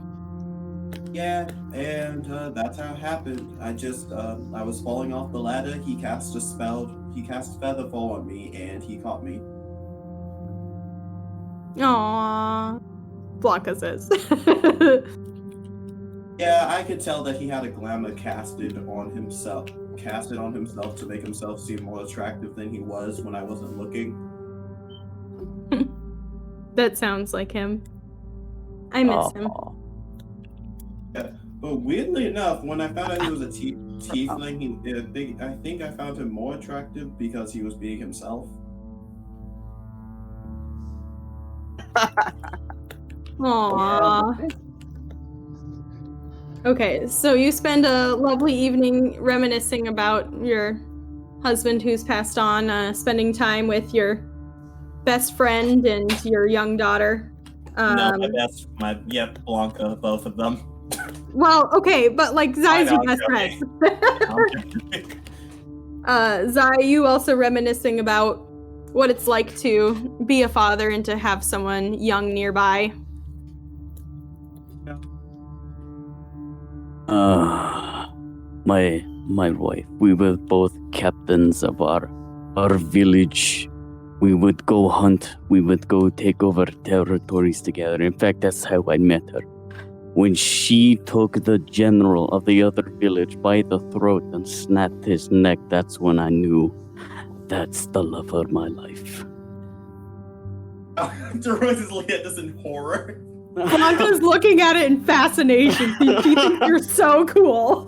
Yeah, and that's how it happened. I was falling off the ladder. He cast a spell. He cast Featherfall on me, and he caught me. Aww. Blanca says. Yeah, I could tell that he had a glamour casted on himself to make himself seem more attractive than he was when I wasn't looking. That sounds like him. I miss him. Yeah, but weirdly enough, when I found out he was a tiefling, I think I found him more attractive because he was being himself. Aww. Okay, so you spend a lovely evening reminiscing about your husband who's passed on, spending time with your best friend and your young daughter. No, Blanca, both of them. Well, okay, but like Zai's your best okay. friend. Zai, you also reminiscing about what it's like to be a father and to have someone young nearby. My wife. We were both captains of our village. We would go hunt. We would go take over territories together. In fact, that's how I met her. When she took the general of the other village by the throat and snapped his neck, that's when I knew that's the love of my life. Rose is looking at this in horror. Blanca's looking at it in fascination. She thinks you're so cool.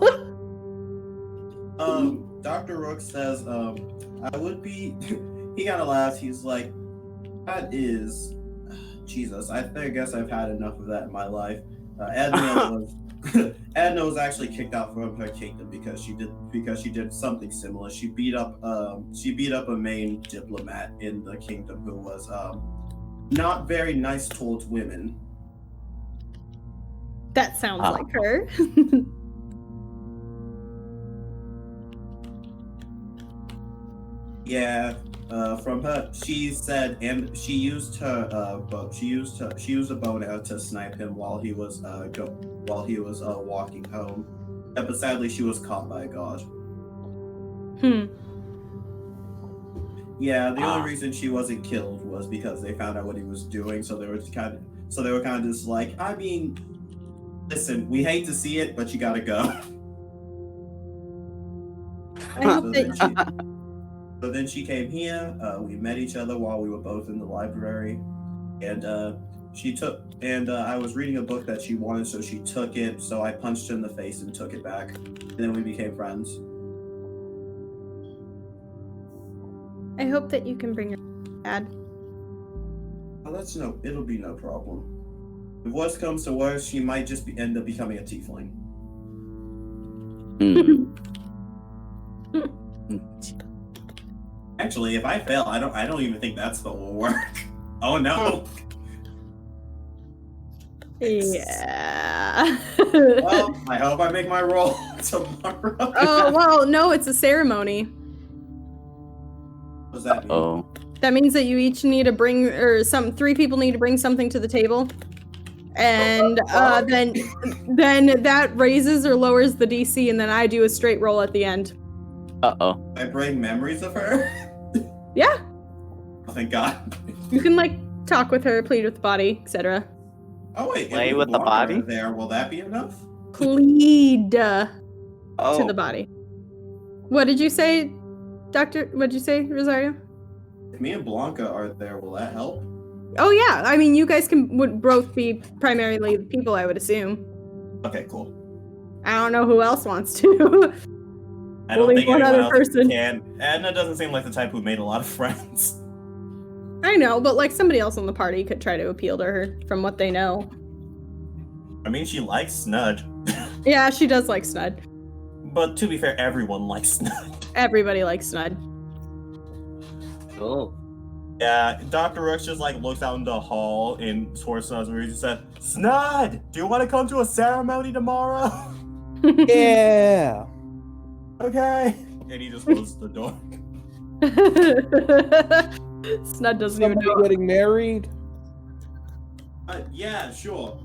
Dr. Rooks says, I would be... He kind of laughs. He's like, that is... Jesus, I guess I've had enough of that in my life. Edna was actually kicked out from her kingdom because she did something similar. She beat up a main diplomat in the kingdom who was not very nice towards women. That sounds like her. Yeah, from her, she said, and she used her bow. She used a bow and arrow to snipe him while he was walking home. Yeah, but sadly, she was caught by a god. Yeah, the only reason she wasn't killed was because they found out what he was doing. So they were kind of just like, I mean, listen, we hate to see it, but you gotta go. I hope that So then she came here. We met each other while we were both in the library, and I was reading a book that she wanted, so she took it. So I punched her in the face and took it back, and then we became friends. I hope that you can bring your dad. Oh, it'll be no problem. If worst comes to worst, she might just end up becoming a tiefling. Actually, if I fail, I don't even think that spell will work. Oh no. Yeah. Well, I hope I make my roll tomorrow. Oh, well, no, it's a ceremony. What does that mean? Oh. That means that you each need to bring, or 3 people need to bring something to the table. And then that raises or lowers the DC, and then I do a straight roll at the end. Uh-oh. I bring memories of her? Yeah. Oh, thank God. You can, like, talk with her, plead with the body, etc. Oh, wait. Play if we with the walk body? around there, will that be enough? Plead to Oh, the body. What did you say, Doctor? What did you say, Rosario? If me and Blanca are there, will that help? Oh, yeah. I mean, you guys would both be primarily the people, I would assume. Okay, cool. I don't know who else wants to. I don't Only think one anyone other else person. can. Edna doesn't seem like the type who made a lot of friends. I know, but, like, somebody else on the party could try to appeal to her from what they know. I mean, she likes Snud. Yeah, she does like Snud. But to be fair, everyone likes Snud. Everybody likes Snud. Oh. Yeah, Dr. Rooks just like looks out in the hall and towards Snud's room and said, Snud, do you want to come to a ceremony tomorrow? Yeah. Okay. And he just closes the door. Snud doesn't even Somebody know. getting married? Yeah, sure.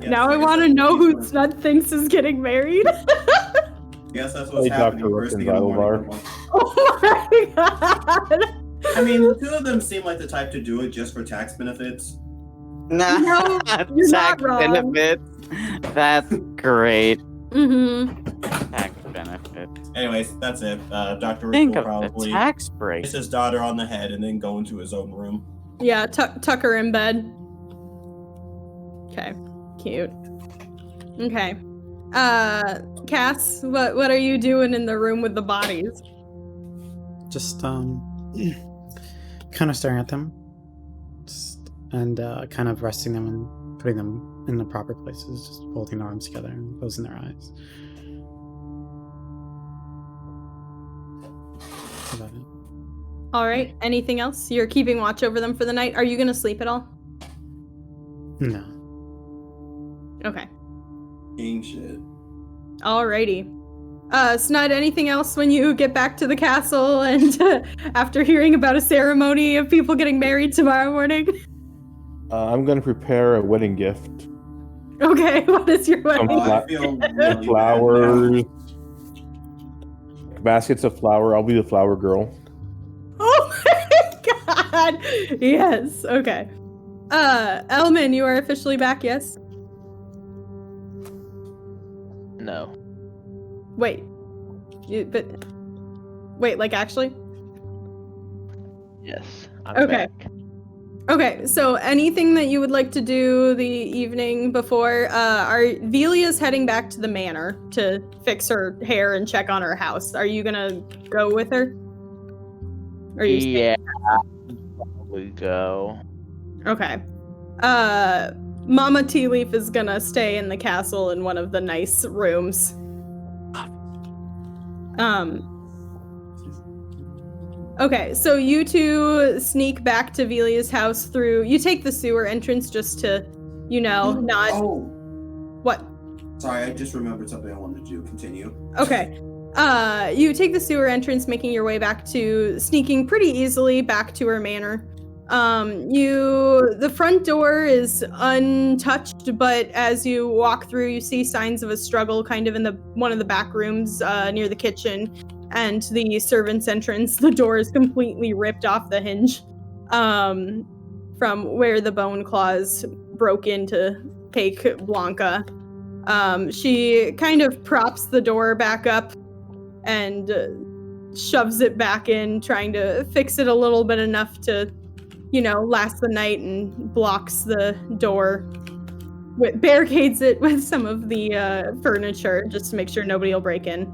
Now I want to know who Snud thinks is getting married. Yes, that's what's Hey, happening Dr. first Rooks thing and in the morning. Oh my god! I mean, the two of them seem like the type to do it just for tax benefits. nah. No, you're not Tax wrong. benefits. That's great. Mm-hmm. Tax benefits. Anyways, that's it. Dr. Rooks Think will of the probably tax break. kiss his daughter on the head and then go into his own room. Yeah, tuck her in bed. Okay, cute. Okay. Cass, what are you doing in the room with the bodies? Just kind of staring at them, and kind of resting them and putting them in the proper places, just holding their arms together and closing their eyes. That's about it. All right. Anything else? You're keeping watch over them for the night. Are you gonna sleep at all? No. Okay. King shit. Alrighty. Snud, anything else when you get back to the castle and after hearing about a ceremony of people getting married tomorrow morning? I'm going to prepare a wedding gift. Okay, what is your wedding? Some I feel really flowers. Baskets of flour. I'll be the flower girl. Oh my god! Yes, okay. Elmin, you are officially back, yes? No. Wait. Wait, like actually? Yes. I'm Okay. back. Okay, so anything that you would like to do the evening before, Velia's heading back to the manor to fix her hair and check on her house. Are you gonna go with her? Or are you staying? Yeah. Probably go. Okay. Mama Tea Leaf is gonna stay in the castle in one of the nice rooms. Okay, so you two sneak back to Velia's house through. You take the sewer entrance just to, not. Oh, What? sorry, I just remembered something I wanted to do. Continue. Okay. You take the sewer entrance, making your way back to, sneaking pretty easily back to her manor. The front door is untouched, but as you walk through, you see signs of a struggle kind of in one of the back rooms, near the kitchen. And the servant's entrance, the door is completely ripped off the hinge from where the Boneclaws broke in to take Blanca. She kind of props the door back up and shoves it back in, trying to fix it a little bit enough to, last the night, and blocks the door, barricades it with some of the furniture just to make sure nobody will break in.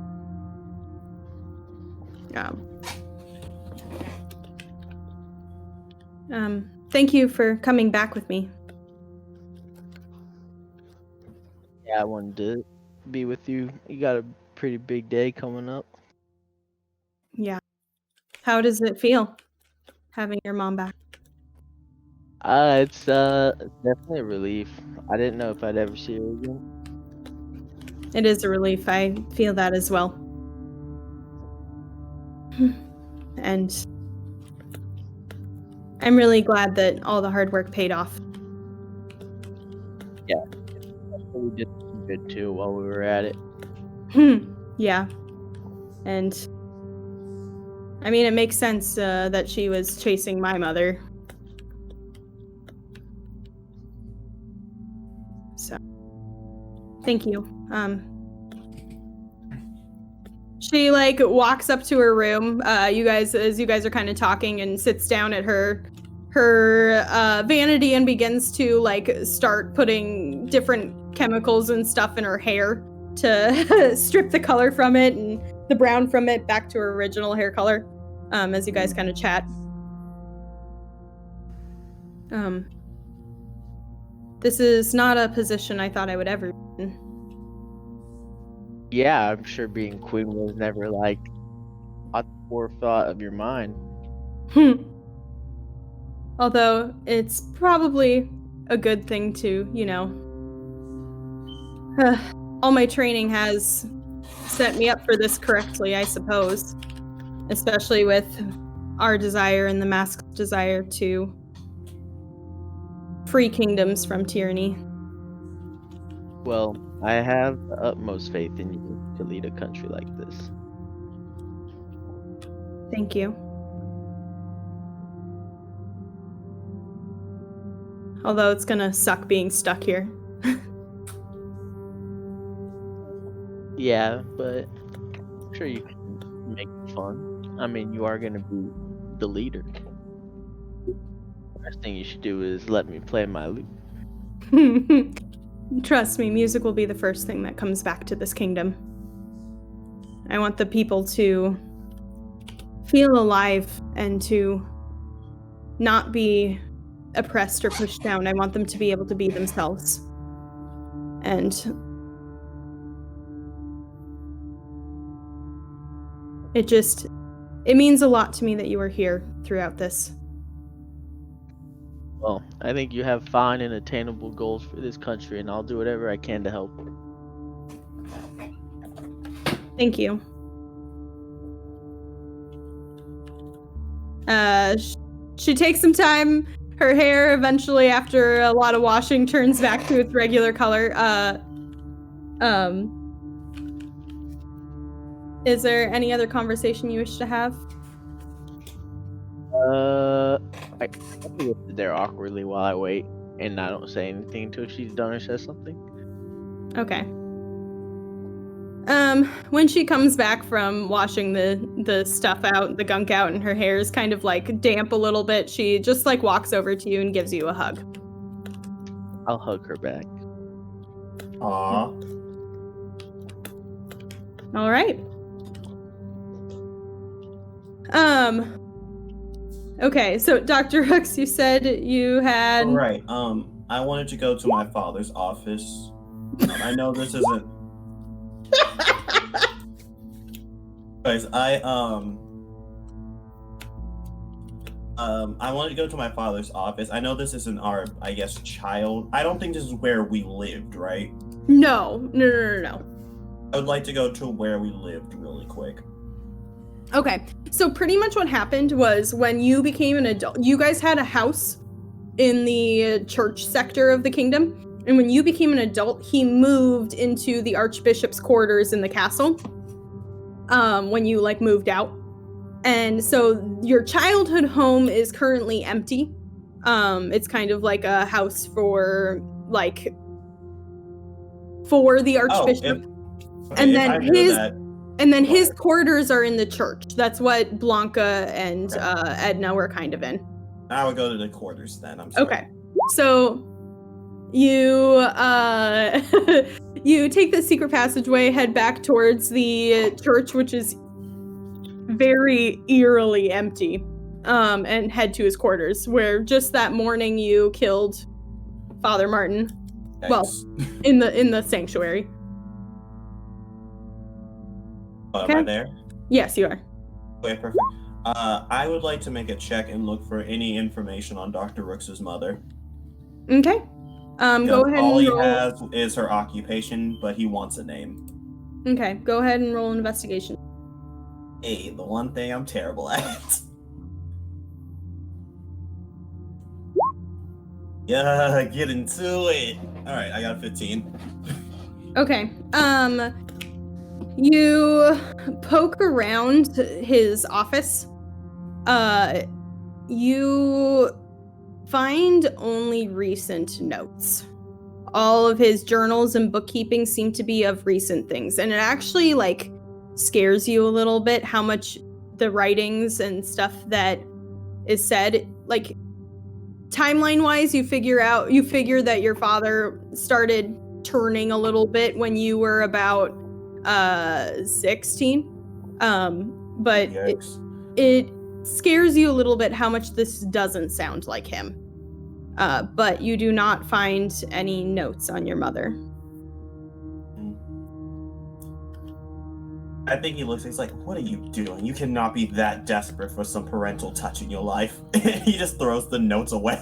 Thank you for coming back with me. Yeah, I wanted to be with you. You got a pretty big day coming up. Yeah. How does it feel having your mom back? It's definitely a relief. I didn't know if I'd ever see her again. It is a relief. I feel that as well. And I'm really glad that all the hard work paid off. We did some good too while we were at it. Yeah. And I mean, it makes sense that she was chasing my mother. So, thank you. She like walks up to her room. As you guys are kind of talking, and sits down at her vanity and begins to like start putting different chemicals and stuff in her hair to strip the color from it and the brown from it back to her original hair color. As you guys kind of chat. This is not a position I thought I would ever be in. Yeah, I'm sure being queen was never like a forethought of your mind. Although it's probably a good thing to, all my training has set me up for this correctly, I suppose. Especially with our desire and the mask's desire to free kingdoms from tyranny. Well, I have the utmost faith in you to lead a country like this. Thank you. Although it's gonna suck being stuck here. Yeah, but I'm sure you can make it fun. I mean, you are gonna be the leader. First thing you should do is let me play my lute. Trust me, music will be the first thing that comes back to this kingdom. I want the people to feel alive and to not be oppressed or pushed down. I want them to be able to be themselves. And it means a lot to me that you were here throughout this. Well, I think you have fine and attainable goals for this country, and I'll do whatever I can to help. Thank you. She takes some time. Her hair eventually, after a lot of washing, turns back to its regular color. Is there any other conversation you wish to have? I can sit there awkwardly while I wait, and I don't say anything until she's done or says something. Okay. When she comes back from washing the stuff out, the gunk out, and her hair is kind of like damp a little bit, she just like walks over to you and gives you a hug. I'll hug her back. Aww. All right. Okay, so Dr. Rooks, you said you had... Right, I wanted to go to my father's office. I know this isn't... Guys, I wanted to go to my father's office. I know this isn't our, I guess, child. I don't think this is where we lived, right? No. I would like to go to where we lived really quick. Okay, so pretty much what happened was when you became an adult, you guys had a house in the church sector of the kingdom, and when you became an adult, he moved into the Archbishop's quarters in the castle, when you, like, moved out. And so your childhood home is currently empty. It's kind of like a house for the Archbishop. And then his quarters are in the church. That's what Blanca and Edna were kind of in. I would go to the quarters then. I'm sorry. Okay. So you you take the secret passageway, head back towards the church, which is very eerily empty, and head to his quarters, where just that morning you killed Father Martin. Yikes. Well, in the sanctuary. Am I there? Yes, you are. Okay, perfect. I would like to make a check and look for any information on Dr. Rooks' mother. Okay. Go ahead all and he roll. has is her occupation, but he wants a name. Okay, go ahead and roll investigation. Hey, the one thing I'm terrible at. Yeah, get into it. All right, I got a 15. Okay. You poke around his office. You find only recent notes. All of his journals and bookkeeping seem to be of recent things, and it actually like scares you a little bit how much the writings and stuff that is said, like timeline wise, you figure that your father started turning a little bit when you were about 16. But it scares you a little bit how much this doesn't sound like him. But you do not find any notes on your mother. I think he looks, he's like, what are you doing? You cannot be that desperate for some parental touch in your life. He just throws the notes away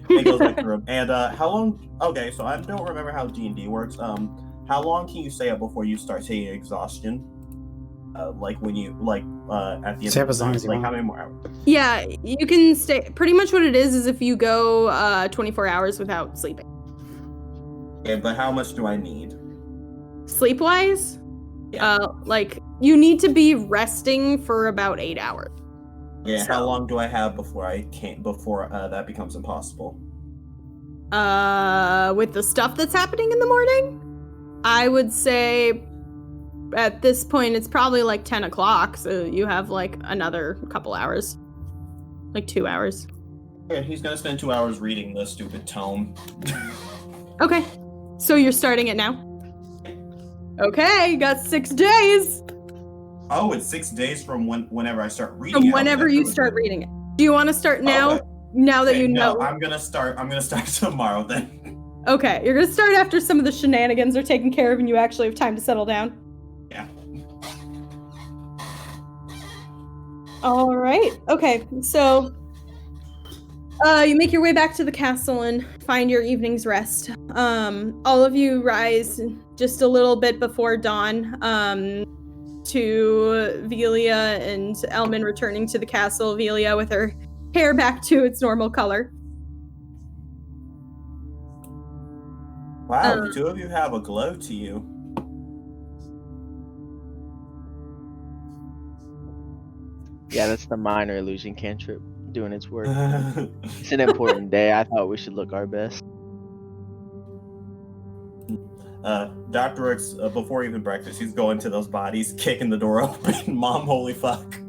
and goes back to the room. And how long, okay, so I don't remember how D&D works. How long can you stay up before you start taking exhaustion? Like when you, at the end Stay of up as long as you like want. how many more hours? Yeah, you can stay. Pretty much what it is if you go 24 hours without sleeping. Okay, but how much do I need? Sleep-wise? Yeah. You need to be resting for about 8 hours. Yeah, So- how long do I have before that becomes impossible? With the stuff that's happening in the morning, I would say at this point it's probably like 10 o'clock, so you have like another couple hours. Like 2 hours. Yeah, he's gonna spend 2 hours reading the stupid tome. Okay. So you're starting it now? Okay, you got 6 days. Oh, it's 6 days from whenever I start reading. From whenever you start reading it. Do you want to start now? Okay. Now that Okay, you know. No, I'm gonna start tomorrow then. Okay, you're gonna start after some of the shenanigans are taken care of and you actually have time to settle down. Yeah. All right. Okay. So, you make your way back to the castle and find your evening's rest. All of you rise just a little bit before dawn. To Velia and Elmin returning to the castle. Velia with her hair back to its normal color. Wow, the two of you have a glow to you. Yeah, that's the minor illusion cantrip doing its work. It's an important day. I thought we should look our best. Dr. Rooks, before even breakfast, he's going to those bodies, kicking the door open. Mom, holy fuck.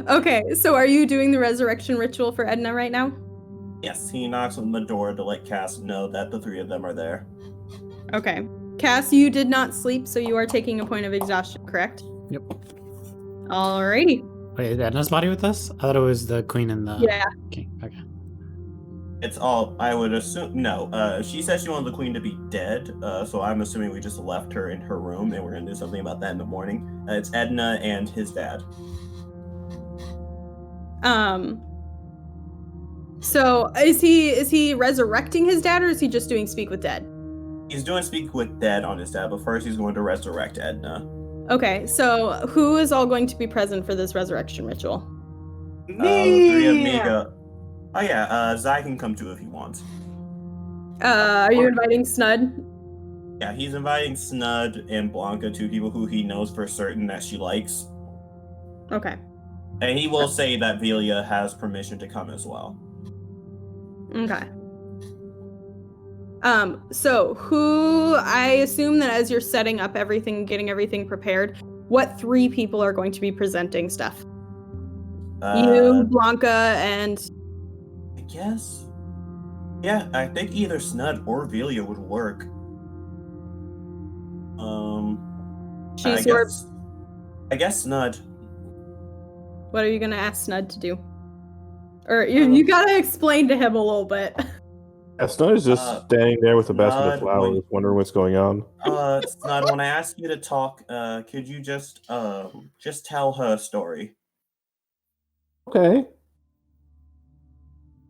Okay, so are you doing the resurrection ritual for Edna right now? Yes, he knocks on the door to let Cass know that the three of them are there. Okay. Cass, you did not sleep, so you are taking a point of exhaustion, correct? Yep. Alrighty. Wait, is Edna's body with us? I thought it was the queen and the Yeah. king. Okay. It's all, I would assume, no. She said she wanted the queen to be dead, so I'm assuming we just left her in her room, and we're gonna do something about that in the morning. It's Edna and his dad. So is he resurrecting his dad, or is he just doing speak with dead? He's doing speak with dead on his dad, but first he's going to resurrect Edna. Okay, so who is all going to be present for this resurrection ritual? The three of me go. Oh yeah, Zai can come too if he wants. Are you inviting Snud? Yeah, he's inviting Snud and Blanca, two people who he knows for certain that she likes. Okay. And he will say that Velia has permission to come as well. Okay. So who, I assume that as you're setting up everything, getting everything prepared, what 3 people are going to be presenting stuff? You, Blanca, and... I guess. Yeah, I think either Snud or Velia would work. I guess Snud. What are you gonna ask Snud to do? Or you gotta explain to him a little bit. Snud is just standing there with a basket of Snud, flowers, wondering what's going on. Snud, when I ask you to talk, could you just tell her story? Okay.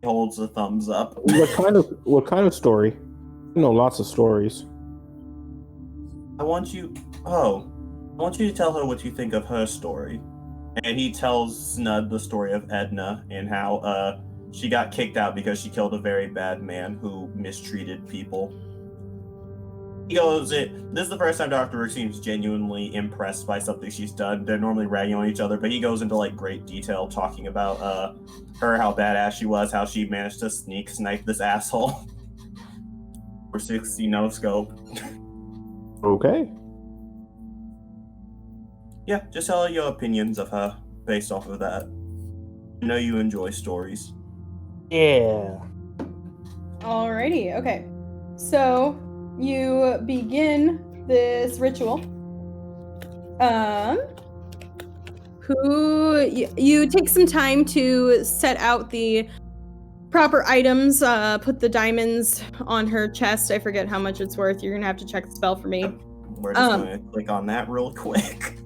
He holds a thumbs up. What kind of story? I know lots of stories. I want you to tell her what you think of her story. And he tells Snud the story of Edna and how she got kicked out because she killed a very bad man who mistreated people. He goes, this is the first time Dr. Rooks seems genuinely impressed by something she's done. They're normally ragging on each other, but he goes into like great detail talking about her, how badass she was, how she managed to snipe this asshole for 60 no scope. Okay. Yeah, just tell her your opinions of her based off of that. I know you enjoy stories. Yeah. Alrighty, okay. So you begin this ritual. You take some time to set out the proper items, put the diamonds on her chest. I forget how much it's worth. You're gonna have to check the spell for me. We're just gonna click on that real quick.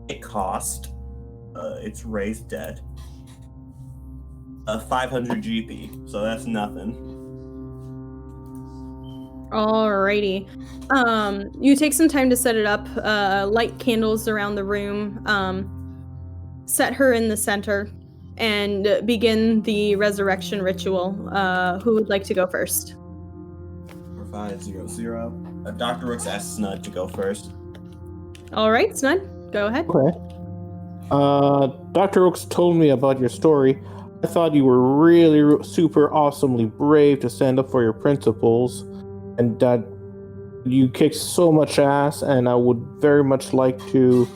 It cost, it's raised dead, 500 GP, so that's nothing. Alrighty. You take some time to set it up, light candles around the room, set her in the center, and begin the resurrection ritual. Who would like to go first? 4500. Dr. Rooks asks Snud to go first. Alright, Snud, go ahead. Okay. Dr. Rooks told me about your story. I thought you were really super awesomely brave to stand up for your principles, and that you kicked so much ass, and I would very much like to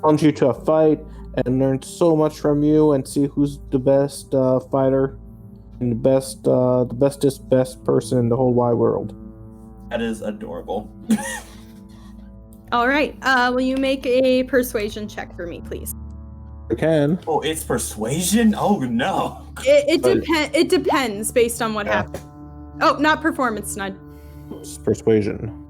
challenge you to a fight and learn so much from you and see who's the best fighter and the best person in the whole wide world. That is adorable. Alright, will you make a persuasion check for me, please? I can. Oh, it's persuasion? Oh no. It depends based on what Yeah. happened. Oh, not performance, Snud. It's persuasion.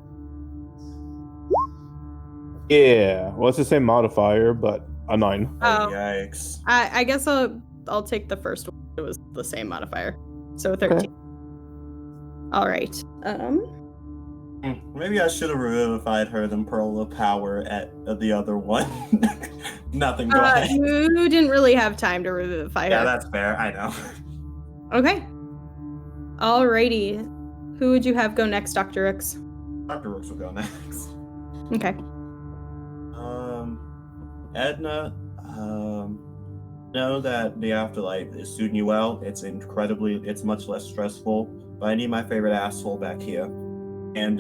Yeah, well, it's the same modifier, but a 9. Oh. Yikes. I guess I'll take the first one. It was the same modifier. So 13. Okay. Alright. Maybe I should have revivified her than Pearl of Power at the other one. Nothing, go ahead. You didn't really have time to revivify her. Yeah, that's fair, I know. Okay. Alrighty. Who would you have go next, Dr. Rooks? Dr. Rooks will go next. Okay. Edna, know that the afterlife is suiting you well. It's much less stressful, but I need my favorite asshole back here. And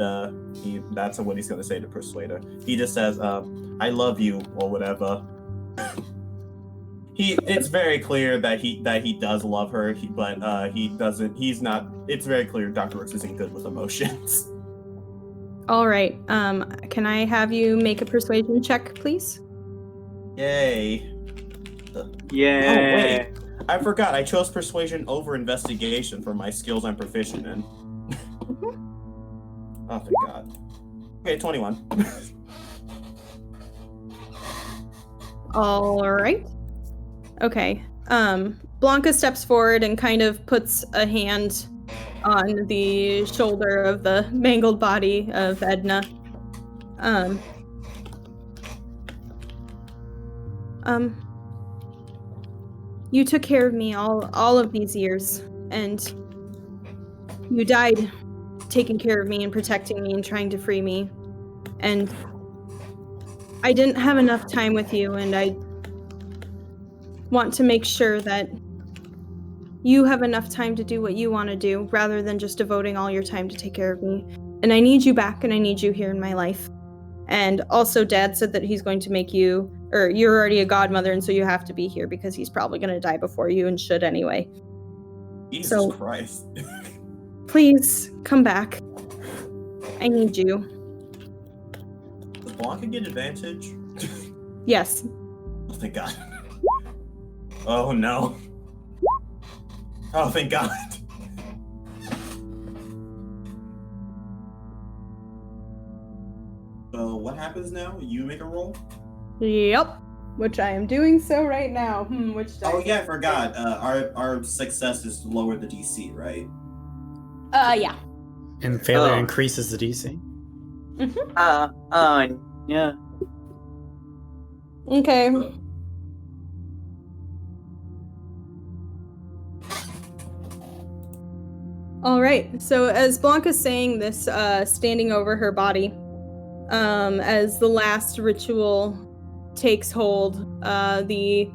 that's what he's going to say to persuade her. He just says, I love you, or whatever. It's very clear that he does love her, but he doesn't, it's very clear Dr. Rooks isn't good with emotions. Alright. Can I have you make a persuasion check, please? Yay. Yeah. Oh, wait. I forgot. I chose persuasion over investigation for my skills I'm proficient in. Oh, thank God. Okay, 21. Alright. Okay. Blanca steps forward and kind of puts a hand on the shoulder of the mangled body of Edna. You took care of me all of these years, and you died taking care of me and protecting me and trying to free me. And I didn't have enough time with you, and I want to make sure that you have enough time to do what you want to do, rather than just devoting all your time to take care of me. And I need you back, and I need you here in my life. And also, Dad said that he's going to make you, or you're already a godmother, and so you have to be here because he's probably going to die before you, and should anyway. Jesus Christ. Please, come back. I need you. Does Blanca get advantage? Yes. Oh, thank God. Oh, no. Oh, thank God. So what happens now? You make a roll? Yep. Which I am doing so right now. Which dice? Oh yeah, I forgot. Our success is to lower the DC, right? Yeah. And failure Oh. increases the DC. Yeah. Okay. All right. So as Blanca's saying this, standing over her body, as the last ritual takes hold, the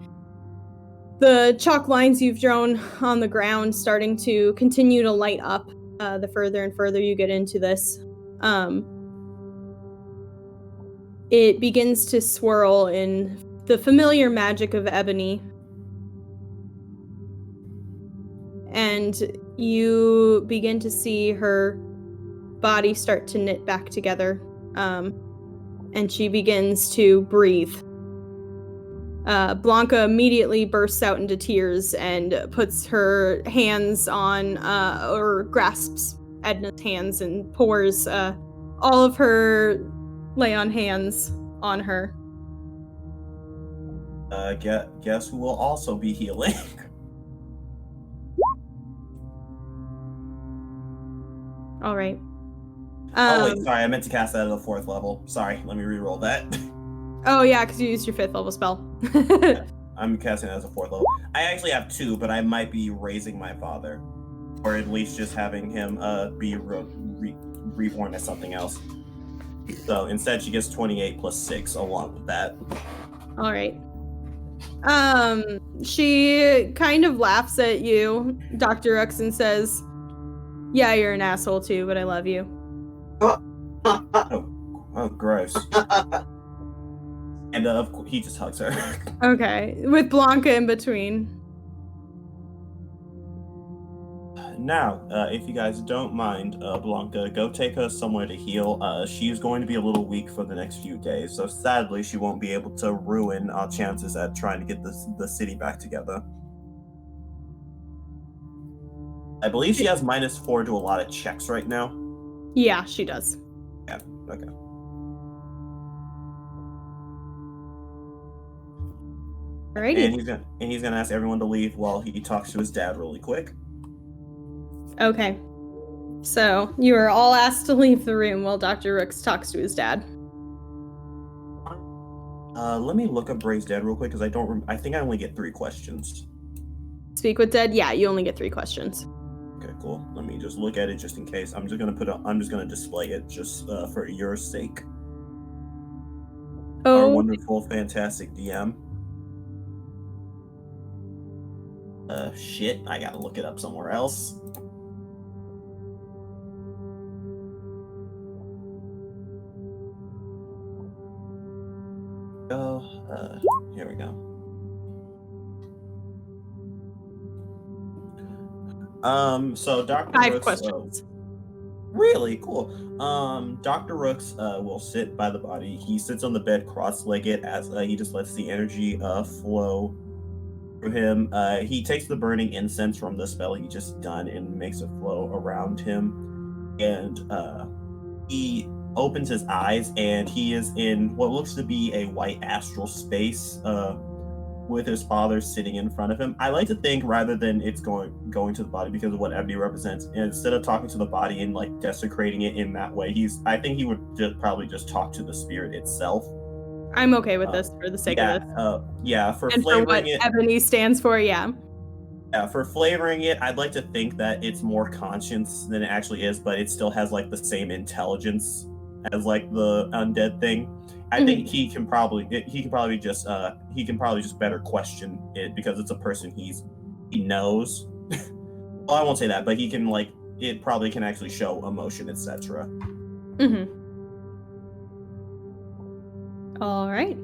chalk lines you've drawn on the ground starting to continue to light up the further and further you get into this. It begins to swirl in the familiar magic of ebony. And you begin to see her body start to knit back together. And she begins to breathe. Blanca immediately bursts out into tears and puts her hands on, or grasps Edna's hands and pours all of her lay-on hands on her. Guess who will also be healing? All right. Oh wait, sorry, I meant to cast that at the 4th level. Sorry, let me re-roll that. Oh yeah, because you used your 5th level spell. I'm casting it as a 4th level. I actually have 2, but I might be raising my father, or at least just having him be reborn as something else. So instead, she gets 28 plus 6 along with that. All right. She kind of laughs at you, Dr. Rooks, and says, "Yeah, you're an asshole too, but I love you." Oh, gross. And of course, he just hugs her. Okay, with Blanca in between. Now, if you guys don't mind, Blanca, go take her somewhere to heal. She's going to be a little weak for the next few days, so sadly she won't be able to ruin our chances at trying to get the city back together. I believe she has -4 to a lot of checks right now. Yeah, she does. Yeah, okay. Alrighty. And he's gonna ask everyone to leave while he talks to his dad really quick. Okay. So, you are all asked to leave the room while Dr. Rooks talks to his dad. Let me look up Bray's dad real quick because I think I only get 3 questions. Speak with Dad? Yeah, you only get 3 questions. Okay, cool. Let me just look at it just in case. I'm just gonna display it just for your sake. Our Oh, wonderful, fantastic DM. Shit, I gotta look it up somewhere else. Here we go. So Dr. 5 Rooks, questions. really cool. Dr. Rooks will sit by the body. He sits on the bed cross-legged as he just lets the energy flow through him. He takes the burning incense from the spell he just done and makes it flow around him. And he opens his eyes and he is in what looks to be a white astral space with his father sitting in front of him. I like to think rather than it's going to the body because of what ebony represents, and instead of talking to the body and like desecrating it in that way, I think he would probably just talk to the spirit itself. I'm okay with this for the sake of this. For And for flavoring what it. Ebony stands for, yeah. Yeah, for flavoring it, I'd like to think that it's more conscience than it actually is, but it still has like the same intelligence as like the undead thing. I think he can probably just better question it because it's a person he knows. Well, I won't say that, but he can it probably can actually show emotion, etc. All right.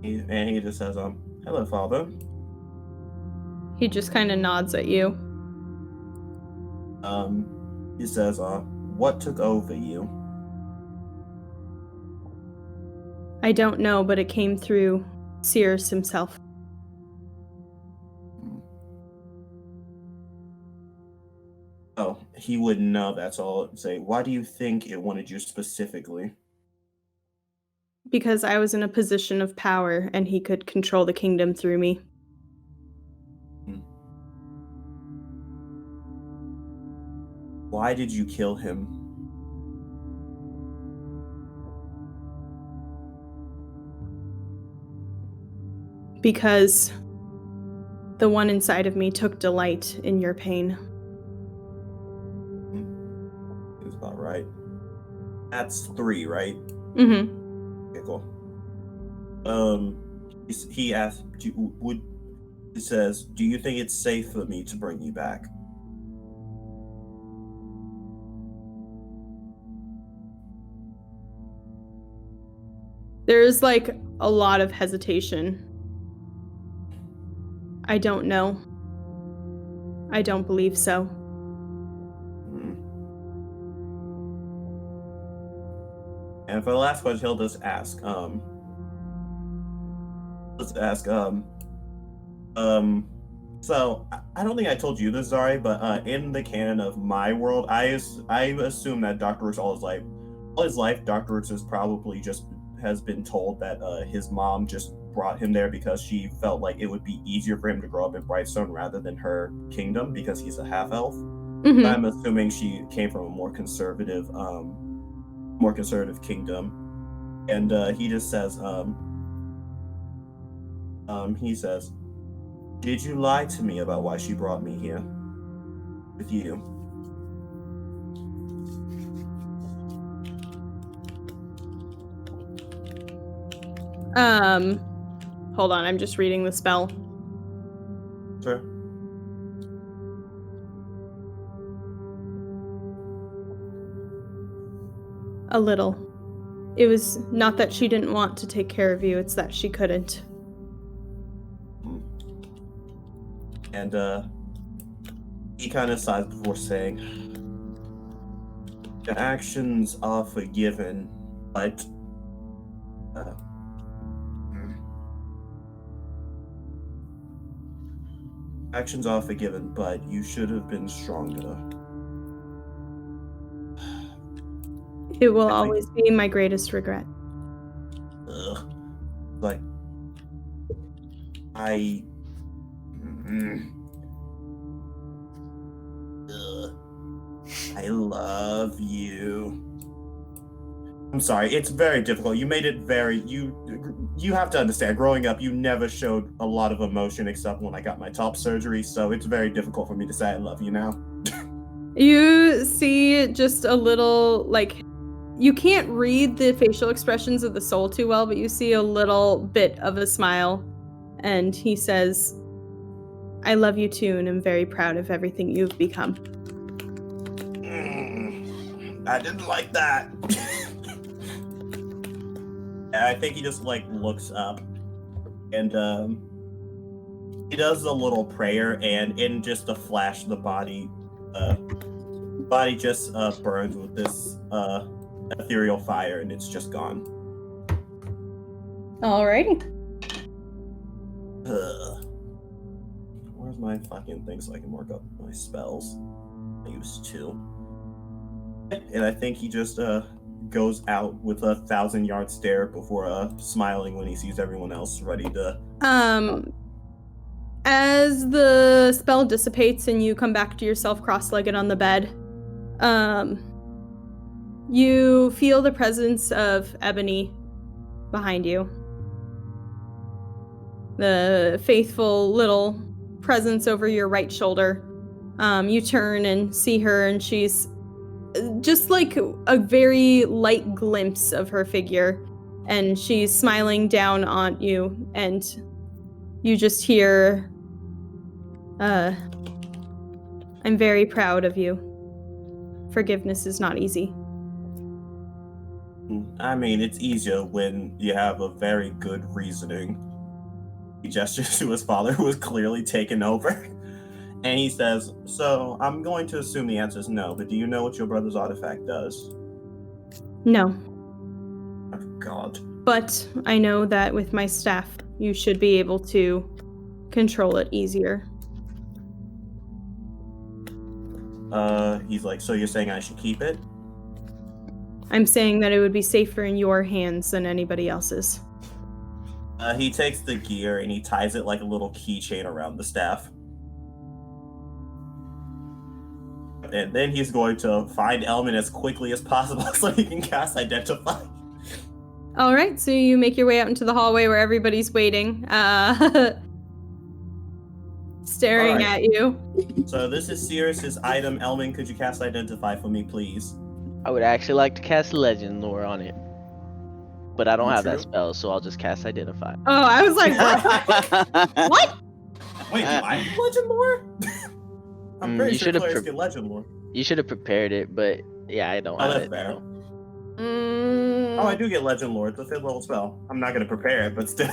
And he just says, "Hello, Father." He just kind of nods at you. He says, "What took over you?" I don't know, but it came through Sears himself. he wouldn't know. That's all I'd say. Why do you think it wanted you specifically? Because I was in a position of power and he could control the kingdom through me. Why did you kill him? Because the one inside of me took delight in your pain. That's about right. That's 3, right? Mm-hmm. Okay, cool. He asked, he says, do you think it's safe for me to bring you back? There's like a lot of hesitation. I don't know. I don't believe so. And for the last question, he'll just ask, so I don't think I told you this, Zari, but in the canon of my world, I assume that Dr. Rooks all his life, Dr. Rooks has been told that his mom just brought him there because she felt like it would be easier for him to grow up in Brightstone rather than her kingdom because he's a half elf. Mm-hmm. I'm assuming she came from a more conservative kingdom, and he just says, he says, did you lie to me about why she brought me here with you? Hold on, I'm just reading the spell. Sure. A little. It was not that she didn't want to take care of you, it's that she couldn't. And he kind of sighs before saying, the actions are forgiven, but actions are forgiven, but you should have been stronger. It will always be my greatest regret. Like, I love you. I'm sorry, it's very difficult. You made it very, you have to understand, growing up, you never showed a lot of emotion except when I got my top surgery, so it's very difficult for me to say I love you now. You see just a little, like, you can't read the facial expressions of the soul too well, but you see a little bit of a smile, and he says, I love you too, and I'm very proud of everything you've become. I didn't like that. I think he just like looks up and he does a little prayer, and in just a flash the body just burns with this ethereal fire, and it's just gone. Alrighty. Where's my fucking thing so I can mark up my spells? I use 2. And I think he just goes out with a 1,000-yard stare before smiling when he sees everyone else ready to. As the spell dissipates and you come back to yourself cross-legged on the bed, you feel the presence of Ebony behind you. The faithful little presence over your right shoulder. You turn and see her, and she's just like a very light glimpse of her figure, and she's smiling down on you, and you just hear, I'm very proud of you. Forgiveness is not easy. I mean, it's easier when you have a very good reasoning. He gestures to his father, who is clearly taken over. And he says, so I'm going to assume the answer is no, but do you know what your brother's artifact does? No. Oh, God. But I know that with my staff, you should be able to control it easier. He's like, so you're saying I should keep it? I'm saying that it would be safer in your hands than anybody else's. He takes the gear and he ties it like a little keychain around the staff. And then he's going to find Elmin as quickly as possible so he can cast Identify. All right, so you make your way out into the hallway where everybody's waiting, staring All right. at you. So this is Sirius's item. Elmin, could you cast Identify for me, please? I would actually like to cast Legend Lore on it. But I don't have that True. spell, so I'll just cast Identify. Oh, I was like, what? What? Wait, do I have Legend Lore? I'm pretty you sure should've players get Legend Lore. You should have prepared it, but yeah, I don't Oh, have that's it. fair. so. Oh, I do get Legend Lore. It's a 5th level spell. I'm not going to prepare it, but still.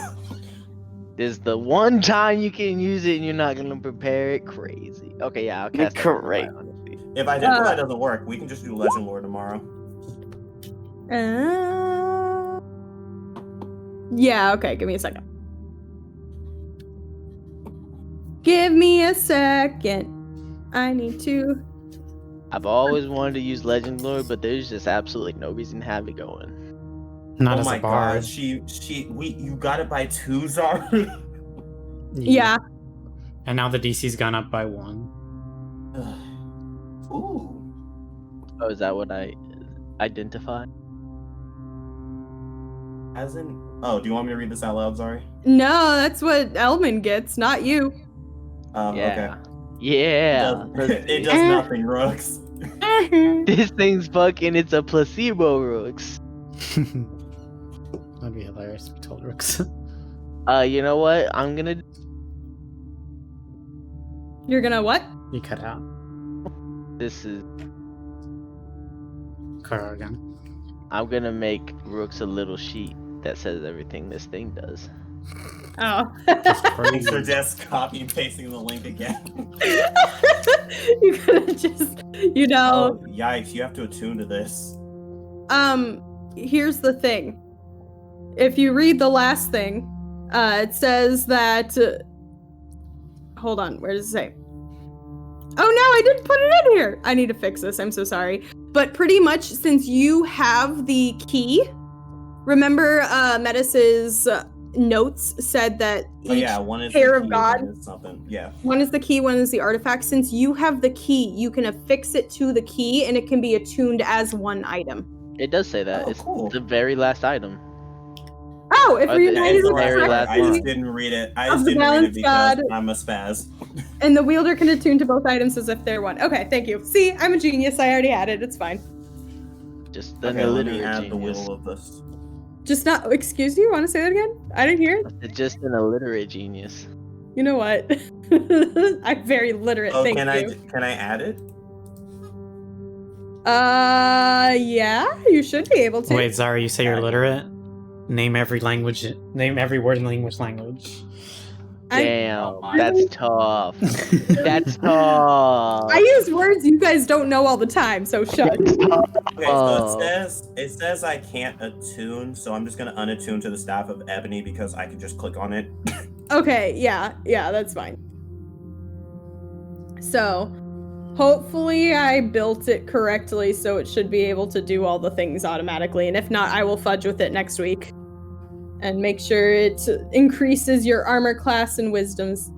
This is the one time you can use it and you're not gonna prepare it. Crazy. Okay, yeah, I'll cast Correct. Identify, honestly. If Identify doesn't work, we can just do Legend Lore tomorrow. Yeah, okay, give me a second. Give me a second. I need to. I've always wanted to use Legend Lore, but there's just absolutely no reason to have it going. Not Oh as my a bard. god, you got it by 2, Zar? Yeah. And now the DC's gone up by 1. Ooh. Oh, is that what I identify? As in, oh, do you want me to read this out loud, Zari? No, that's what Elmin gets, not you. Yeah. Okay. Yeah. It does nothing, Rooks. This thing's fucking, it's a placebo, Rooks. That'd be hilarious if we told Rooks. You know what? I'm gonna. You're gonna what? You cut out. This is. Cut again. I'm gonna make Rooks a little sheet that says everything this thing does. Oh. Thanks for just copy and pasting the link again. You could have just, you know. Oh, yikes, you have to attune to this. Here's the thing. If you read the last thing, it says that. Hold on, where does it say? Oh no, I didn't put it in here. I need to fix this. I'm so sorry. But pretty much, since you have the key, remember, Metis's notes said that Oh each yeah, one is pair the of key, God. one is something. Yeah. One is the key, one is the artifact. Since you have the key, you can affix it to the key, and it can be attuned as one item. It does say that. Oh, It's cool. the very last item. Oh, if Oh, we the- united the with very the last I just one. didn't read it. I Of just the didn't read it balanced because God. I'm a spaz. And the wielder can attune to both items as if they're one. Okay, thank you. See, I'm a genius. I already had it. It's fine. Just an Okay, let me illiterate add the genius. wheel of this. Just not. Excuse you? Want to say that again? I didn't hear it. It's just an illiterate genius. You know what? I'm very literate. Oh, thank can you. I add it? Yeah, you should be able to. Wait, Zara, you say you're literate? Name every language. Name every word in the English language. Damn, my. that's tough. That's tough. I use words you guys don't know all the time, so shut. Okay, so Oh. it says I can't attune, so I'm just gonna unattune to the staff of ebony because I can just click on it. Okay, yeah, that's fine. So, hopefully I built it correctly so it should be able to do all the things automatically, and if not, I will fudge with it next week. And make sure it increases your armor class and wisdoms.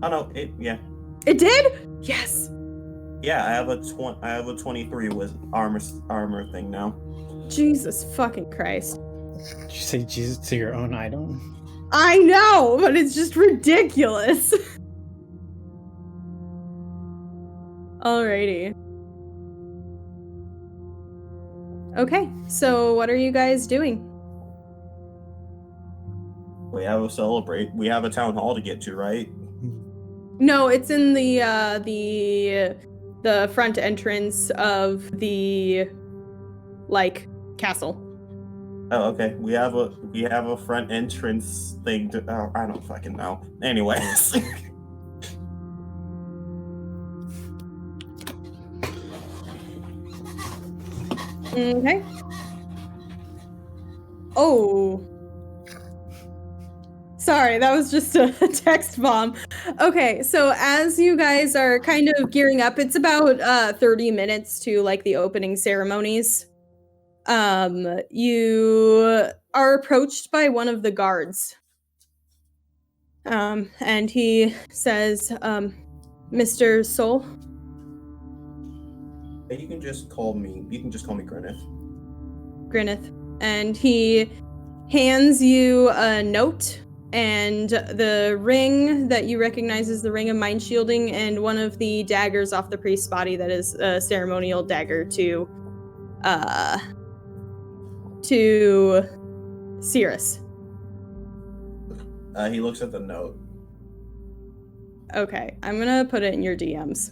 Oh no, yeah. It did? Yes! Yeah, I have a 23 with armor thing now. Jesus fucking Christ. Did you say Jesus to your own item? I know, but it's just ridiculous. Alrighty. Okay, so what are you guys doing? We have a celebrate. We have a town hall to get to, right? No, it's in the front entrance of the castle. Oh, okay. We have a front entrance thing to. Oh, I don't fucking know. Anyways. Okay. Oh. Sorry, that was just a text bomb. Okay, so as you guys are kind of gearing up, it's about 30 minutes to like the opening ceremonies. You are approached by one of the guards. And he says, Mr. Soul? You can just call me Gwyneth. Gwyneth. And he hands you a note and the ring that you recognize as the ring of mind shielding and one of the daggers off the priest's body that is a ceremonial dagger to Cirrus. He looks at the note. Okay, I'm gonna put it in your DMs.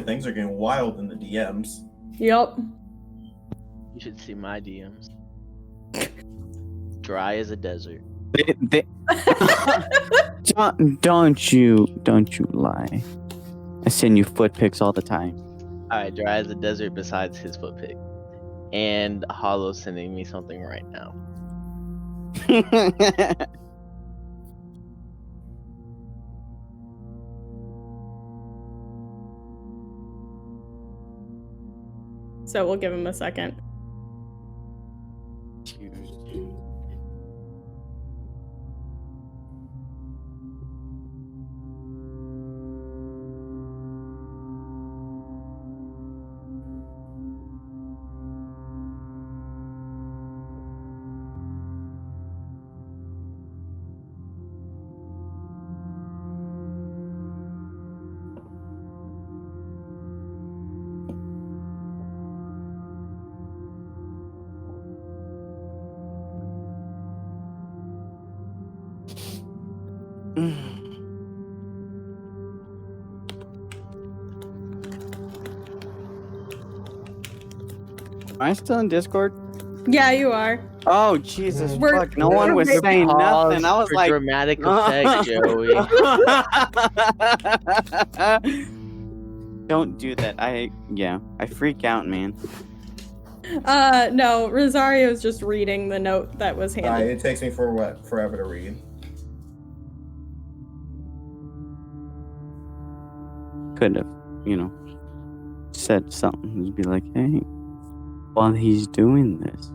Things are getting wild in the DMs. Yup. You should see my DMs. Dry as a desert. Don't you lie. I send you foot pics all the time. Alright, dry as a desert besides his foot pic. And Hollow's sending me something right now. So we'll give him a second. Am I still in Discord? Yeah, you are. Oh Jesus We're- fuck! No one was we're- saying Pause nothing. I was for like, dramatic effect, Joey. don't do that. I freak out, man. No, Rosario's just reading the note that was handed. It takes me forever to read. Could have, said something. Just be like, hey, while he's doing this.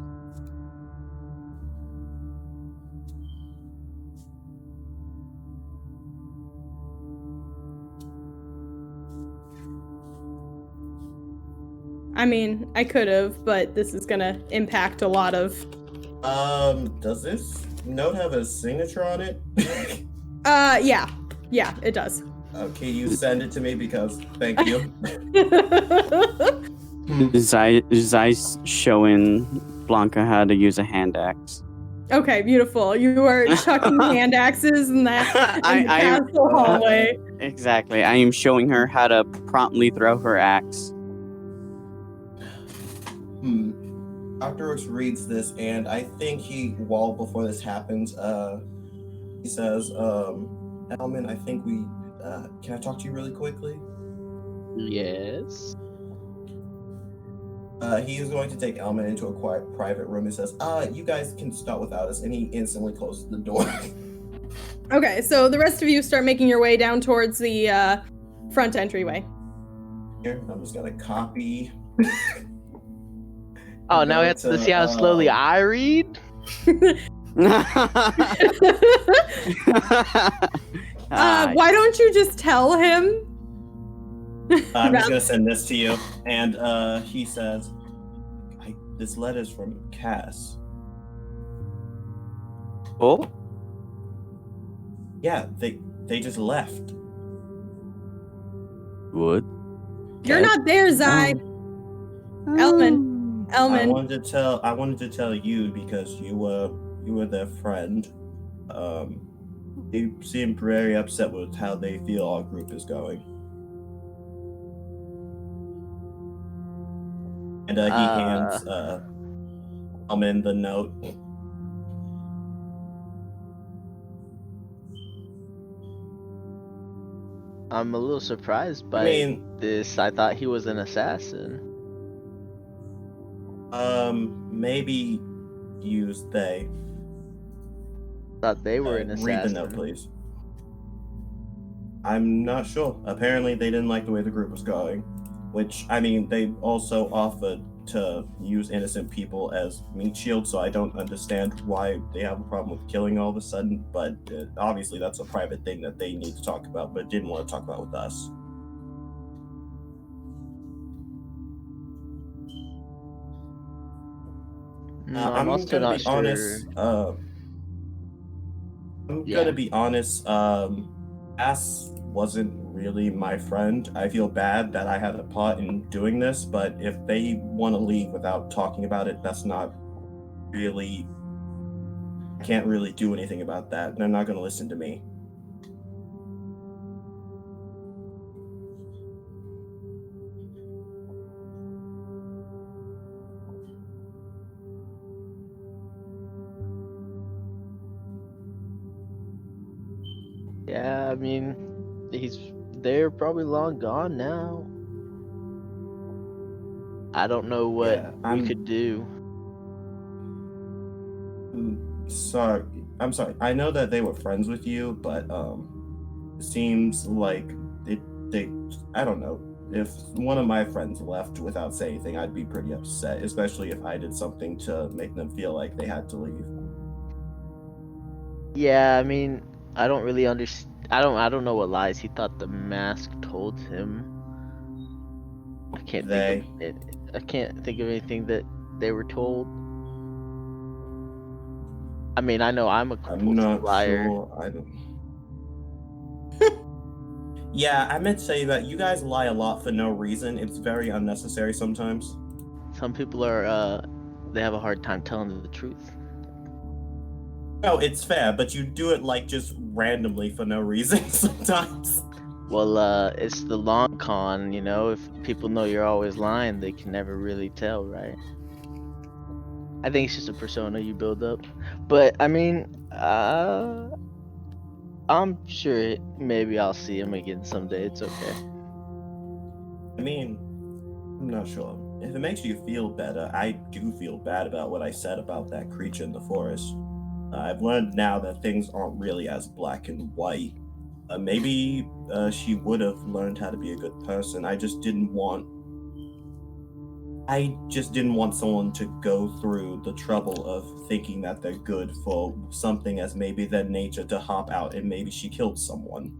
I mean, I could have, but this is gonna impact a lot of. Does this note have a signature on it? Yeah, it does. Okay, you send it to me because thank you. Zeiss showing Blanca how to use a hand axe. Okay, beautiful. You are chucking hand axes in the castle hallway. Exactly. I am showing her how to promptly throw her axe. Dr. Rooks reads this, and I think while before this happens, he says, Elmin, I think can I talk to you really quickly? Yes. He is going to take Elmin into a quiet private room and says, you guys can start without us, and he instantly closes the door. Okay, so the rest of you start making your way down towards the front entryway. Here, I'm just gonna copy. Oh, now we have to see how slowly I read? Why don't you just tell him? I'm just gonna send this to you, and he says, "This letter's from Cass." Oh? Yeah, they just left. What? You're not there, Zai. Elmin. I wanted to tell you because you were their friend. They seem very upset with how they feel our group is going. And he hands Elmin the note. I'm a little surprised by this. I thought he was an assassin. Maybe use they. thought they were an Read the assassin. note, please. I'm not sure. Apparently, they didn't like the way the group was going. Which, I mean, they also offered to use innocent people as meat shields, so I don't understand why they have a problem with killing all of a sudden. But obviously, that's a private thing that they need to talk about, but didn't want to talk about with us. No, I'm also gonna not be sure. honest. I'm Yeah. gonna be honest. Ass wasn't really my friend. I feel bad that I had a part in doing this, but if they want to leave without talking about it, that's not really. I can't really do anything about that. They're not gonna listen to me. Yeah, I mean, they're probably long gone now. I don't know what Yeah, we could do. Sorry. I'm sorry. I know that they were friends with you, but it seems like they I don't know. If one of my friends left without saying anything, I'd be pretty upset, especially if I did something to make them feel like they had to leave. Yeah, I mean, I don't really understand. I don't know what lies he thought the mask told him. I can't think of it. I can't think of anything that they were told. I mean, I know I'm a I'm compulsive not liar. sure. I don't. Yeah, I meant to say that you guys lie a lot for no reason. It's very unnecessary sometimes. Some people are they have a hard time telling the truth. No, it's fair, but you do it like just randomly for no reason sometimes. Well, it's the long con, you know. If people know you're always lying, they can never really tell, right? I think it's just a persona you build up. But I mean, I'm sure maybe I'll see him again someday. It's okay. I mean, I'm not sure. If it makes you feel better, I do feel bad about what I said about that creature in the forest. I've learned now that things aren't really as black and white. Maybe she would have learned how to be a good person. I just didn't want someone to go through the trouble of thinking that they're good for something as maybe their nature to hop out and maybe she killed someone.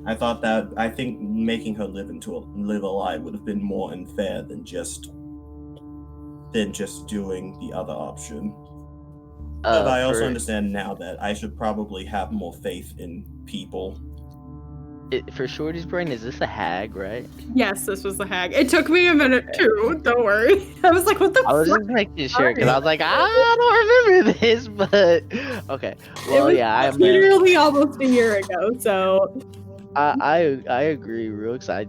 I think making her live a lie would have been more unfair than just doing the other option. But I also understand now that I should probably have more faith in people. For Shorty's brain, is this a hag, right? Yes, this was the hag. It took me a minute too. Don't worry. I was like, "What the?" I was fuck? just making sure because I was like, I don't remember this, but okay. Well, yeah, I am. Literally almost a year ago, so. I agree, Rooks. I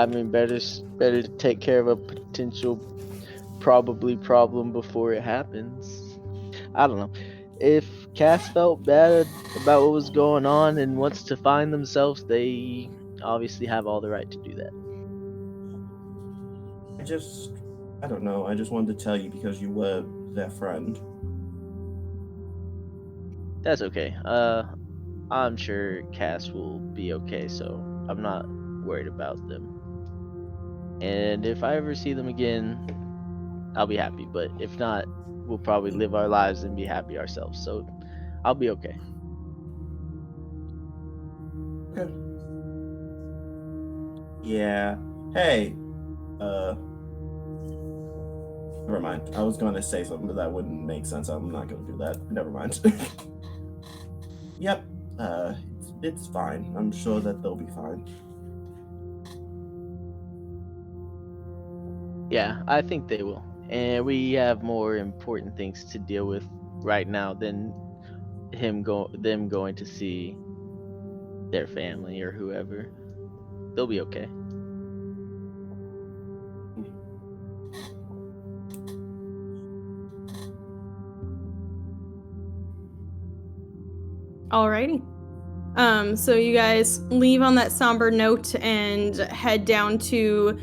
mean, better to take care of a potential probably problem before it happens. I don't know. If Cass felt bad about what was going on and wants to find themselves, they obviously have all the right to do that. I don't know. I just wanted to tell you because you were their friend. That's okay. I'm sure Cass will be okay, so I'm not worried about them. And if I ever see them again, I'll be happy. But if not, we'll probably live our lives and be happy ourselves. So I'll be okay. Okay. Yeah. Hey. Never mind. I was gonna say something, but that wouldn't make sense. I'm not gonna do that. Never mind. Yep. It's fine. I'm sure that they'll be fine. Yeah, I think they will. And we have more important things to deal with right now than them going to see their family or whoever. They'll be okay. Alrighty. So you guys leave on that somber note and head down to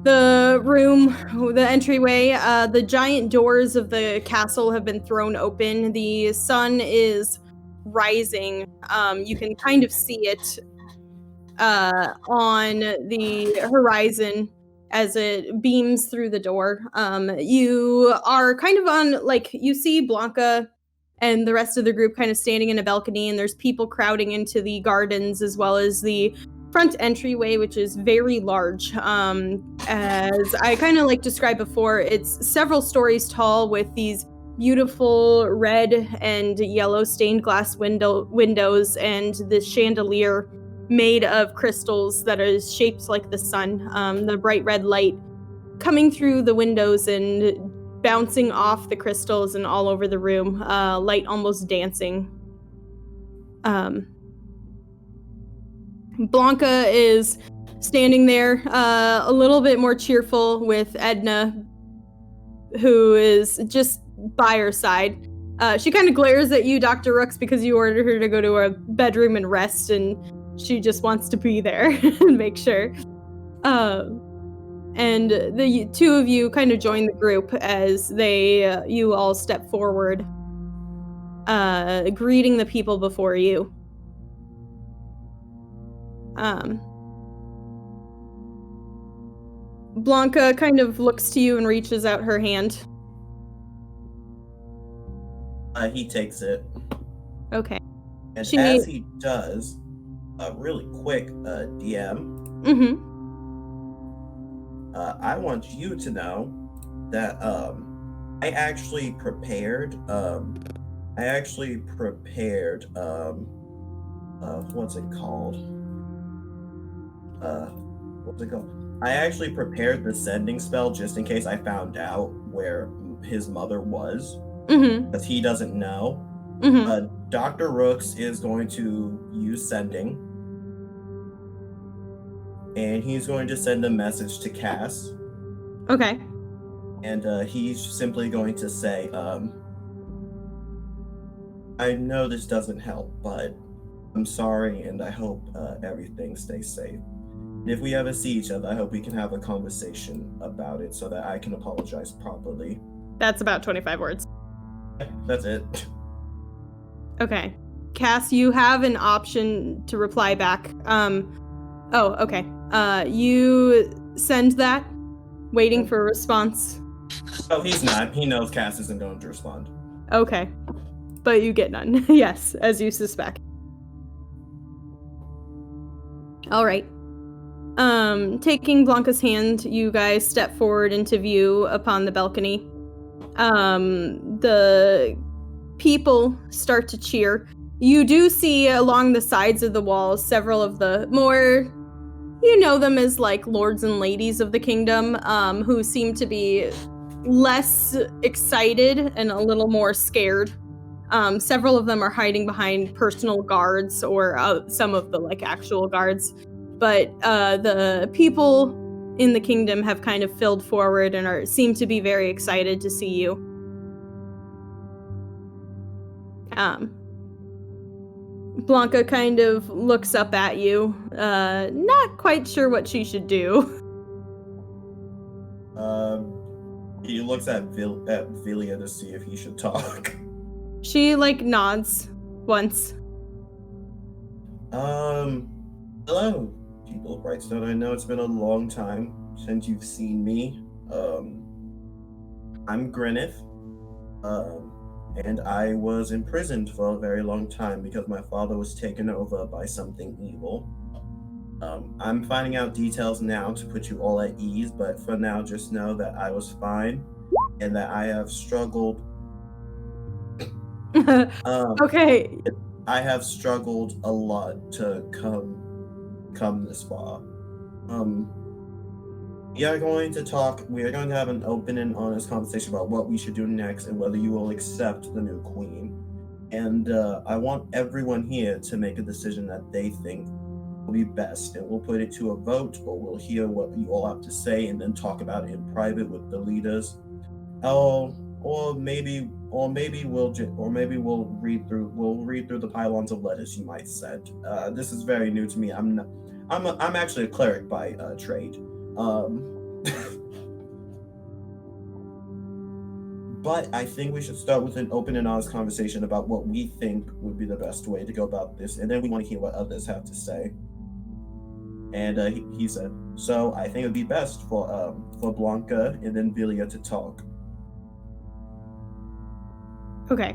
the room, the entryway, the giant doors of the castle have been thrown open. The sun is rising. You can kind of see it on the horizon as it beams through the door. You are kind of on, like, you see Blanca and the rest of the group kind of standing in a balcony, and there's people crowding into the gardens as well as the front entryway, which is very large. As I kind of like described before, it's several stories tall with these beautiful red and yellow stained glass windows and this chandelier made of crystals that is shaped like the sun. The bright red light coming through the windows and bouncing off the crystals and all over the room, light almost dancing. Blanca is standing there, a little bit more cheerful, with Edna, who is just by her side. She kind of glares at you, Dr. Rooks, because you ordered her to go to her bedroom and rest, and she just wants to be there and make sure. And the two of you kind of join the group as you all step forward, greeting the people before you. Blanca kind of looks to you and reaches out her hand. He takes it. Okay. And as he does, really quick, DM. Mm-hmm. I want you to know that I actually prepared. What's it called? I actually prepared the sending spell just in case I found out where his mother was, because he doesn't know. Dr. Rooks is going to use sending, and he's going to send a message to Cass. Okay. And he's simply going to say, I know this doesn't help, but I'm sorry, and I hope everything stays safe. And if we ever see each other, I hope we can have a conversation about it so that I can apologize properly. That's about 25 words. That's it. Okay. Cass, you have an option to reply back. Oh, okay. You send that, waiting for a response. Oh, he's not. He knows Cass isn't going to respond. Okay. But you get none. Yes, as you suspect. All right. Taking Blanca's hand, you guys step forward into view upon the balcony. The people start to cheer. You do see along the sides of the walls several of the more, you know them as like lords and ladies of the kingdom, who seem to be less excited and a little more scared. Several of them are hiding behind personal guards or some of the like actual guards. But the people in the kingdom have kind of filled forward and seem to be very excited to see you. Blanca kind of looks up at you, not quite sure what she should do. He looks at Vilia to see if he should talk. She like nods once. Hello, people of Brightstone. I know it's been a long time since you've seen me. I'm Grineth. And I was imprisoned for a very long time because my father was taken over by something evil. I'm finding out details now to put you all at ease, but for now, just know that I was fine and that I have struggled. Okay. I have struggled a lot to come this far. We are going to have an open and honest conversation about what we should do next and whether you will accept the new queen. And I want everyone here to make a decision that they think will be best, and we'll put it to a vote, or we'll hear what you all have to say and then talk about it in private with the leaders. Or maybe we'll read through the pylons of letters you might send. This is very new to me. I'm actually a cleric by trade. But I think we should start with an open and honest conversation about what we think would be the best way to go about this, and then we want to hear what others have to say. And he said, so I think it would be best for Blanca and then Vilya to talk. Okay.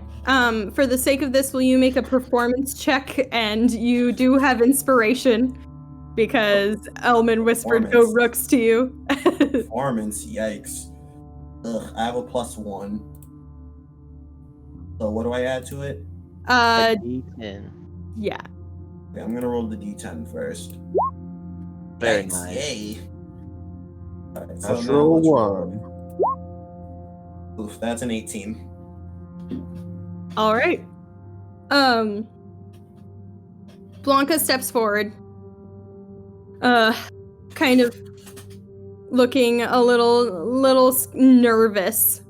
For the sake of this, will you make a performance check? And you do have inspiration because Elmin whispered "Go Rooks" to you. Performance, yikes. Ugh, I have a +1. So what do I add to it? D10. Yeah. Okay, I'm gonna roll the D10 first. Very Yikes, nice. Yay. Alright, so Let's now roll let's one. Oof, that's an 18. All right. Blanca steps forward. Kind of looking a little nervous.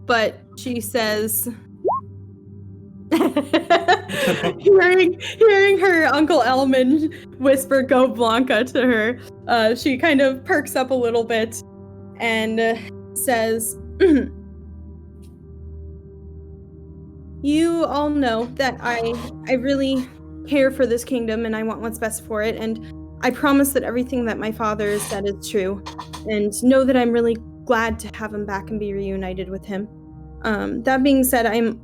But she says, hearing her Uncle Elmin whisper "Go Blanca" to her, she kind of perks up a little bit and says, you all know that I really care for this kingdom and I want what's best for it, and I promise that everything that my father has said is true, and know that I'm really glad to have him back and be reunited with him. That being said, I'm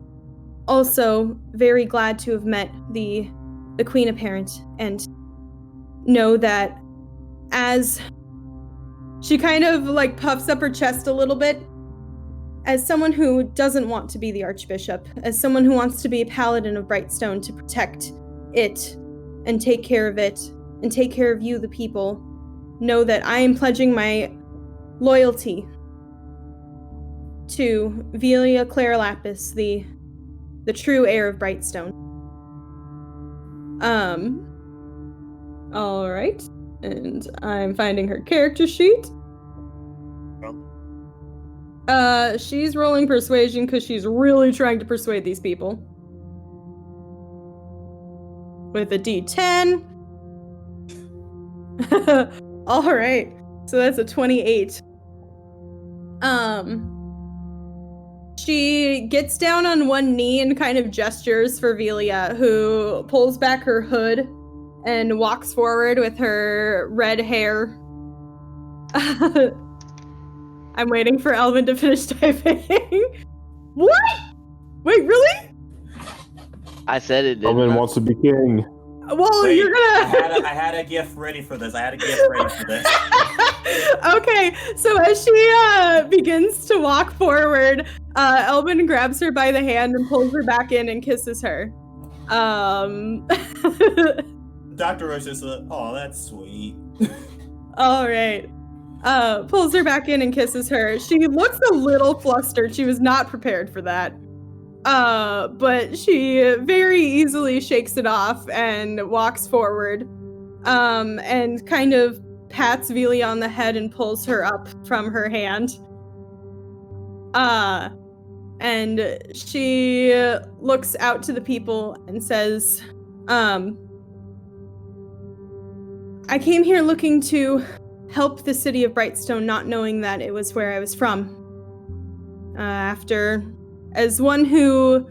also very glad to have met the Queen Apparent, and know that as she kind of like puffs up her chest a little bit, as someone who doesn't want to be the Archbishop, as someone who wants to be a paladin of Brightstone to protect it and take care of it and take care of you, the people, know that I am pledging my loyalty to Vilya Clara Lapis, the true heir of Brightstone. All right, and I'm finding her character sheet. She's rolling persuasion because she's really trying to persuade these people. With a D10. All right, so that's a 28. She gets down on one knee and kind of gestures for Vilya, who pulls back her hood and walks forward with her red hair. I'm waiting for Elmin to finish typing. What? Wait, really? I said it didn't. Elmin wants to be king. Well, Wait, you're gonna. I had a gift ready for this. Okay, so as she begins to walk forward, Elmin grabs her by the hand and pulls her back in and kisses her. Dr. Roche is like, oh, that's sweet. All right. Pulls her back in and kisses her. She looks a little flustered. She was not prepared for that. But she very easily shakes it off and walks forward, and kind of pats Vilya on the head and pulls her up from her hand. And she looks out to the people and says, I came here looking to help the city of Brightstone, not knowing that it was where I was from. As one who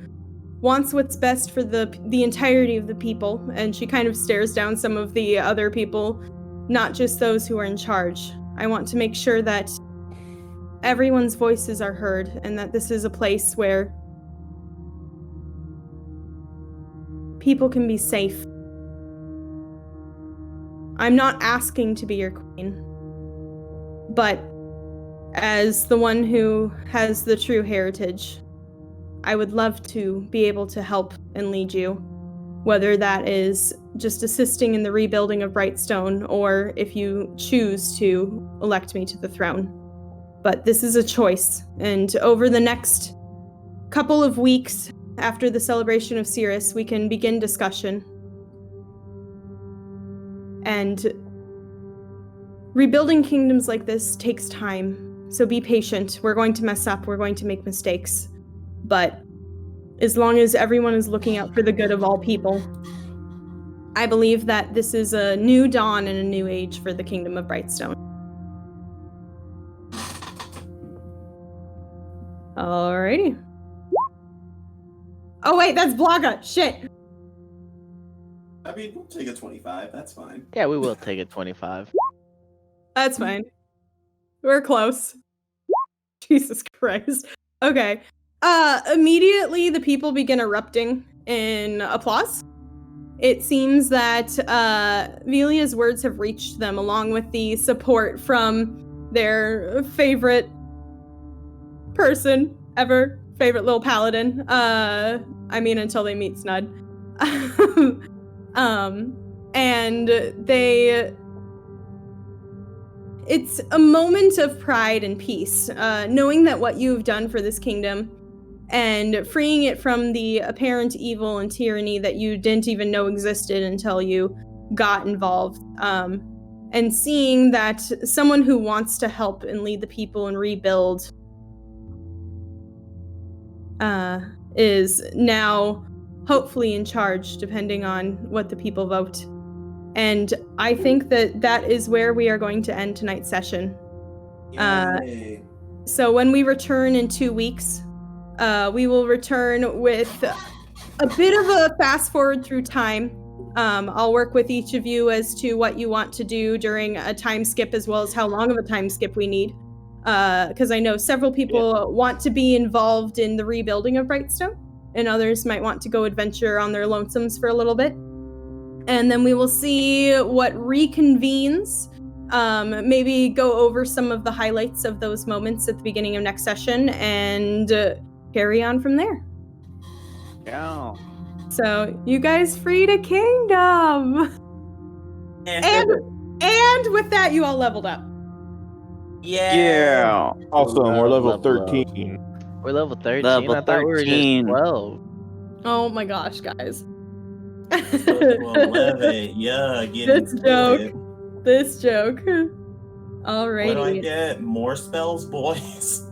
wants what's best for the entirety of the people, and she kind of stares down some of the other people, not just those who are in charge. I want to make sure that everyone's voices are heard, and that this is a place where people can be safe. I'm not asking to be your queen, but as the one who has the true heritage, I would love to be able to help and lead you, whether that is just assisting in the rebuilding of Brightstone, or if you choose to elect me to the throne. But this is a choice, and over the next couple of weeks after the celebration of Cirrus, we can begin discussion. And rebuilding kingdoms like this takes time, so be patient. We're going to mess up, we're going to make mistakes. But as long as everyone is looking out for the good of all people, I believe that this is a new dawn and a new age for the kingdom of Brightstone. Alrighty. Oh wait, that's Blanca. Shit. I mean, we'll take a 25. That's fine. Yeah, we will take a 25. That's fine. We're close. Jesus Christ. Okay. Immediately the people begin erupting in applause. It seems that Velia's words have reached them along with the support from their favorite person ever, favorite little paladin. I mean, until they meet Snud. And it's a moment of pride and peace, knowing that what you've done for this kingdom and freeing it from the apparent evil and tyranny that you didn't even know existed until you got involved. And seeing that someone who wants to help and lead the people and rebuild is now hopefully in charge, depending on what the people vote. And I think that that is where we are going to end tonight's session. Yay. So when we return in 2 weeks, we will return with a bit of a fast forward through time. I'll work with each of you as to what you want to do during a time skip, as well as how long of a time skip we need. Because I know several people want to be involved in the rebuilding of Brightstone, and others might want to go adventure on their lonesomes for a little bit. And then we will see what reconvenes. Maybe go over some of the highlights of those moments at the beginning of next session and carry on from there. Yeah. So you guys freed a kingdom. And with that, you all leveled up. Yeah. Awesome. We're level Level up. 13. We're level 13. Level I thought we were 13. just 12. Oh my gosh, guys. Well, yeah, get This into joke. it. This joke. What do I Alrighty. get? More spells, boys?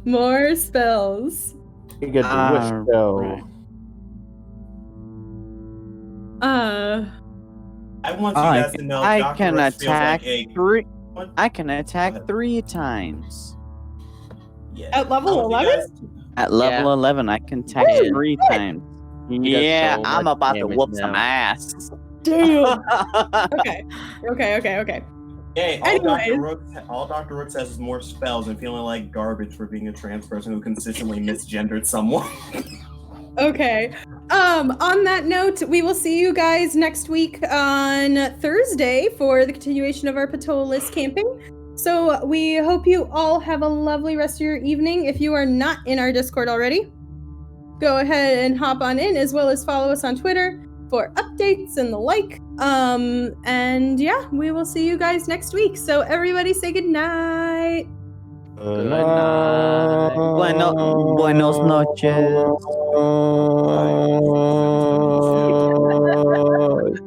More spells. You get the wish spell. Right. I want you guys to know I Dr. can Rooks feels attack like a... 3. What? I can attack ahead. 3 times. Yeah. At level I want you 11? guys to- At level 11, I can attack Holy 3 shit. times. does Yeah, so I'm much about to damage whoop some now. ass. Damn. Okay. Hey, Anyways. all Dr. Rooks has is more spells and feeling like garbage for being a trans person who consistently misgendered someone. Okay. On that note, we will see you guys next week on Thursday for the continuation of our Patolis camping. So we hope you all have a lovely rest of your evening. If you are not in our Discord already, go ahead and hop on in, as well as follow us on Twitter for updates and the like. And yeah, we will see you guys next week. So everybody say good night. Good night. Buenos noches. night.